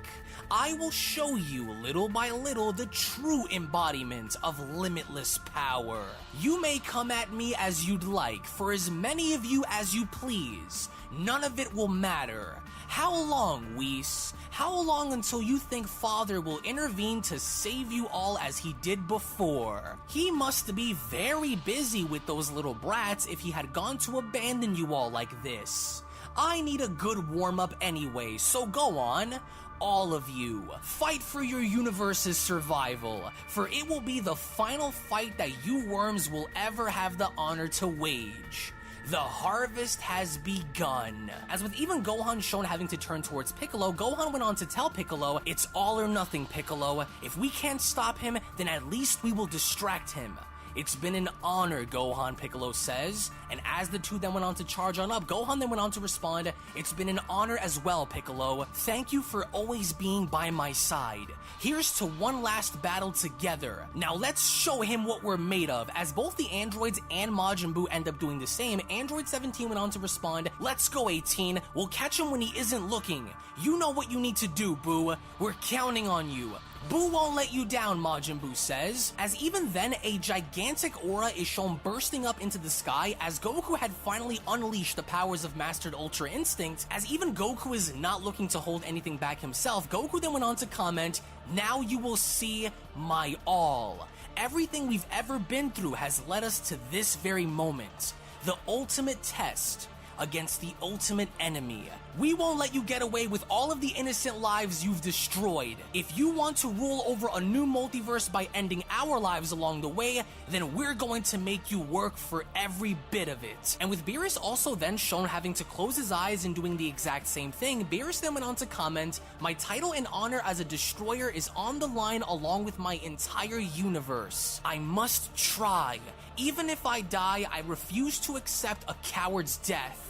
I will show you little by little the true embodiment of limitless power. You may come at me as you'd like, for as many of you as you please. None of it will matter. How long, Whis? How long until you think Father will intervene to save you all as he did before? He must be very busy with those little brats if he had gone to abandon you all like this. I need a good warm-up anyway, so go on. All of you, fight for your universe's survival, for it will be the final fight that you worms will ever have the honor to wage. The harvest has begun. As with even Gohan shown having to turn towards Piccolo, Gohan went on to tell Piccolo, it's all or nothing, Piccolo. If we can't stop him, then at least we will distract him. It's been an honor, Gohan, Piccolo says. And as the two then went on to charge on up, Gohan then went on to respond, it's been an honor as well, Piccolo. Thank you for always being by my side. Here's to one last battle together. Now let's show him what we're made of. As both the androids and Majin Buu end up doing the same, Android 17 went on to respond, let's go 18, we'll catch him when he isn't looking. You know what you need to do, Buu. We're counting on you. Buu won't let you down, Majin Buu says. As even then, a gigantic aura is shown bursting up into the sky as Goku had finally unleashed the powers of Mastered Ultra Instinct. As even Goku is not looking to hold anything back himself, Goku then went on to comment, now you will see my all. Everything we've ever been through has led us to this very moment. The ultimate test against the ultimate enemy. We won't let you get away with all of the innocent lives you've destroyed. If you want to rule over a new multiverse by ending our lives along the way, then we're going to make you work for every bit of it. And with Beerus also then shown having to close his eyes and doing the exact same thing, Beerus then went on to comment, my title and honor as a destroyer is on the line along with my entire universe. I must try. Even if I die, I refuse to accept a coward's death.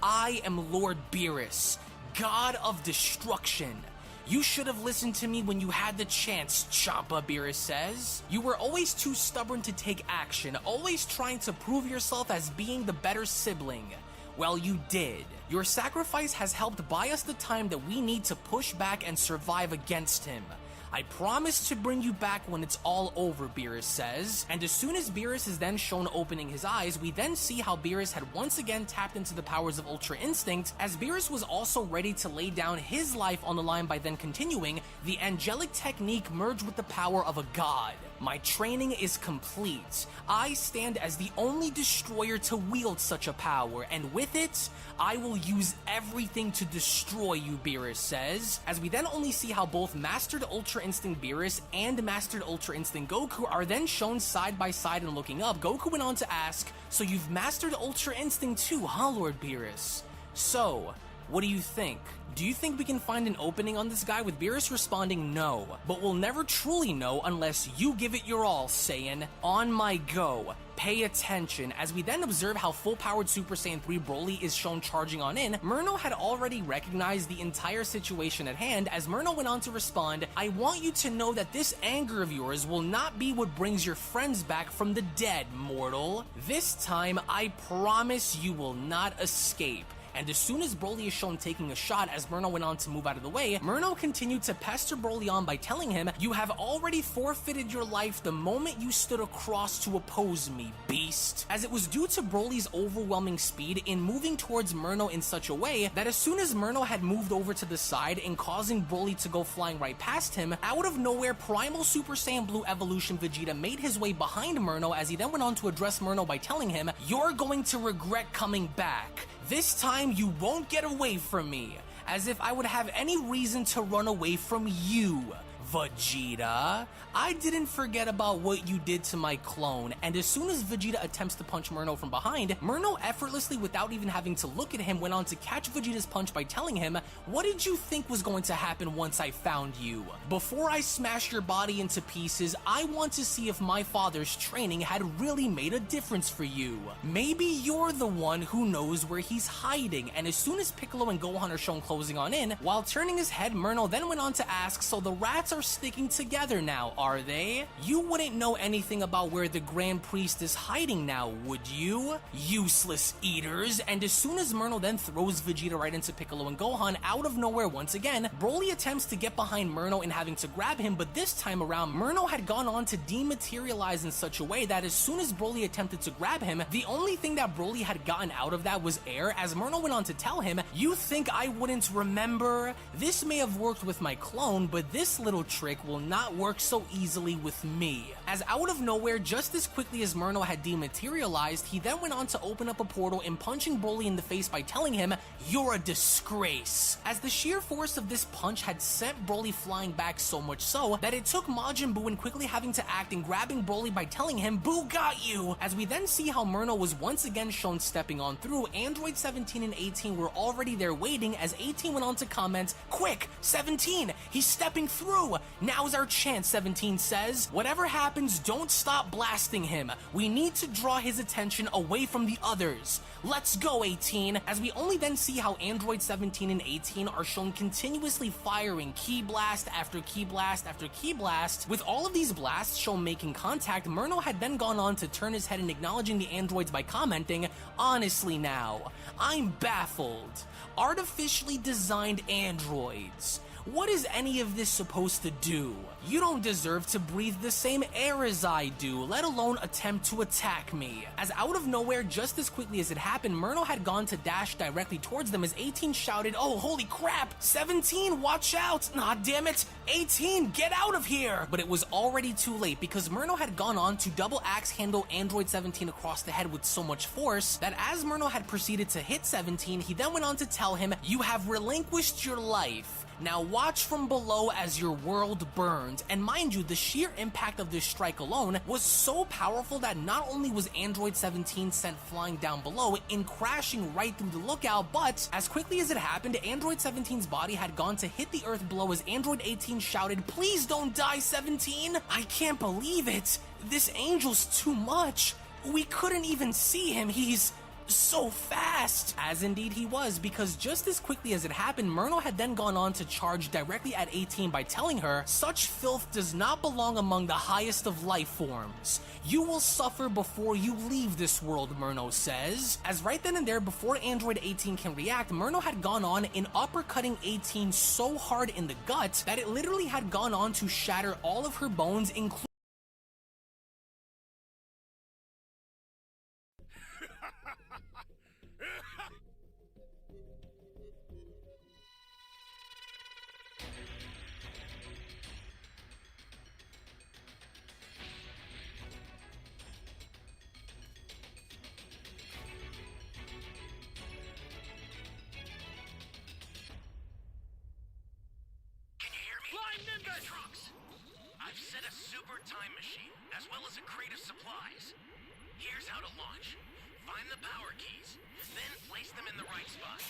I am Lord Beerus, God of Destruction. You should have listened to me when you had the chance, Champa, Beerus says. You were always too stubborn to take action, always trying to prove yourself as being the better sibling. Well, you did. Your sacrifice has helped buy us the time that we need to push back and survive against him. I promise to bring you back when it's all over, Beerus says. And as soon as Beerus is then shown opening his eyes, we then see how Beerus had once again tapped into the powers of Ultra Instinct, as Beerus was also ready to lay down his life on the line by then continuing, the angelic technique merged with the power of a god. My training is complete. I stand as the only destroyer to wield such a power, and with it, I will use everything to destroy you, Beerus says. As we then only see how both Mastered Ultra Instinct Beerus and Mastered Ultra Instinct Goku are then shown side by side and looking up, Goku went on to ask, so you've mastered Ultra Instinct too, huh, Lord Beerus? So, what do you think? Do you think we can find an opening on this guy? With Beerus responding no, but we'll never truly know unless you give it your all, Saiyan. On my go. Pay attention. As we then observe how full-powered Super Saiyan 3 Broly is shown charging on in, Murno had already recognized the entire situation at hand as Murno went on to respond, I want you to know that this anger of yours will not be what brings your friends back from the dead, mortal. This time, I promise you will not escape. And as soon as Broly is shown taking a shot as Murno went on to move out of the way, Murno continued to pester Broly on by telling him, you have already forfeited your life the moment you stood across to oppose me, beast. As it was due to Broly's overwhelming speed in moving towards Murno in such a way that as soon as Murno had moved over to the side and causing Broly to go flying right past him, out of nowhere Primal Super Saiyan Blue Evolution Vegeta made his way behind Murno as he then went on to address Murno by telling him, you're going to regret coming back. This time you won't get away from me, as if I would have any reason to run away from you, Vegeta. I didn't forget about what you did to my clone, and as soon as Vegeta attempts to punch Murno from behind, Murno effortlessly, without even having to look at him, went on to catch Vegeta's punch by telling him, what did you think was going to happen once I found you? Before I smash your body into pieces, I want to see if my father's training had really made a difference for you. Maybe you're the one who knows where he's hiding. And as soon as Piccolo and Gohan are shown closing on in, while turning his head, Murno then went on to ask, so the rats are sticking together now, are they? You wouldn't know anything about where the Grand Priest is hiding now, would you? Useless eaters. And as soon as Murno then throws Vegeta right into Piccolo and Gohan, out of nowhere once again, Broly attempts to get behind Murno and having to grab him, but this time around, Murno had gone on to dematerialize in such a way that as soon as Broly attempted to grab him, the only thing that Broly had gotten out of that was air, as Murno went on to tell him, you think I wouldn't remember? This may have worked with my clone, but this little trick will not work so easily with me. As out of nowhere, just as quickly as Murno had dematerialized, he then went on to open up a portal and punching Broly in the face by telling him, you're a disgrace. As the sheer force of this punch had sent Broly flying back so much so that it took Majin Buu and quickly having to act and grabbing Broly by telling him, Buu got you. As we then see how Murno was once again shown stepping on through, Android 17 and 18 were already there waiting as 18 went on to comment, quick, 17, he's stepping through. Now's our chance, 17 says. Whatever happens, happens, don't stop blasting him. We need to draw his attention away from the others. Let's go, 18, as we only then see how Android 17 and 18 are shown continuously firing key blast after key blast after key blast. With all of these blasts shown making contact, Murno had then gone on to turn his head and acknowledging the androids by commenting, "Honestly now, I'm baffled. Artificially designed androids. What is any of this supposed to do? You don't deserve to breathe the same air as I do, let alone attempt to attack me." As out of nowhere, just as quickly as it happened, Murno had gone to dash directly towards them as 18 shouted, "Oh, holy crap! 17, watch out! Nah, damn it! 18, get out of here!" But it was already too late because Murno had gone on to double axe handle Android 17 across the head with so much force that as Murno had proceeded to hit 17, he then went on to tell him, "You have relinquished your life. Now watch from below as your world burned." And mind you, the sheer impact of this strike alone was so powerful that not only was Android 17 sent flying down below in crashing right through the lookout, but as quickly as it happened, Android 17's body had gone to hit the earth below as Android 18 shouted, "Please don't die, 17! I can't believe it! This angel's too much! We couldn't even see him, he's so fast!" As indeed he was, because just as quickly as it happened, Murno had then gone on to charge directly at 18 by telling her, "Such filth does not belong among the highest of life forms. You will suffer before you leave this world," Murno says. As right then and there, before Android 18 can react, Murno had gone on in uppercutting 18 so hard in the gut that it literally had gone on to shatter all of her bones, including Can you hear me? Flying Nimbus! Trunks! I've set a super time machine, as well as a crate of supplies. Here's how to launch. Find the power keys, then place them in the right spot.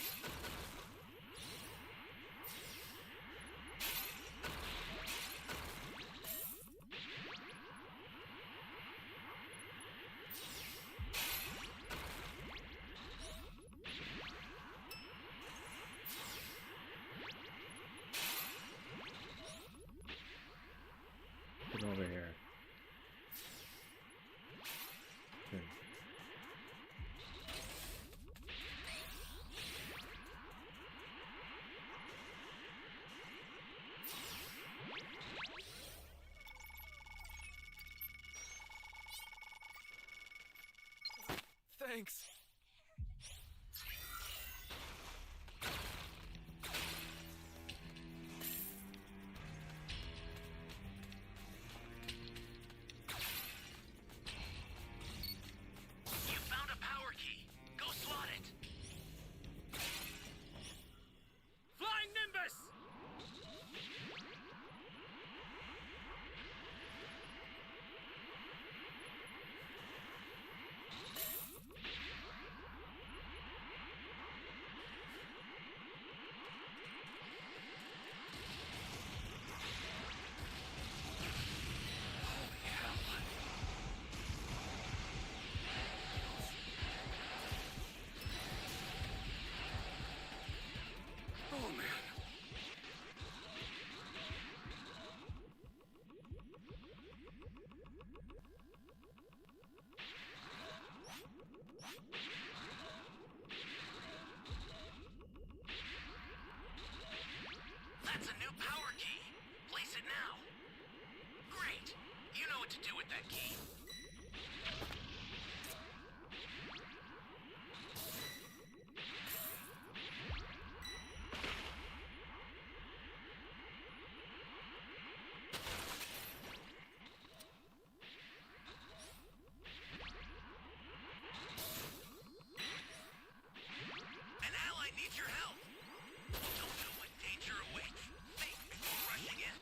Get over here. Good. Thanks. You found a power key. Go slot it. Flying Nimbus! Oh man. That's a new power key. Place it now. Great. You know what to do with that key. An ally needs your help. Don't know what danger awaits. Think before rushing in.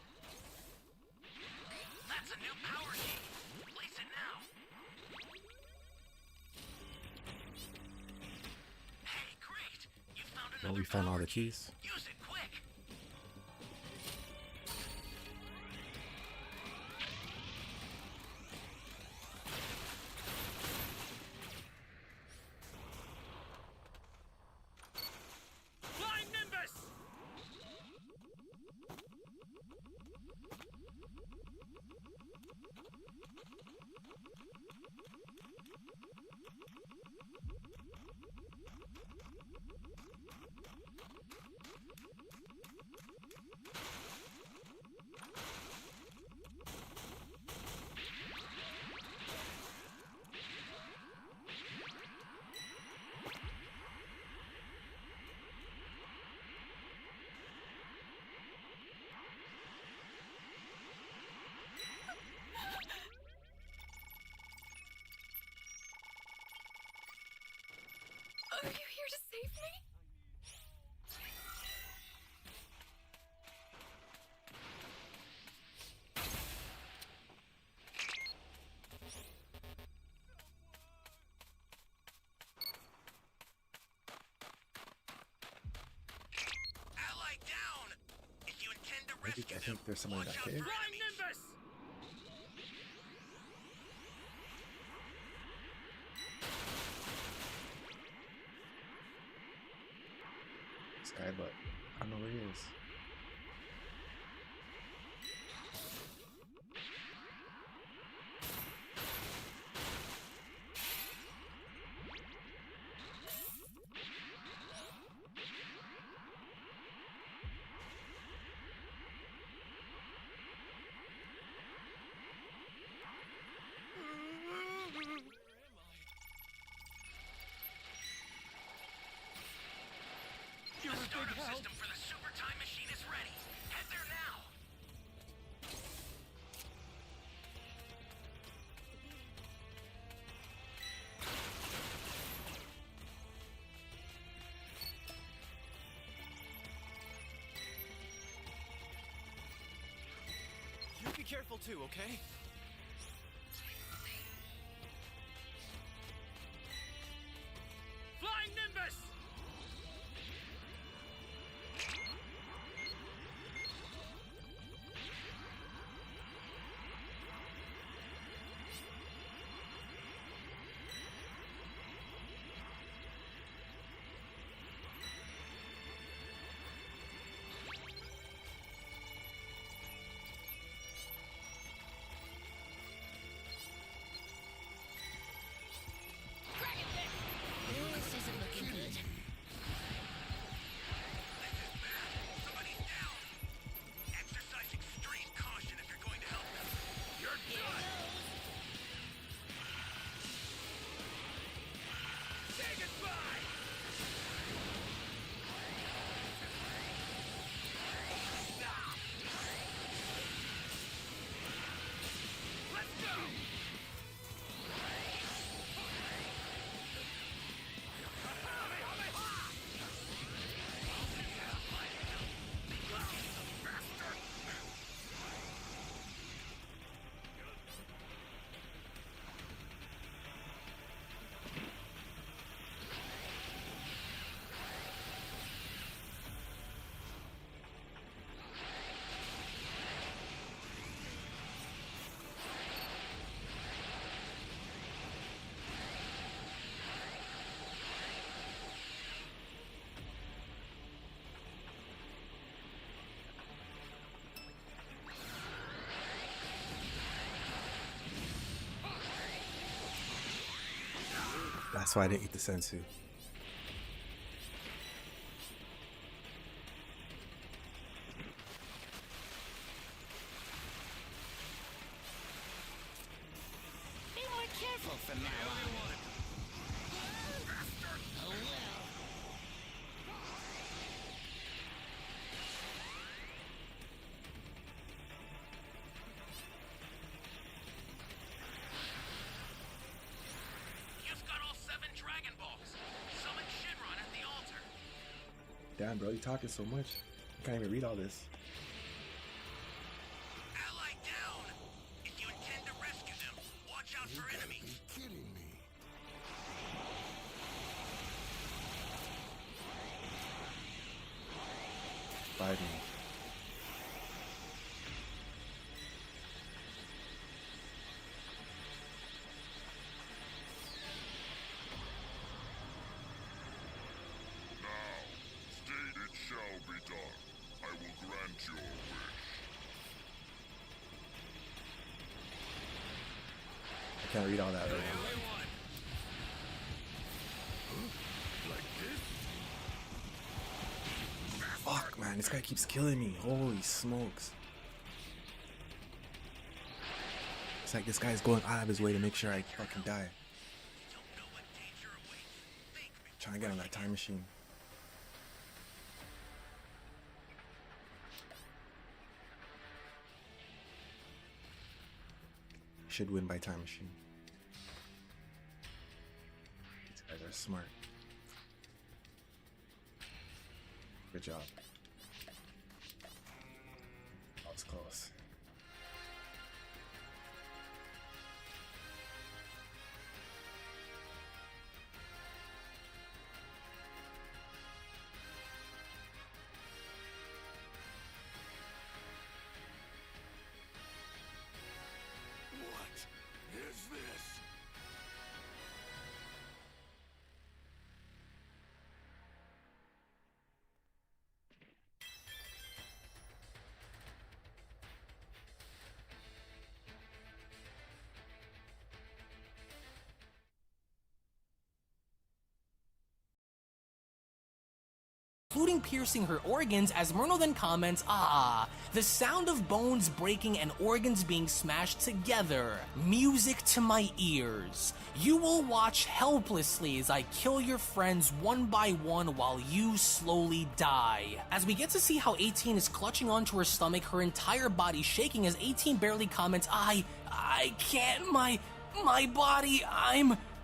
That's a new power key. Place it now. Hey, great. You found another Well, we found all power the keys. Use it quick. Are you here to save me? Ally down! If you intend to I rescue think them, there's someone in watch that out cave. for enemies. Nimbus! This guy, but I don't know where he is. The startup system for the super time machine is ready. Head there now. You be careful too, okay? Flying Nimbus! This isn't looking good. Somebody's down. Exercise extreme caution if you're going to help them. You're done. Say goodbye! Let's go! That's why I didn't eat the sensu. Be more careful from now on. Oh well. You've got all 7 Dragon Balls. Summon Shinron at the altar. Damn, bro, you talking so much. You can't even read all this. Ally down. If you intend to rescue them, watch out for enemies. Kidding me. Biden. Now, state it shall be done. I will grant your wish. can't read all that right now. Fuck, man, this guy keeps killing me. Holy smokes. It's like this guy's going out of his way to make sure I fucking die. Trying to get on that time machine. Should win by time machine. These guys are smart. Good job. That was close. What is this? including piercing her organs, as Myrtle then comments, "Ah, the sound of bones breaking and organs being smashed together. Music to my ears. You will watch helplessly as I kill your friends one by one while you slowly die." As we get to see how 18 is clutching onto her stomach, her entire body shaking, as 18 barely comments, I can't, my body,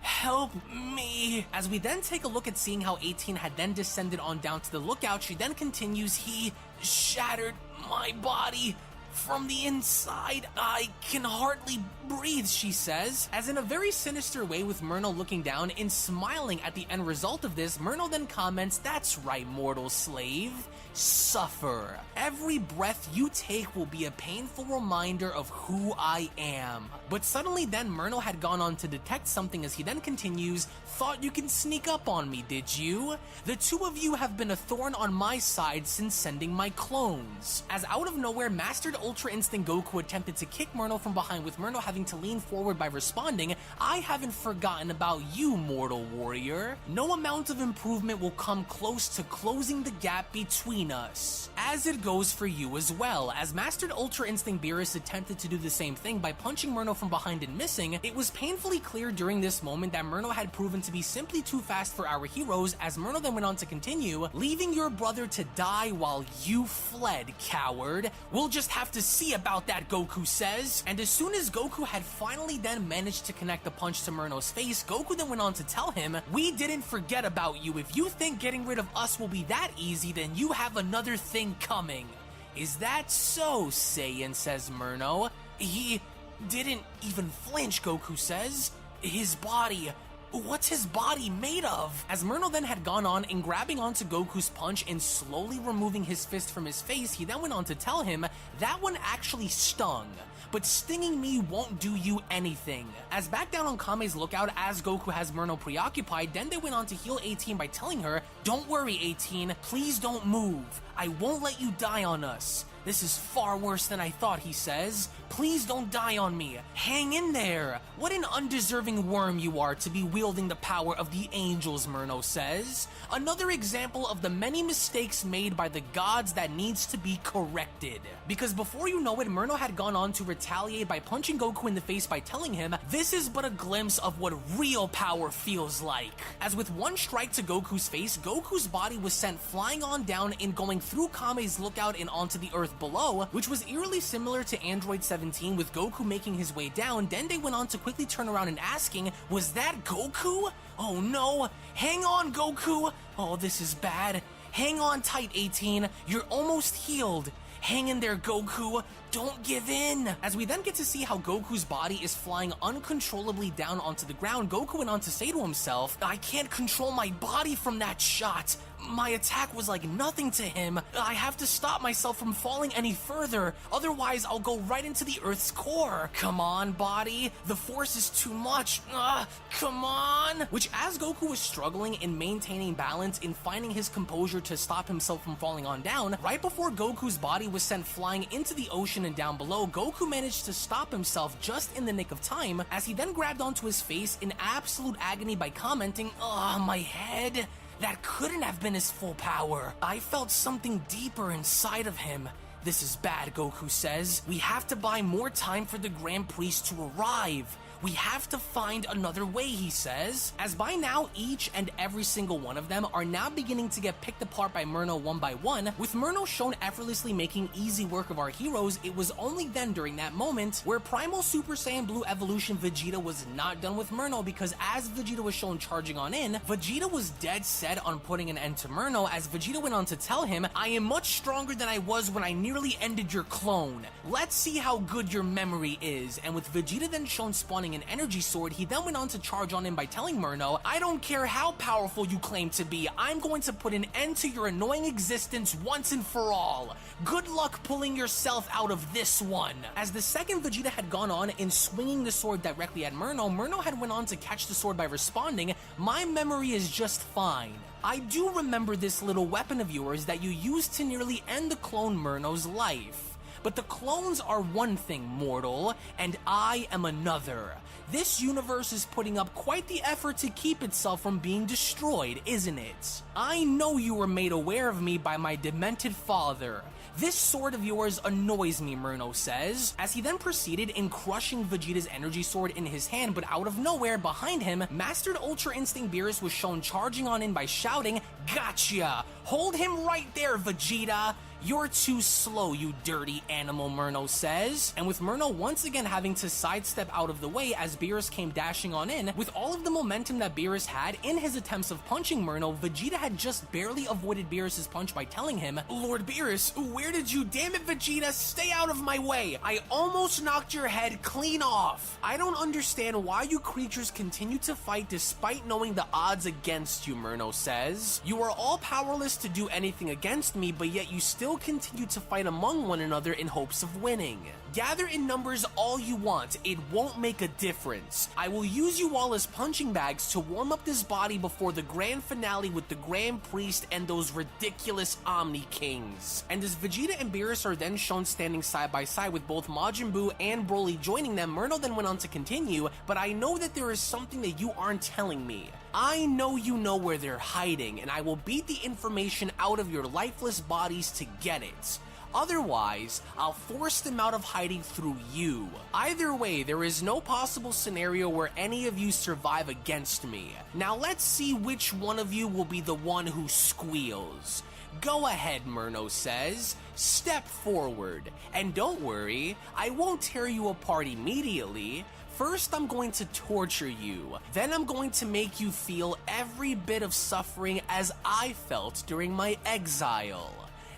help me." As we then take a look at seeing how 18 had then descended on down to the lookout, she then continues, "He shattered my body from the inside. I can hardly breathe," she says. As in a very sinister way, with Myrtle looking down and smiling at the end result of this, Myrtle then comments, "That's right, mortal slave. Suffer. Every breath you take will be a painful reminder of who I am." But suddenly then Myrtle had gone on to detect something, as he then continues, "Thought you can sneak up on me, did you? The two of you have been a thorn on my side since sending my clones." As out of nowhere, Mastered Ultra Instinct Goku attempted to kick Myrtle from behind, with Myrtle having to lean forward by responding, "I haven't forgotten about you, mortal warrior. No amount of improvement will come close to closing the gap between us. As it goes for you as well." As Mastered Ultra Instinct Beerus attempted to do the same thing by punching Myrtle from behind and missing, it was painfully clear during this moment that Myrtle had proven to be simply too fast for our heroes, as Myrtle then went on to continue, "Leaving your brother to die while you fled, coward. We'll just have to see about that," Goku says. And as soon as Goku had finally then managed to connect the punch to Myrtle's face, Goku then went on to tell him, "We didn't forget about you. If you think getting rid of us will be that easy, then you have another thing coming." "Is that so, Saiyan?" says Myrtle. "He didn't even flinch," Goku says. "His body, what's his body made of?" As Myrtle then had gone on and grabbing onto Goku's punch and slowly removing his fist from his face, he then went on to tell him, "That one actually stung, but stinging me won't do you anything." As back down on Kame's lookout, as Goku has Myrtle preoccupied, then they went on to heal 18 by telling her, "Don't worry, 18, please don't move. I won't let you die on us. This is far worse than I thought," he says. "Please don't die on me. Hang in there. What an undeserving worm you are to be wielding the power of the angels," Myrtle says. Another example of the many mistakes made by the gods that needs to be corrected. Because before you know it, Myrtle had gone on to retaliate by punching Goku in the face by telling him, "This is but a glimpse of what real power feels like." As with one strike to Goku's face, Goku's body was sent flying on down and going through Kame's lookout and onto the earth below, which was eerily similar to Android 17, with Goku making his way down. Dende went on to quickly turn around and asking, "Was that Goku? Oh no, hang on, Goku. Oh, this is bad. Hang on tight, 18. You're almost healed. Hang in there, Goku. Don't give in." As we then get to see how Goku's body is flying uncontrollably down onto the ground, Goku went on to say to himself, "I can't control my body from that shot. My attack was like nothing to him. I have to stop myself from falling any further, otherwise I'll go right into the Earth's core. Come on, body. The force is too much. Come on." Which, as Goku was struggling in maintaining balance and finding his composure to stop himself from falling on down, right before Goku's body was sent flying into the ocean section and down below, Goku managed to stop himself just in the nick of time, as he then grabbed onto his face in absolute agony by commenting, "Ugh, my head. That couldn't have been his full power. I felt something deeper inside of him. This is bad," Goku says. "We have to buy more time for the Grand Priest to arrive. We have to find another way," he says. As by now, each and every single one of them are now beginning to get picked apart by Murno one by one. With Murno shown effortlessly making easy work of our heroes, it was only then during that moment where Primal Super Saiyan Blue Evolution Vegeta was not done with Murno, because as Vegeta was shown charging on in, Vegeta was dead set on putting an end to Murno, as Vegeta went on to tell him, "I am much stronger than I was when I nearly ended your clone. Let's see how good your memory is." And with Vegeta then shown spawning an energy sword, he then went on to charge on him by telling Murno, "I don't care how powerful you claim to be, I'm going to put an end to your annoying existence once and for all. Good luck pulling yourself out of this one." As the second Vegeta had gone on in swinging the sword directly at Murno, Murno had went on to catch the sword by responding, "My memory is just fine. I do remember this little weapon of yours that you used to nearly end the clone Murno's life. But the clones are one thing, mortal, and I am another. This universe is putting up quite the effort to keep itself from being destroyed, isn't it? I know you were made aware of me by my demented father. This sword of yours annoys me," Murno says, as he then proceeded in crushing Vegeta's energy sword in his hand, but out of nowhere, behind him, Mastered Ultra Instinct Beerus was shown charging on in by shouting, "Gotcha! Hold him right there, Vegeta! You're too slow, you dirty animal," Murno says. And with Murno once again having to sidestep out of the way as Beerus came dashing on in, with all of the momentum that Beerus had in his attempts of punching Murno, Vegeta had just barely avoided Beerus' punch by telling him, "Lord Beerus, where did you— damn it, Vegeta, stay out of my way! I almost knocked your head clean off! I don't understand why you creatures continue to fight despite knowing the odds against you," Murno says. "You are all powerless to do anything against me, but yet you still continue to fight among one another in hopes of winning. Gather in numbers all you want, it won't make a difference. I will use you all as punching bags to warm up this body before the grand finale with the Grand Priest and those ridiculous Omni Kings." And as Vegeta and Beerus are then shown standing side by side with both Majin Buu and Broly joining them, Murno then went on to continue, "But I know that there is something that you aren't telling me. I know you know where they're hiding, and I will beat the information out of your lifeless bodies to get it. Otherwise, I'll force them out of hiding through you. Either way, there is no possible scenario where any of you survive against me. Now let's see which one of you will be the one who squeals. Go ahead," Murno says. "Step forward. And don't worry, I won't tear you apart immediately. First, I'm going to torture you. Then I'm going to make you feel every bit of suffering as I felt during my exile.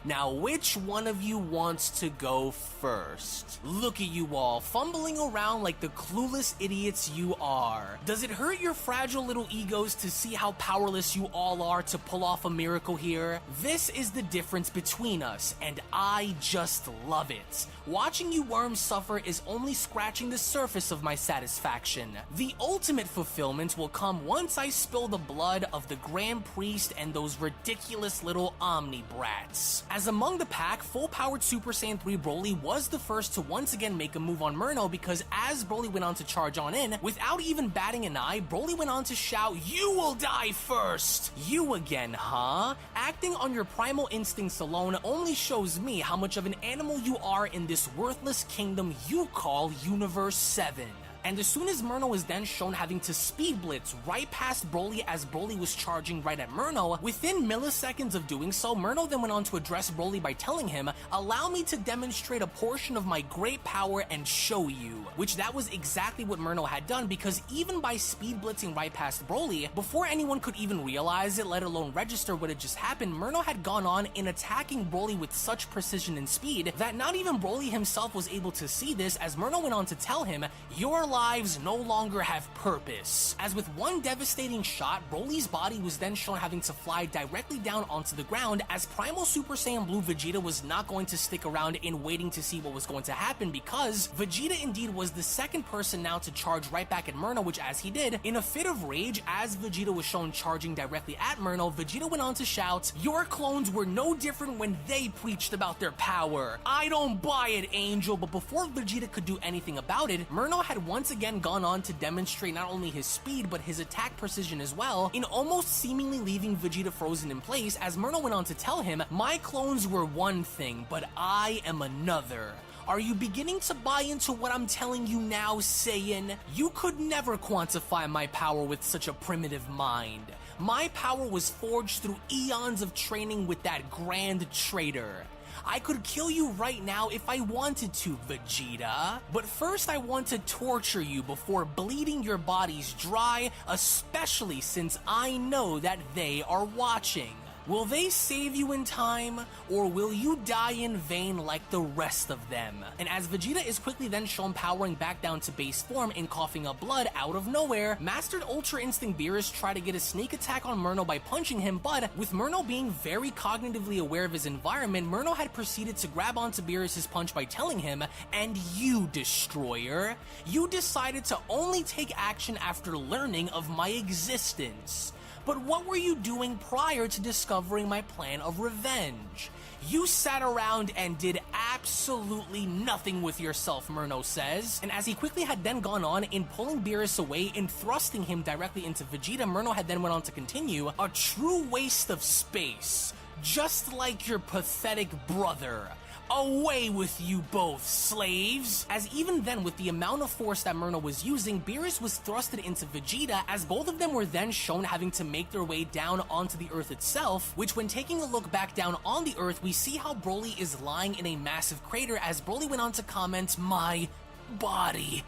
Now, which one of you wants to go first? Look at you all, fumbling around like the clueless idiots you are. Does it hurt your fragile little egos to see how powerless you all are to pull off a miracle here? This is the difference between us, and I just love it. Watching you worms suffer is only scratching the surface of my satisfaction. The ultimate fulfillment will come once I spill the blood of the Grand Priest and those ridiculous little Omni brats." As among the pack, full-powered Super Saiyan 3 Broly was the first to once again make a move on Murno, because as Broly went on to charge on in, without even batting an eye, Broly went on to shout, "You will die first!" You again, huh? Acting on your primal instincts alone only shows me how much of an animal you are in this worthless kingdom you call Universe 7. And as soon as Murno was then shown having to speed blitz right past Broly as Broly was charging right at Murno, within milliseconds of doing so, Murno then went on to address Broly by telling him, "Allow me to demonstrate a portion of my great power and show you." Which that was exactly what Murno had done, because even by speed blitzing right past Broly, before anyone could even realize it, let alone register what had just happened, Murno had gone on in attacking Broly with such precision and speed that not even Broly himself was able to see this, as Murno went on to tell him, "Your lives no longer have purpose. As with one devastating shot, Broly's body was then shown having to fly directly down onto the ground, as Primal Super Saiyan Blue Vegeta was not going to stick around in waiting to see what was going to happen, because Vegeta indeed was the second person now to charge right back at Murno, which as he did, in a fit of rage, as Vegeta was shown charging directly at Murno, Vegeta went on to shout, "Your clones were no different when they preached about their power. I don't buy it, Angel." But before Vegeta could do anything about it, Murno had once again gone on to demonstrate not only his speed, but his attack precision as well, in almost seemingly leaving Vegeta frozen in place, as Murno went on to tell him, "My clones were one thing, but I am another. Are you beginning to buy into what I'm telling you now, Saiyan? You could never quantify my power with such a primitive mind. My power was forged through eons of training with that grand traitor. I could kill you right now if I wanted to, Vegeta. But first I want to torture you before bleeding your bodies dry, especially since I know that they are watching. Will they save you in time, or will you die in vain like the rest of them?" And as Vegeta is quickly then shown powering back down to base form and coughing up blood out of nowhere, Mastered Ultra Instinct Beerus tried to get a sneak attack on Murno by punching him, but with Murno being very cognitively aware of his environment, Murno had proceeded to grab onto Beerus' punch by telling him, "And you, Destroyer, you decided to only take action after learning of my existence. But what were you doing prior to discovering my plan of revenge? You sat around and did absolutely nothing with yourself," Murno says. And as he quickly had then gone on in pulling Beerus away and thrusting him directly into Vegeta, Murno had then went on to continue, "A true waste of space, just like your pathetic brother. Away with you both, slaves!" As even then, with the amount of force that Murno was using, Beerus was thrusted into Vegeta, as both of them were then shown having to make their way down onto the Earth itself, which when taking a look back down on the Earth, we see how Broly is lying in a massive crater, as Broly went on to comment, "My body,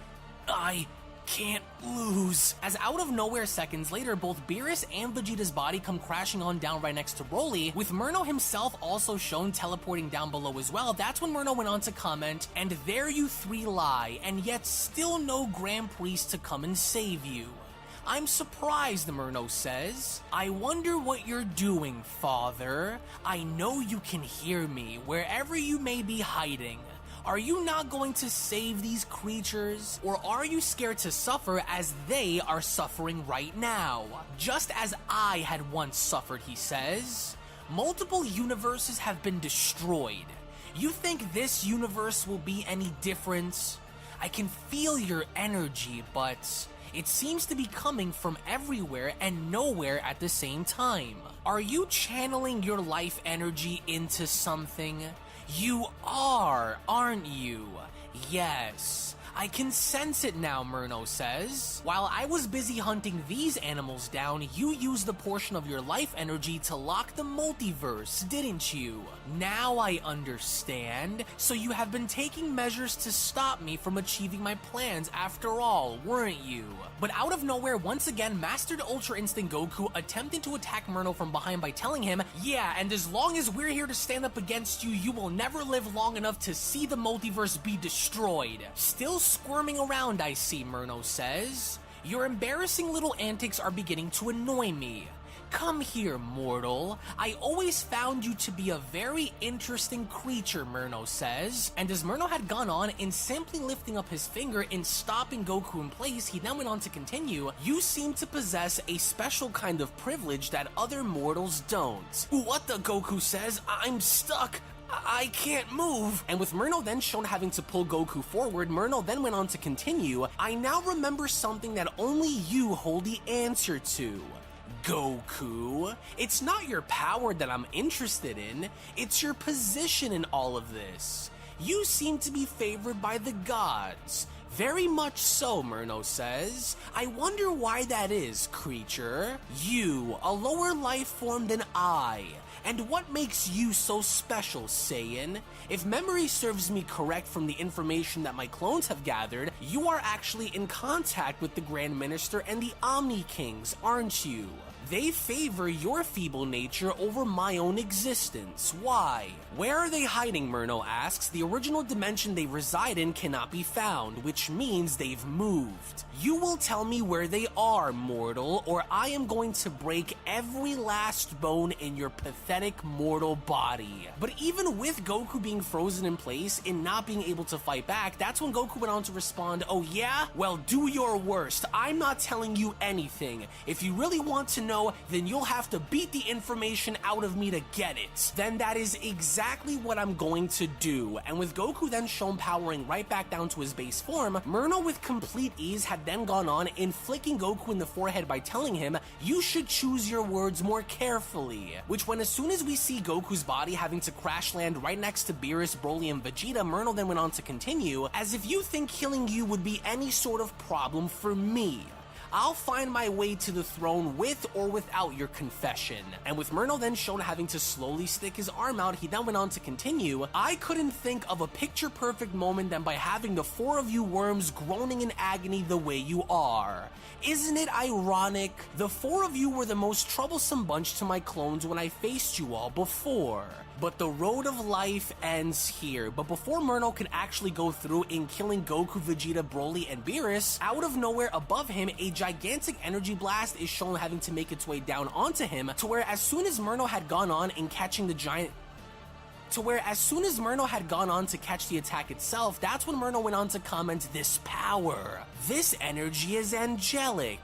I can't lose." As out of nowhere seconds later, both Beerus and Vegeta's body come crashing on down right next to Broly, with Murno himself also shown teleporting down below as well. That's when Murno went on to comment, "And there you three lie, and yet still no Grand Priest to come and save you. I'm surprised," Murno says. "I wonder what you're doing, Father. I know you can hear me, wherever you may be hiding. Are you not going to save these creatures? Or are you scared to suffer as they are suffering right now? Just as I had once suffered," he says. "Multiple universes have been destroyed. You think this universe will be any different? I can feel your energy, but it seems to be coming from everywhere and nowhere at the same time. Are you channeling your life energy into something? You are, aren't you? Yes. I can sense it now," Murno says. "While I was busy hunting these animals down, you used a portion of your life energy to lock the multiverse, didn't you? Now I understand. So you have been taking measures to stop me from achieving my plans after all, weren't you?" But out of nowhere, once again, Mastered Ultra Instinct Goku attempted to attack Murno from behind by telling him, "Yeah, and as long as we're here to stand up against you, you will never live long enough to see the multiverse be destroyed." Still squirming around, I see, Murno says. "Your embarrassing little antics are beginning to annoy me. Come here, mortal. I always found you to be a very interesting creature," Murno says. And as Murno had gone on in simply lifting up his finger and stopping Goku in place, he then went on to continue, "You seem to possess a special kind of privilege that other mortals don't." "What the?" Goku says. "I'm stuck. I can't move." And with Murno then shown having to pull Goku forward, Murno then went on to continue, "I now remember something that only you hold the answer to. Goku, it's not your power that I'm interested in, it's your position in all of this. You seem to be favored by the gods. Very much so," Murno says. "I wonder why that is, creature. You, a lower life form than I. And what makes you so special, Saiyan? If memory serves me correct from the information that my clones have gathered, you are actually in contact with the Grand Minister and the Omni Kings, aren't you? They favor your feeble nature over my own existence. Why? Where are they hiding, Murno asks. The original dimension they reside in cannot be found, which means they've moved. You will tell me where they are, mortal, or I am going to break every last bone in your pathetic mortal body. But even with Goku being frozen in place and not being able to fight back, that's when Goku went on to respond, oh yeah? Well, do your worst. I'm not telling you anything. If you really want to know, then you'll have to beat the information out of me to get it. Then that is exactly what I'm going to do. And with Goku then shown powering right back down to his base form, Murno with complete ease had then gone on in flicking Goku in the forehead by telling him, you should choose your words more carefully. Which when as soon as we see Goku's body having to crash land right next to Beerus, Broly, and Vegeta, Murno then went on to continue, as if you think killing you would be any sort of problem for me. I'll find my way to the throne with or without your confession. And with Murno then shown having to slowly stick his arm out, he then went on to continue, I couldn't think of a picture-perfect moment than by having the four of you worms groaning in agony the way you are. Isn't it ironic? The four of you were the most troublesome bunch to my clones when I faced you all before. But the road of life ends here. But before Murno could actually go through in killing Goku, Vegeta, Broly, and Beerus, out of nowhere above him, a gigantic energy blast is shown having to make its way down onto him, to where as soon as Murno had gone on in catching the giant... as soon as Murno had gone on to catch the attack itself, that's when Murno went on to comment, this power, this energy is angelic.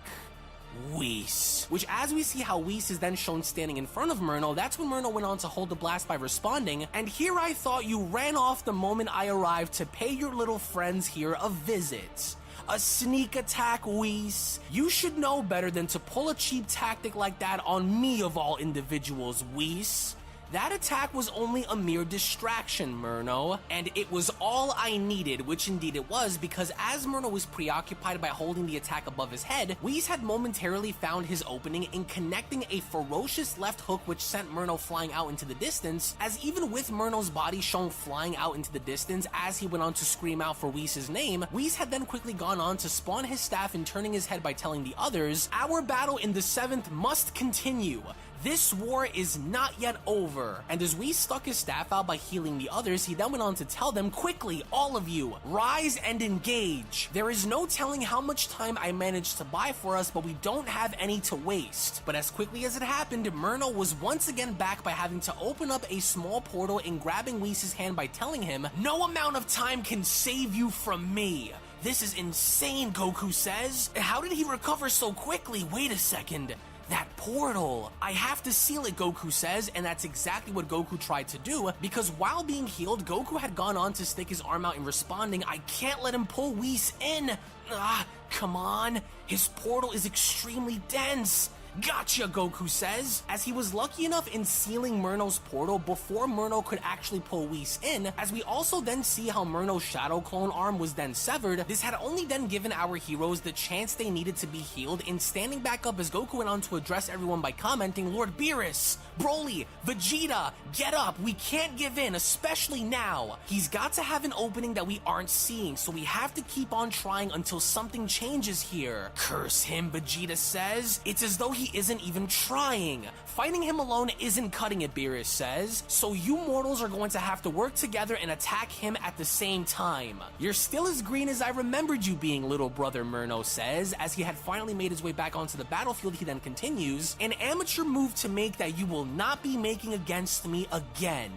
Whis. Which, as we see how Whis is then shown standing in front of Murno, that's when Murno went on to hold the blast by responding, and here I thought you ran off the moment I arrived to pay your little friends here a visit. A sneak attack, Whis. You should know better than to pull a cheap tactic like that on me of all individuals, Whis. That attack was only a mere distraction, Murno, and it was all I needed, which indeed it was, because as Murno was preoccupied by holding the attack above his head, Whis had momentarily found his opening in connecting a ferocious left hook which sent Murno flying out into the distance, as even with Murno's body shown flying out into the distance as he went on to scream out for Whis' name, Whis had then quickly gone on to spawn his staff and turning his head by telling the others, our battle in the 7th must continue. This war is not yet over. And as Whis stuck his staff out by healing the others, he then went on to tell them, quickly, all of you, rise and engage. There is no telling how much time I managed to buy for us, but we don't have any to waste. But as quickly as it happened, Murno was once again back by having to open up a small portal and grabbing Whis' hand by telling him, no amount of time can save you from me. This is insane, Goku says. How did he recover so quickly? Wait a second. That portal! I have to seal it, Goku says, and that's exactly what Goku tried to do, because while being healed, Goku had gone on to stick his arm out and responding, I can't let him pull Whis in! Ah, come on! His portal is extremely dense! Gotcha, Goku says, as he was lucky enough in sealing Murno's portal before Murno could actually pull Whis in, as we also then see how Murno's shadow clone arm was then severed. This had only then given our heroes the chance they needed to be healed, and standing back up as Goku went on to address everyone by commenting, Lord Beerus, Broly, Vegeta, get up, we can't give in, especially now. He's got to have an opening that we aren't seeing, so we have to keep on trying until something changes here. Curse him, Vegeta says. It's as though he isn't even trying. Fighting him alone isn't cutting it, Beerus says. So you mortals are going to have to work together and attack him at the same time. You're still as green as I remembered you being, little brother, Murno says. As he had finally made his way back onto the battlefield, he then continues, an amateur move to make that you will not be making against me again.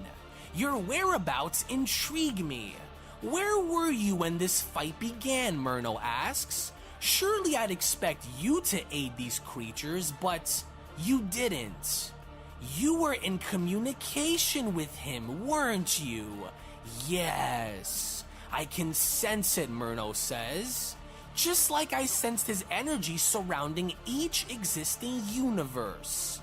Your whereabouts intrigue me. Where were you when this fight began, Murno asks. Surely I'd expect you to aid these creatures, but you didn't. You were in communication with him, weren't you? Yes. I can sense it, Murno says. Just like I sensed his energy surrounding each existing universe.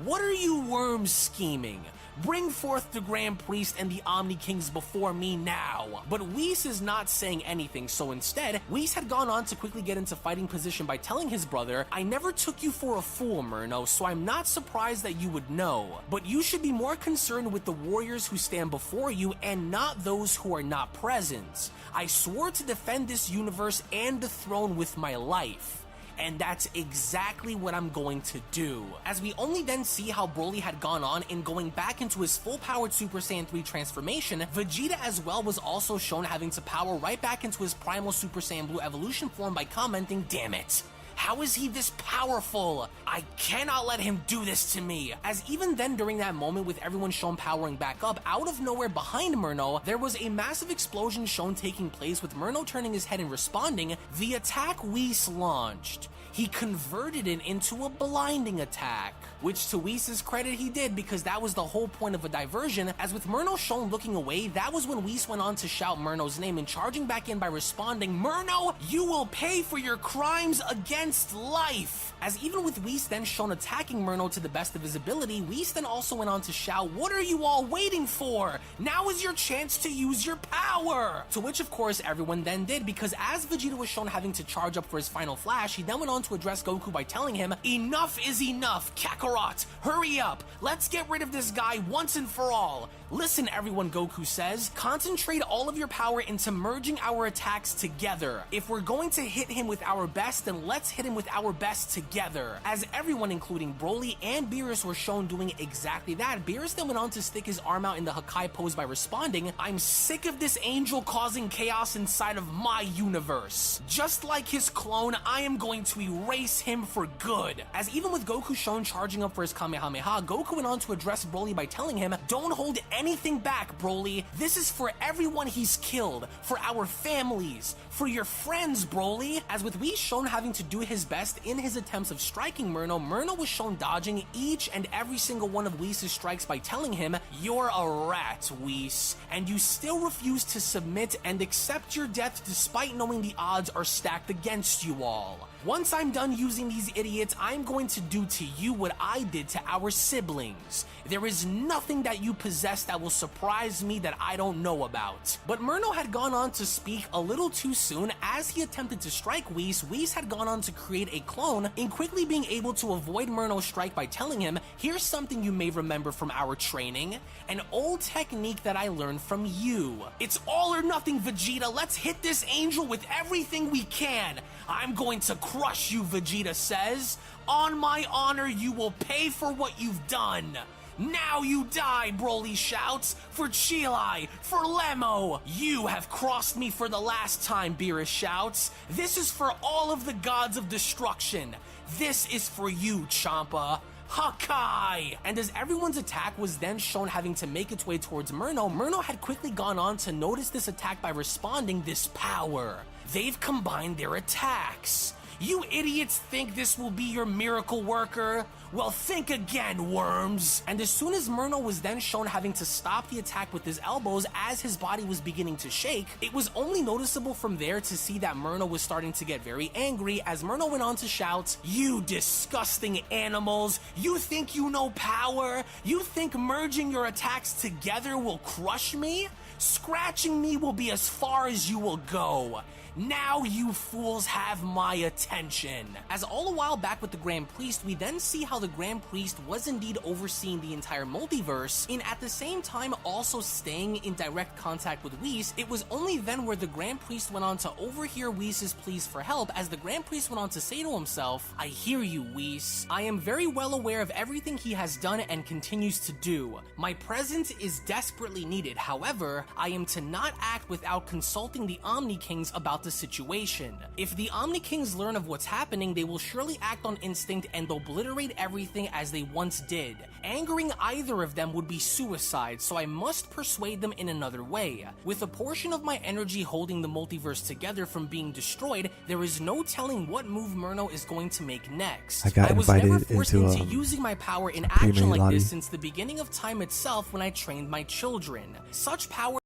What are you worms scheming? Bring forth the Grand Priest and the Omni Kings before me now. But Whis is not saying anything, so instead, Whis had gone on to quickly get into fighting position by telling his brother, I never took you for a fool, Murno, so I'm not surprised that you would know. But you should be more concerned with the warriors who stand before you and not those who are not present. I swore to defend this universe and the throne with my life. and that's exactly what I'm going to do. As we only then see how Broly had gone on in going back into his full-powered Super Saiyan 3 transformation, Vegeta as well was also shown having to power right back into his primal Super Saiyan Blue evolution form by commenting, "Damn it. How is he this powerful? I cannot let him do this to me." As even then during that moment with everyone shown powering back up, out of nowhere behind Murno, there was a massive explosion shown taking place with Murno turning his head and responding, the attack Whis launched. He converted it into a blinding attack, which to Whis' credit he did because that was the whole point of a diversion. As with Murno shown looking away, that was when Whis went on to shout Murno's name and charging back in by responding, "Murno, you will pay for your crimes against life." As even with Whis then shown attacking Murno to the best of his ability, Whis then also went on to shout, "What are you all waiting for? Now is your chance to use your power!" To which of course everyone then did, because as Vegeta was shown having to charge up for his final flash, he then went on to address Goku by telling him, "Enough is enough, Kakarot! Hurry up! Let's get rid of this guy once and for all! Listen everyone," Goku says, "concentrate all of your power into merging our attacks together. If we're going to hit him with our best, then let's hit him with our best together." As everyone including Broly and Beerus were shown doing exactly that, Beerus then went on to stick his arm out in the Hakai pose by responding, "I'm sick of this angel causing chaos inside of my universe. Just like his clone, I am going to erase him for good." As even with Goku shown charging up for his Kamehameha, Goku went on to address Broly by telling him, "Don't hold anything back, Broly. This is for everyone he's killed, for our families, for your friends, Broly." As with Whis shown having to do his best in his attempts of striking Murno, Murno was shown dodging each and every single one of Whis' strikes by telling him, "You're a rat, Whis, and you still refuse to submit and accept your death despite knowing the odds are stacked against you all. Once I'm done using these idiots, I'm going to do to you what I did to our siblings. There is nothing that you possess that will surprise me that I don't know about." But Murno had gone on to speak a little too soon. As he attempted to strike Whis, Whis had gone on to create a clone in quickly being able to avoid Murno's strike by telling him, "Here's something you may remember from our training, an old technique that I learned from you. It's all or nothing, Vegeta. Let's hit this angel with everything we can. I'm going to crush you," Vegeta says. "On my honor, you will pay for what you've done." "Now you die," Broly shouts, "for Chilai, for Lemo." "You have crossed me for the last time," Beerus shouts. "This is for all of the gods of destruction. This is for you, Champa. Hakai!" And as everyone's attack was then shown having to make its way towards Murno, Murno had quickly gone on to notice this attack by responding, "This power. They've combined their attacks. You idiots think this will be your miracle worker? Well, think again, worms." And as soon as Murno was then shown having to stop the attack with his elbows as his body was beginning to shake, it was only noticeable from there to see that Murno was starting to get very angry as Murno went on to shout, "You disgusting animals! You think you know power? You think merging your attacks together will crush me? Scratching me will be as far as you will go. Now you fools have my attention." As all a while back with the Grand Priest, we then see how the Grand Priest was indeed overseeing the entire multiverse, and at the same time also staying in direct contact with Whis. It was only then where the Grand Priest went on to overhear Whis' pleas for help, as the Grand Priest went on to say to himself, "I hear you, Whis. I am very well aware of everything he has done and continues to do. My presence is desperately needed. However, I am to not act without consulting the Omni Kings about the situation. If the Omni Kings learn of what's happening, they will surely act on instinct and obliterate everything as they once did. Angering either of them would be suicide, so I must persuade them in another way. With a portion of my energy holding the multiverse together from being destroyed, there is no telling what move Murno is going to make next. I was never forced into using my power in action like this since the beginning of time itself when I trained my children. Such power..."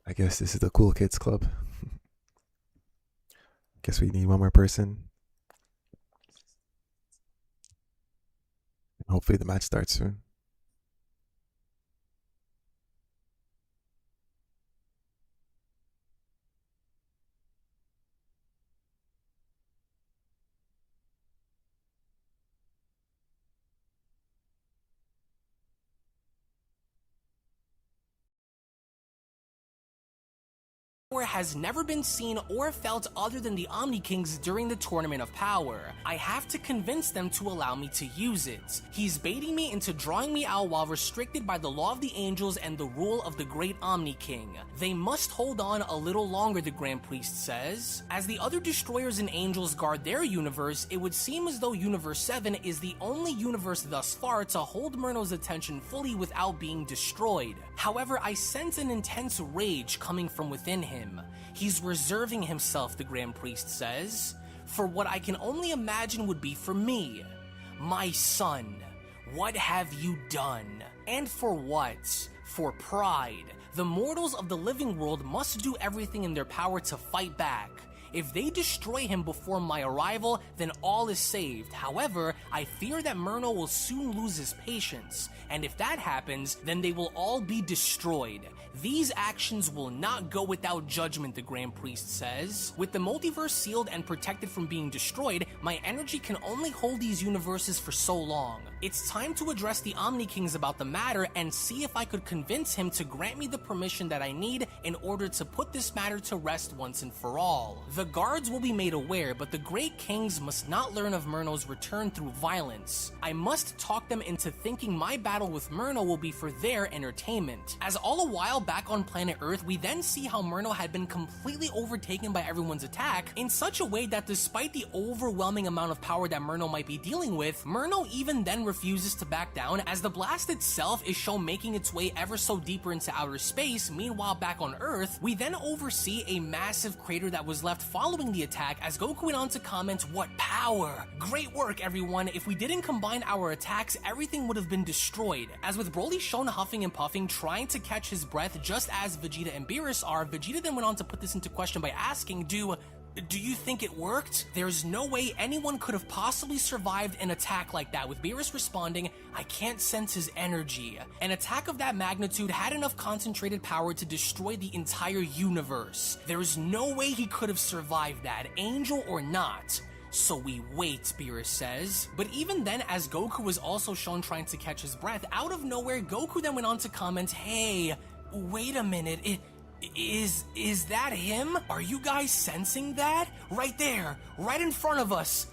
I guess this is the Cool Kids Club. Guess we need one more person. Hopefully the match starts soon. has never been seen or felt other than the Omni Kings during the Tournament of Power. I have to convince them to allow me to use it. He's baiting me into drawing me out while restricted by the law of the angels and the rule of the great Omni King. They must hold on a little longer, the Grand Priest says. As the other destroyers and angels guard their universe, it would seem as though Universe 7 is the only universe thus far to hold Murno's attention fully without being destroyed. However, I sense an intense rage coming from within him. He's reserving himself, the Grand Priest says, for what I can only imagine would be for me. My son, what have you done? And for what? For pride. The mortals of the living world must do everything in their power to fight back. If they destroy him before my arrival, then all is saved. However, I fear that Murno will soon lose his patience, and if that happens, then they will all be destroyed. These actions will not go without judgment, the Grand Priest says. With the multiverse sealed and protected from being destroyed, my energy can only hold these universes for so long. It's time to address the Omni Kings about the matter and see if I could convince him to grant me the permission that I need in order to put this matter to rest once and for all. The guards will be made aware, but the Great Kings must not learn of Murno's return through violence. I must talk them into thinking my battle with Murno will be for their entertainment. As all a while back on planet Earth, we then see how Murno had been completely overtaken by everyone's attack in such a way that despite the overwhelming amount of power that Murno might be dealing with, Murno even then refuses to back down as the blast itself is shown making its way ever so deeper into outer space. Meanwhile, back on Earth, we then oversee a massive crater that was left following the attack as Goku went on to comment, "What power! Great work, everyone! If we didn't combine our attacks, everything would have been destroyed." As with Broly shown huffing and puffing, trying to catch his breath just as Vegeta and Beerus are, Vegeta then went on to put this into question by asking, Do you think it worked? There's no way anyone could have possibly survived an attack like that, with Beerus responding, "I can't sense his energy." An attack of that magnitude had enough concentrated power to destroy the entire universe. There's no way he could have survived that, angel or not. So we wait, Beerus says. But even then, as Goku was also shown trying to catch his breath, out of nowhere, Goku then went on to comment, "Hey, wait a minute, is that him? Are you guys sensing that? Right there, right in front of us.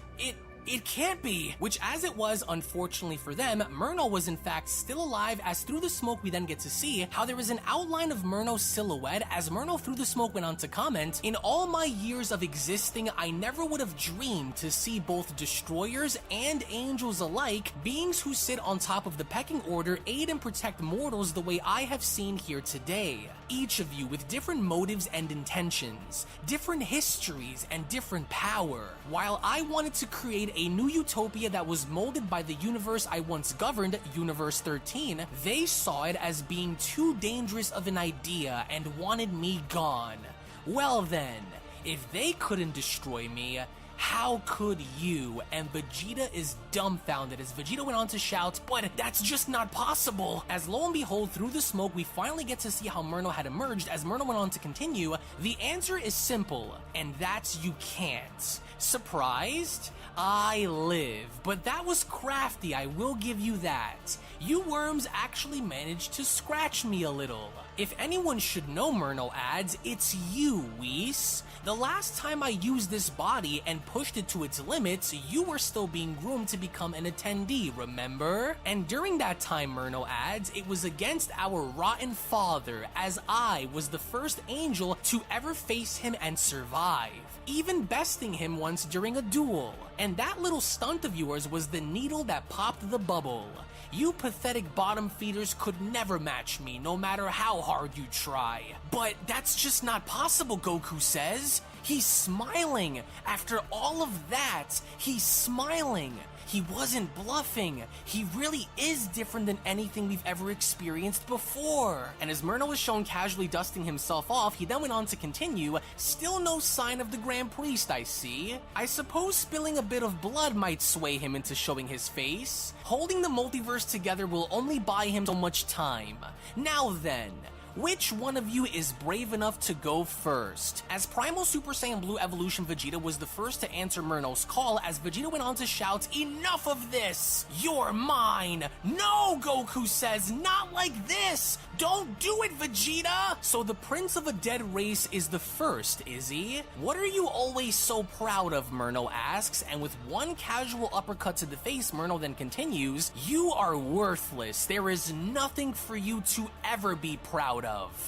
It can't be." Which, as it was, unfortunately for them, Murno was in fact still alive, as through the smoke we then get to see how there is an outline of Murno's silhouette, as Murno through the smoke went on to comment, "In all my years of existing, I never would have dreamed to see both destroyers and angels alike, beings who sit on top of the pecking order, aid and protect mortals the way I have seen here today. Each of you with different motives and intentions, different histories and different power. While I wanted to create a new utopia that was molded by the universe I once governed, Universe 13, they saw it as being too dangerous of an idea and wanted me gone. Well then, if they couldn't destroy me, how could you?" And Vegeta is dumbfounded as Vegeta went on to shout, "But that's just not possible." As lo and behold, through the smoke, we finally get to see how Murno had emerged. As Murno went on to continue, "The answer is simple, and that's you can't. Surprised? I live. But that was crafty, I will give you that. You worms actually managed to scratch me a little. If anyone should know," Murno adds, "it's you, Whis. The last time I used this body and pushed it to its limits, you were still being groomed to become an attendee, remember? And during that time," Murno adds, "it was against our rotten father, as I was the first angel to ever face him and survive, even besting him once during a duel. And that little stunt of yours was the needle that popped the bubble. You pathetic bottom feeders could never match me, no matter how hard you try." "But that's just not possible," Goku says. He's smiling. After all of that, he's smiling. He wasn't bluffing. He really is different than anything we've ever experienced before." And as Murno was shown casually dusting himself off, he then went on to continue, "Still no sign of the Grand Priest, I see. I suppose spilling a bit of blood might sway him into showing his face. Holding the multiverse together will only buy him so much time. Now then, Which one of you is brave enough to go first? As Primal Super Saiyan Blue Evolution Vegeta was the first to answer Murno's call, as Vegeta went on to shout, "Enough of this! You're mine!" "No," Goku says, "not like this! Don't do it, Vegeta!" So the Prince of a Dead Race is the first, is he? What are you always so proud of, Murno asks, and with one casual uppercut to the face, Murno then continues, "You are worthless. There is nothing for you to ever be proud of."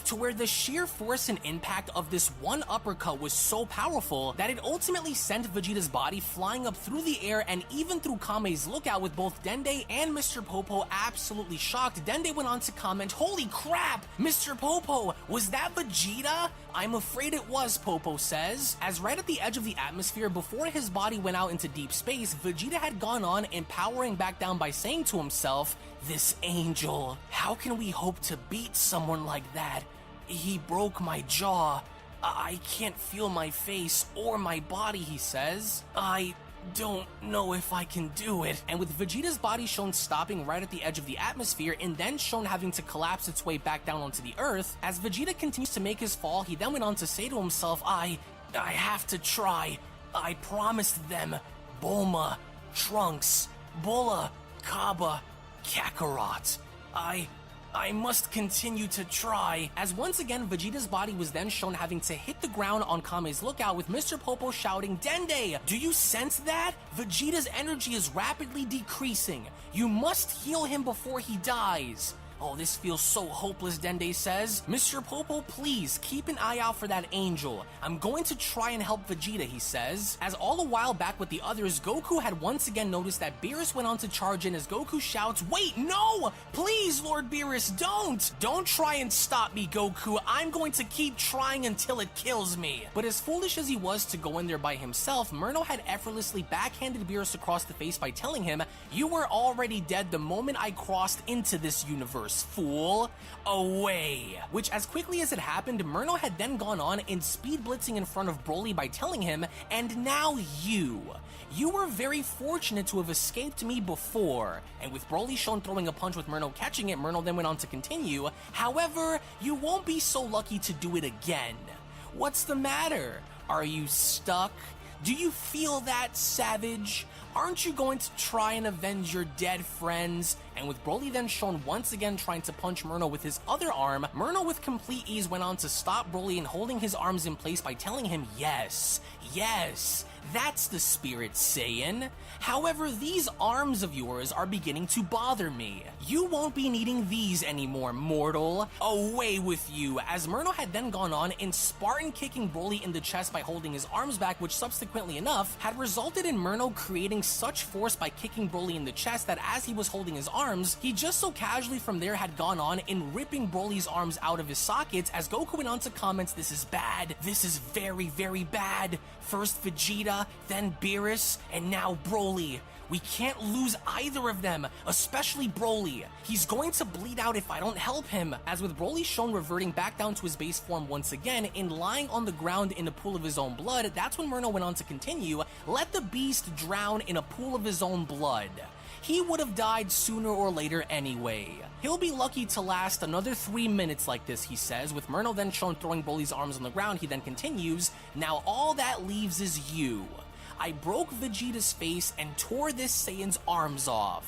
To where the sheer force and impact of this one uppercut was so powerful that it ultimately sent Vegeta's body flying up through the air and even through Kame's lookout, with both Dende and Mr. Popo absolutely shocked. Dende went on to comment, "Holy crap, Mr. Popo, was that Vegeta?" "I'm afraid it was," Popo says, as right at the edge of the atmosphere before his body went out into deep space, Vegeta had gone on and powering back down by saying to himself, "This angel, how can we hope to beat someone like that? He broke my jaw. I can't feel my face or my body," he says. "I don't know if I can do it." And with Vegeta's body shown stopping right at the edge of the atmosphere and then shown having to collapse its way back down onto the earth, as Vegeta continues to make his fall, he then went on to say to himself, I have to try. I promised them Bulma, Trunks, Bulla, Kaba, Kakarot. I must continue to try." As once again, Vegeta's body was then shown having to hit the ground on Kame's lookout, with Mr. Popo shouting, "Dende, do you sense that? Vegeta's energy is rapidly decreasing. You must heal him before he dies." "Oh, this feels so hopeless," Dende says. "Mr. Popo, please keep an eye out for that angel. I'm going to try and help Vegeta," he says. As all a while back with the others, Goku had once again noticed that Beerus went on to charge in, as Goku shouts, "Wait, no! Please, Lord Beerus, don't! Don't try and stop me, Goku. I'm going to keep trying until it kills me." But as foolish as he was to go in there by himself, Murno had effortlessly backhanded Beerus across the face by telling him, "You were already dead the moment I crossed into this universe, fool. Away." Which, as quickly as it happened, Murno had then gone on in speed blitzing in front of Broly by telling him, "And now you were very fortunate to have escaped me before." And with Broly shown throwing a punch with Murno catching it, Murno then went on to continue, "However, you won't be so lucky to do it again. What's the matter? Are you stuck? Do you feel that, savage? Aren't you going to try and avenge your dead friends?" And with Broly then shown once again trying to punch Murno with his other arm, Murno with complete ease went on to stop Broly and holding his arms in place by telling him, yes, that's the spirit, Saiyan. However, these arms of yours are beginning to bother me. You won't be needing these anymore, mortal. Away with you." As Murno had then gone on in Spartan kicking Broly in the chest by holding his arms back, which subsequently enough had resulted in Murno creating such force by kicking Broly in the chest that as he was holding his arms, he just so casually from there had gone on in ripping Broly's arms out of his sockets, as Goku went on to comment, "This is bad. This is very, very bad. First Vegeta, then Beerus, and now Broly. We can't lose either of them, especially Broly. He's going to bleed out if I don't help him." As with Broly shown reverting back down to his base form once again and lying on the ground in a pool of his own blood, that's when Murno went on to continue, "Let the beast drown in a pool of his own blood. He would have died sooner or later anyway. He'll be lucky to last another 3 minutes like this," he says. With Murno then shown throwing Broly's arms on the ground, he then continues, "Now all that leaves is you. I broke Vegeta's face and tore this Saiyan's arms off.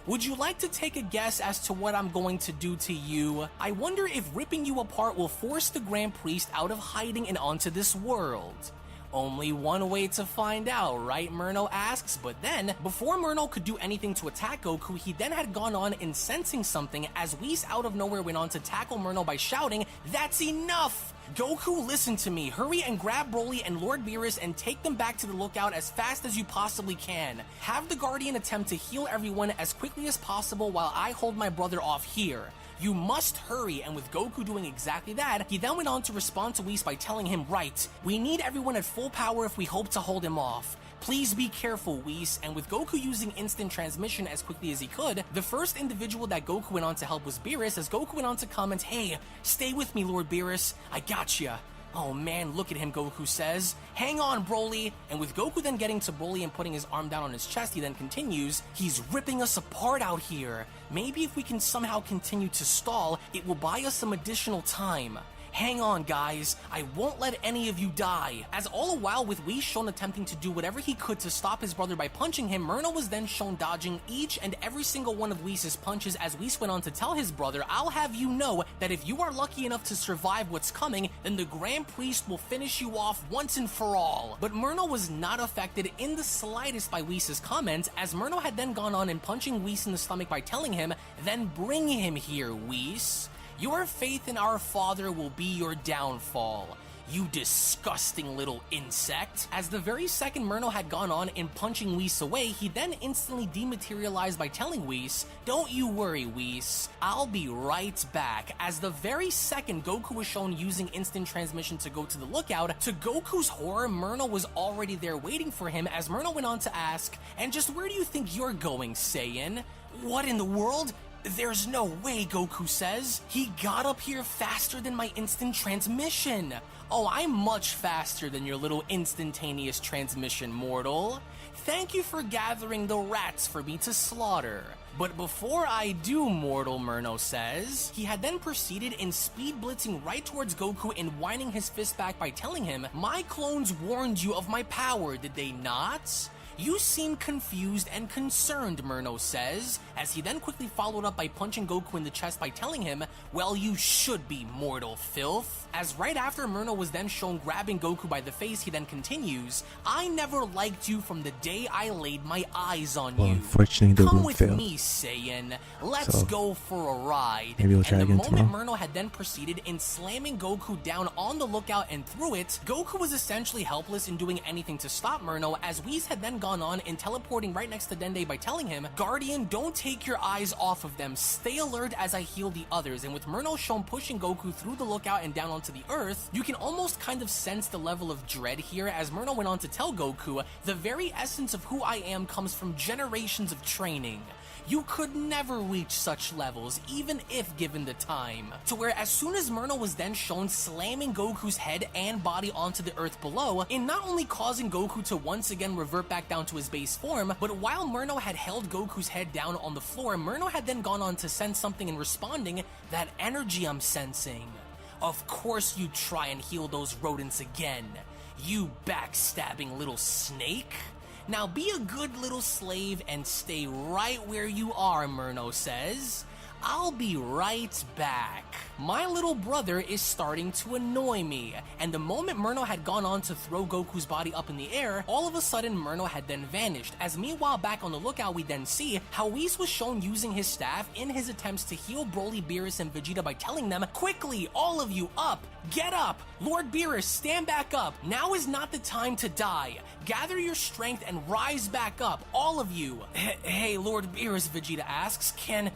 Would you like to take a guess as to what I'm going to do to you? I wonder if ripping you apart will force the Grand Priest out of hiding and onto this world. Only one way to find out, right?" Murno asks. But then, before Murno could do anything to attack Goku, he then had gone on in sensing something, as Whis out of nowhere went on to tackle Murno by shouting, "That's enough! Goku, listen to me. Hurry and grab Broly and Lord Beerus and take them back to the lookout as fast as you possibly can. Have the Guardian attempt to heal everyone as quickly as possible while I hold my brother off here. You must hurry." And with Goku doing exactly that, he then went on to respond to Whis by telling him, "Right, we need everyone at full power if we hope to hold him off. Please be careful, Whis." And with Goku using instant transmission as quickly as he could, the first individual that Goku went on to help was Beerus, as Goku went on to comment, "Hey, stay with me, Lord Beerus. I gotcha." Oh man, look at him, Goku says. Hang on, Broly. And with Goku then getting to Broly and putting his arm down on his chest, he then continues, he's ripping us apart out here. Maybe if we can somehow continue to stall, it will buy us some additional time. Hang on, guys. I won't let any of you die. As all the while, with Whis shown attempting to do whatever he could to stop his brother by punching him, Murno was then shown dodging each and every single one of Whis' punches as Whis went on to tell his brother, I'll have you know that if you are lucky enough to survive what's coming, then the Grand Priest will finish you off once and for all. But Murno was not affected in the slightest by Whis' comments, as Murno had then gone on and punching Whis in the stomach by telling him, then bring him here, Whis. Your faith in our father will be your downfall, you disgusting little insect. As the very second Murno had gone on and punching Whis away, he then instantly dematerialized by telling Whis, don't you worry, Whis, I'll be right back. As the very second Goku was shown using instant transmission to go to the lookout, to Goku's horror, Murno was already there waiting for him, as Murno went on to ask, and just where do you think you're going, Saiyan? What in the world? There's no way, Goku says. He got up here faster than my instant transmission. Oh, I'm much faster than your little instantaneous transmission, mortal. Thank you for gathering the rats for me to slaughter. But before I do, mortal, Murno says, he had then proceeded in speed blitzing right towards Goku and whining his fist back by telling him, my clones warned you of my power, did they not? You seem confused and concerned, Murno says, as he then quickly followed up by punching Goku in the chest by telling him, well, you should be, mortal filth. As right after Murno was then shown grabbing Goku by the face, he then continues, I never liked you from the day I laid my eyes on you. Unfortunately, the Come room with failed. me, Saiyan. Let's go for a ride. Maybe we'll try and the again moment tomorrow. Murno had then proceeded in slamming Goku down on the lookout and through it, Goku was essentially helpless in doing anything to stop Murno, as Whis had then gone on and teleporting right next to Dende by telling him, Guardian, don't take your eyes off of them. Stay alert as I heal the others. And with Murno shown pushing Goku through the lookout and down onto the earth, you can almost kind of sense the level of dread here, as Murno went on to tell Goku, the very essence of who I am comes from generations of training. You could never reach such levels, even if given the time. To where as soon as Murno was then shown slamming Goku's head and body onto the earth below, in not only causing Goku to once again revert back down to his base form, but while Murno had held Goku's head down on the floor, Murno had then gone on to sense something in responding, that energy I'm sensing. Of course you try and heal those rodents again, you backstabbing little snake. Now be a good little slave and stay right where you are, Murno says. I'll be right back. My little brother is starting to annoy me. And the moment Murno had gone on to throw Goku's body up in the air, all of a sudden Murno had then vanished. As meanwhile back on the lookout, we then see how Whis was shown using his staff in his attempts to heal Broly, Beerus, and Vegeta by telling them, quickly, all of you, up! Get up! Lord Beerus, stand back up! Now is not the time to die. Gather your strength and rise back up, all of you. Hey, Lord Beerus, Vegeta asks, Can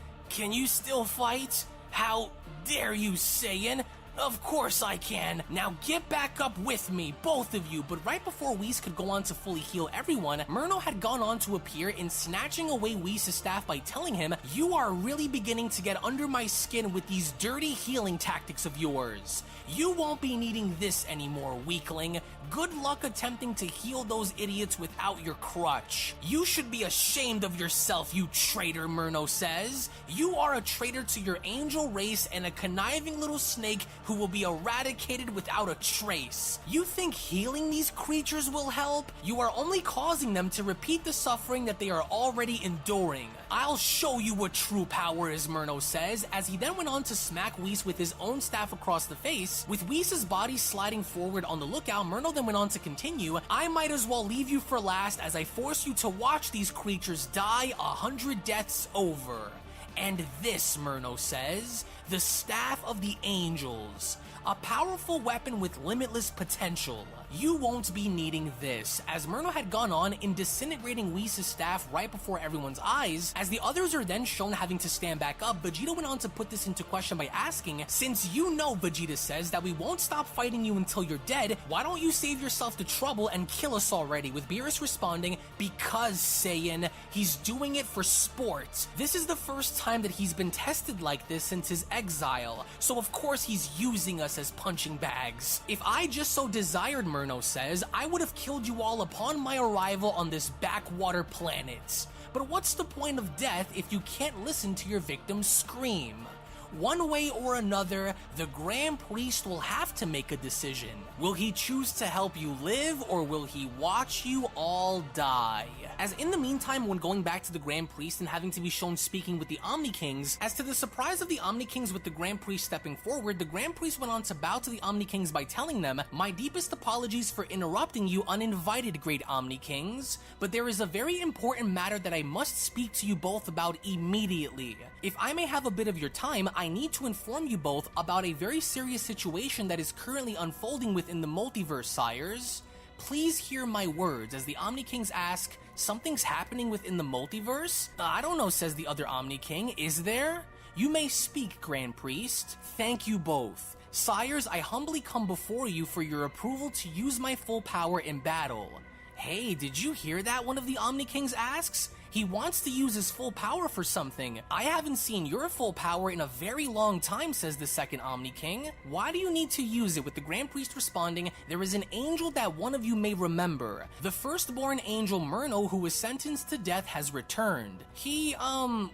you still fight? How dare you, Saiyan? Of course I can. Now get back up with me, both of you. But right before Whis could go on to fully heal everyone, Murno had gone on to appear in snatching away Whis' staff by telling him, you are really beginning to get under my skin with these dirty healing tactics of yours. You won't be needing this anymore, weakling. Good luck attempting to heal those idiots without your crutch. You should be ashamed of yourself, you traitor, Murno says. You are a traitor to your angel race and a conniving little snake who will be eradicated without a trace. You think healing these creatures will help? You are only causing them to repeat the suffering that they are already enduring. I'll show you what true power is, Murno says, as he then went on to smack Whis with his own staff across the face. With Whis' body sliding forward on the lookout, Murno then went on to continue, I might as well leave you for last as I force you to watch these creatures die 100 deaths over. And this, Murno says, the Staff of the Angels. A powerful weapon with limitless potential. you won't be needing this, as Murno had gone on in disintegrating Whis' staff right before everyone's eyes. As the others are then shown having to stand back up, Vegeta went on to put this into question by asking, since you know, Vegeta says, that we won't stop fighting you until you're dead, why don't you save yourself the trouble and kill us already? With Beerus responding, because Saiyan, he's doing it for sport. This is the first time that he's been tested like this since his exile, so of course he's using us as punching bags. If I just so desired, Murno says, I would have killed you all upon my arrival on this backwater planet. But what's the point of death if you can't listen to your victims scream? One way or another, the Grand Priest will have to make a decision. Will he choose to help you live, or will he watch you all die? As in the meantime, when going back to the Grand Priest and having to be shown speaking with the Omni Kings, as to the surprise of the Omni Kings with the Grand Priest stepping forward, the Grand Priest went on to bow to the Omni Kings by telling them, my deepest apologies for interrupting you uninvited, great Omni Kings, but there is a very important matter that I must speak to you both about immediately. If I may have a bit of your time, I need to inform you both about a very serious situation that is currently unfolding within the multiverse, sires. Please hear my words. As the Omni Kings ask, something's happening within the multiverse? I don't know, says the other Omni King. Is there? You may speak, Grand Priest. Thank you both. Sires, I humbly come before you for your approval to use my full power in battle. Hey, did you hear that? One of the Omni Kings asks. He wants to use his full power for something. I haven't seen your full power in a very long time, says the second Omni King. Why do you need to use it? With the Grand Priest responding, there is an angel that one of you may remember. The firstborn angel Murno, who was sentenced to death, has returned. He,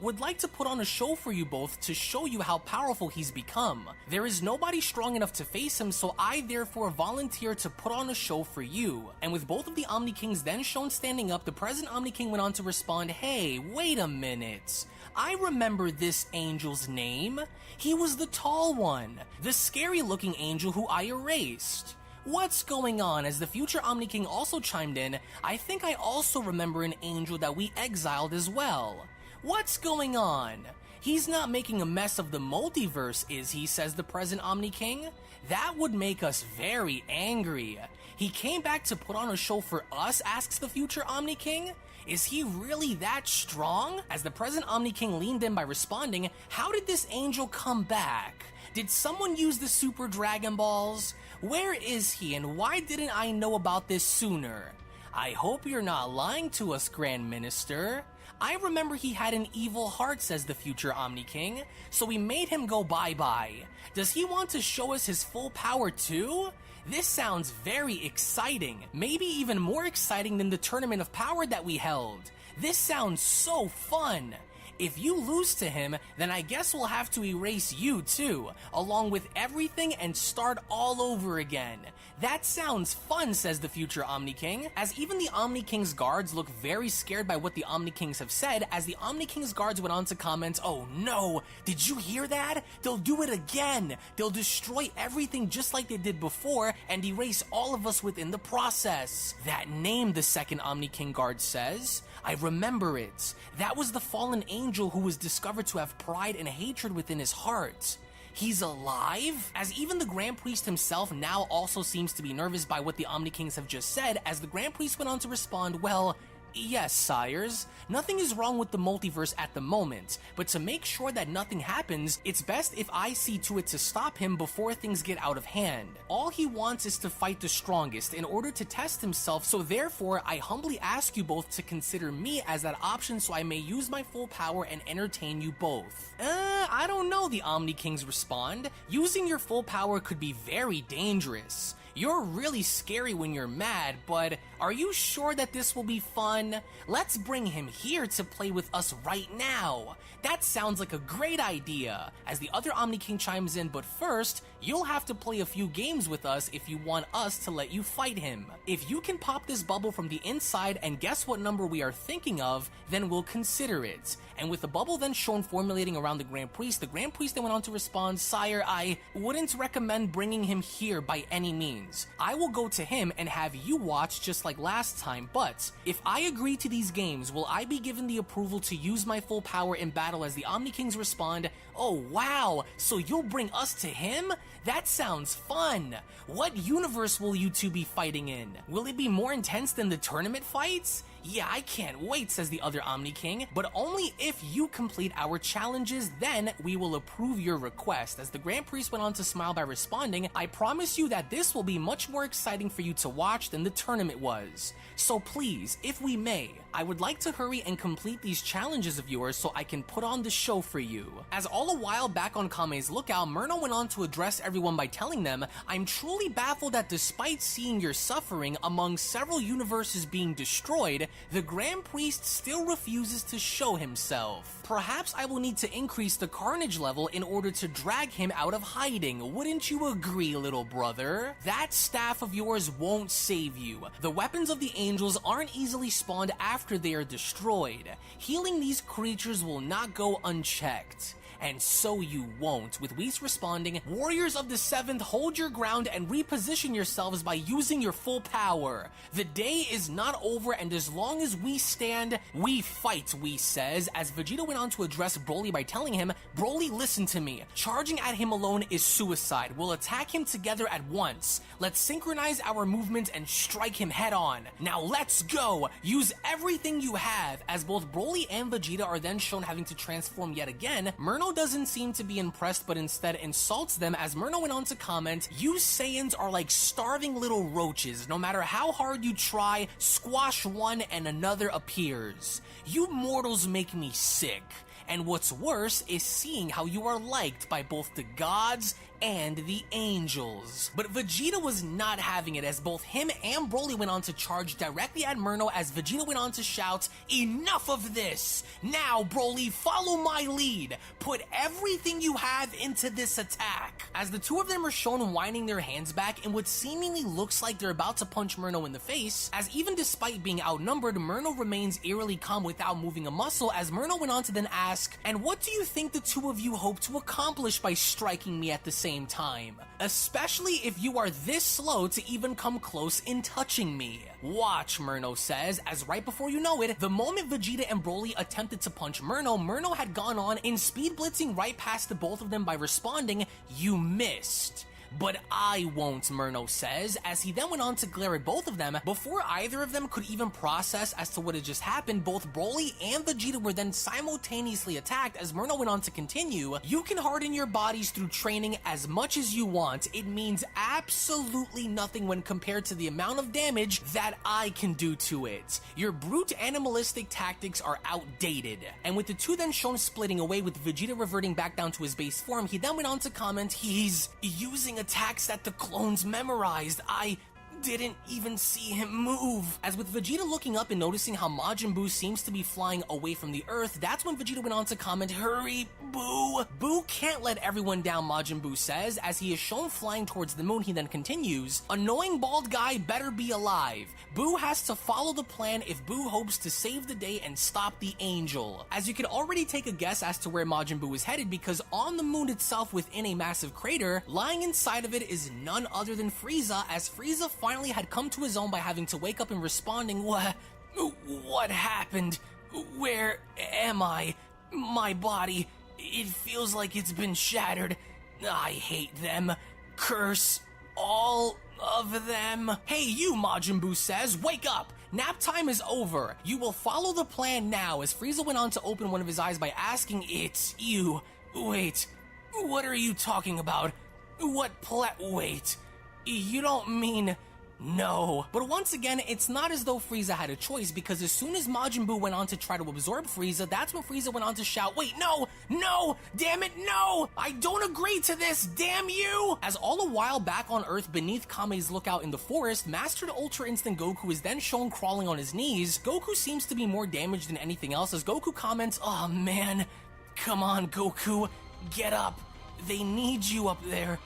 would like to put on a show for you both to show you how powerful he's become. There is nobody strong enough to face him, so I therefore volunteer to put on a show for you. And with both of the Omni Kings then shown standing up, the present Omni King went on to respond, hey, wait a minute. I remember this angel's name. He was the tall one, the scary-looking angel who I erased. What's going on? As the future Omni King also chimed in, I think I also remember an angel that we exiled as well. What's going on? He's not making a mess of the multiverse, is he? Says the present Omni King. That would make us very angry. He came back to put on a show for us, asks the future Omni King. Is he really that strong? As the present Omni King leaned in by responding, how did this angel come back? Did someone use the Super Dragon Balls? Where is he, and why didn't I know about this sooner? I hope you're not lying to us, Grand Minister. I remember he had an evil heart, says the future Omni King, so we made him go bye-bye. Does he want to show us his full power too? This sounds very exciting, maybe even more exciting than the Tournament of Power that we held. This sounds so fun. If you lose to him, then I guess we'll have to erase you too, along with everything and start all over again. That sounds fun, says the future Omni King, as even the Omni King's guards look very scared by what the Omni Kings have said, as the Omni King's guards went on to comment, oh no, did you hear that? They'll do it again. They'll destroy everything just like they did before and erase all of us within the process. That name, the second Omni King guard says, I remember it. That was the fallen angel who was discovered to have pride and hatred within his heart. He's alive? As even the Grand Priest himself now also seems to be nervous by what the Omni Kings have just said, as the Grand Priest went on to respond, well, yes, sires. Nothing is wrong with the multiverse at the moment, but to make sure that nothing happens, it's best if I see to it to stop him before things get out of hand. All he wants is to fight the strongest in order to test himself, so therefore I humbly ask you both to consider me as that option so I may use my full power and entertain you both. I don't know, the Omni Kings respond. Using your full power could be very dangerous. You're really scary when you're mad, but are you sure that this will be fun? Let's bring him here to play with us right now. That sounds like a great idea. As the other Omni King chimes in, but first, you'll have to play a few games with us if you want us to let you fight him. If you can pop this bubble from the inside and guess what number we are thinking of, then we'll consider it. And with the bubble then shown formulating around the Grand Priest then went on to respond, sire, I wouldn't recommend bringing him here by any means. I will go to him and have you watch just like like last time, but if I agree to these games, will I be given the approval to use my full power in battle as the Omni Kings respond, "Oh wow, so you'll bring us to him? That sounds fun. What universe will you two be fighting in? Will it be more intense than the tournament fights? Yeah, I can't wait," says the other Omni King, "but only if you complete our challenges, then we will approve your request." As the Grand Priest went on to smile by responding, "I promise you that this will be much more exciting for you to watch than the tournament was. So please, if we may, I would like to hurry and complete these challenges of yours so I can put on the show for you." As all a while back on Kame's lookout, Murno went on to address everyone by telling them, "I'm truly baffled that despite seeing your suffering among several universes being destroyed, the Grand Priest still refuses to show himself. Perhaps I will need to increase the carnage level in order to drag him out of hiding. Wouldn't you agree, little brother? That staff of yours won't save you. The weapons of the angels aren't easily spawned after they are destroyed. Healing these creatures will not go unchecked. And so you won't," with Whis responding, "Warriors of the 7th, hold your ground and reposition yourselves by using your full power. The day is not over, and as long as we stand, we fight," Whis says, as Vegeta went on to address Broly by telling him, "Broly, listen to me. Charging at him alone is suicide. We'll attack him together at once. Let's synchronize our movements and strike him head on. Now let's go! Use everything you have." As both Broly and Vegeta are then shown having to transform yet again, Murno doesn't seem to be impressed, but instead insults them as Murno went on to comment, "You Saiyans are like starving little roaches. No matter how hard you try, squash one and another appears. You mortals make me sick. And what's worse is seeing how you are liked by both the gods and the angels." But Vegeta was not having it, as both him and Broly went on to charge directly at Murno as Vegeta went on to shout, "Enough of this! Now, Broly, follow my lead! Put everything you have into this attack!" As the two of them are shown winding their hands back in what seemingly looks like they're about to punch Murno in the face, as even despite being outnumbered, Murno remains eerily calm without moving a muscle, as Murno went on to then ask, "And what do you think the two of you hope to accomplish by striking me at the same time? Especially if you are this slow to even come close in touching me." "Watch," Murno says, as right before you know it, the moment Vegeta and Broly attempted to punch Murno, Murno had gone on in speed blitzing right past the both of them by responding, "You missed." "But I won't," Murno says, as he then went on to glare at both of them. Before either of them could even process as to what had just happened, both Broly and Vegeta were then simultaneously attacked, as Murno went on to continue, "You can harden your bodies through training as much as you want. It means absolutely nothing when compared to the amount of damage that I can do to it. Your brute animalistic tactics are outdated." And with the two then shown splitting away, with Vegeta reverting back down to his base form, he then went on to comment, "He's using attacks that the clones memorized. I didn't even see him move." As with Vegeta looking up and noticing how Majin Buu seems to be flying away from the Earth, that's when Vegeta went on to comment, "Hurry, Buu." "Buu can't let everyone down," Majin Buu says, as he is shown flying towards the moon. He then continues, "Annoying bald guy better be alive. Buu has to follow the plan if Buu hopes to save the day and stop the angel." As you can already take a guess as to where Majin Buu is headed, because on the moon itself within a massive crater, lying inside of it is none other than Frieza, as Frieza finally had come to his own by having to wake up and responding, What happened? Where am I? My body, it feels like it's been shattered. I hate them. Curse all of them." "Hey you," Majin Buu says, "wake up! Nap time is over. You will follow the plan now," as Frieza went on to open one of his eyes by asking, "It's you. Wait, what are you talking about? Wait, you don't mean..." "No." But once again, it's not as though Frieza had a choice, because as soon as Majin Buu went on to try to absorb Frieza, that's when Frieza went on to shout, "Wait, no! Damn it, no! I don't agree to this, damn you!" As all a while back on Earth beneath Kame's lookout in the forest, Mastered Ultra Instinct Goku is then shown crawling on his knees. Goku seems to be more damaged than anything else, as Goku comments, "Oh man, come on Goku, get up. They need you up there.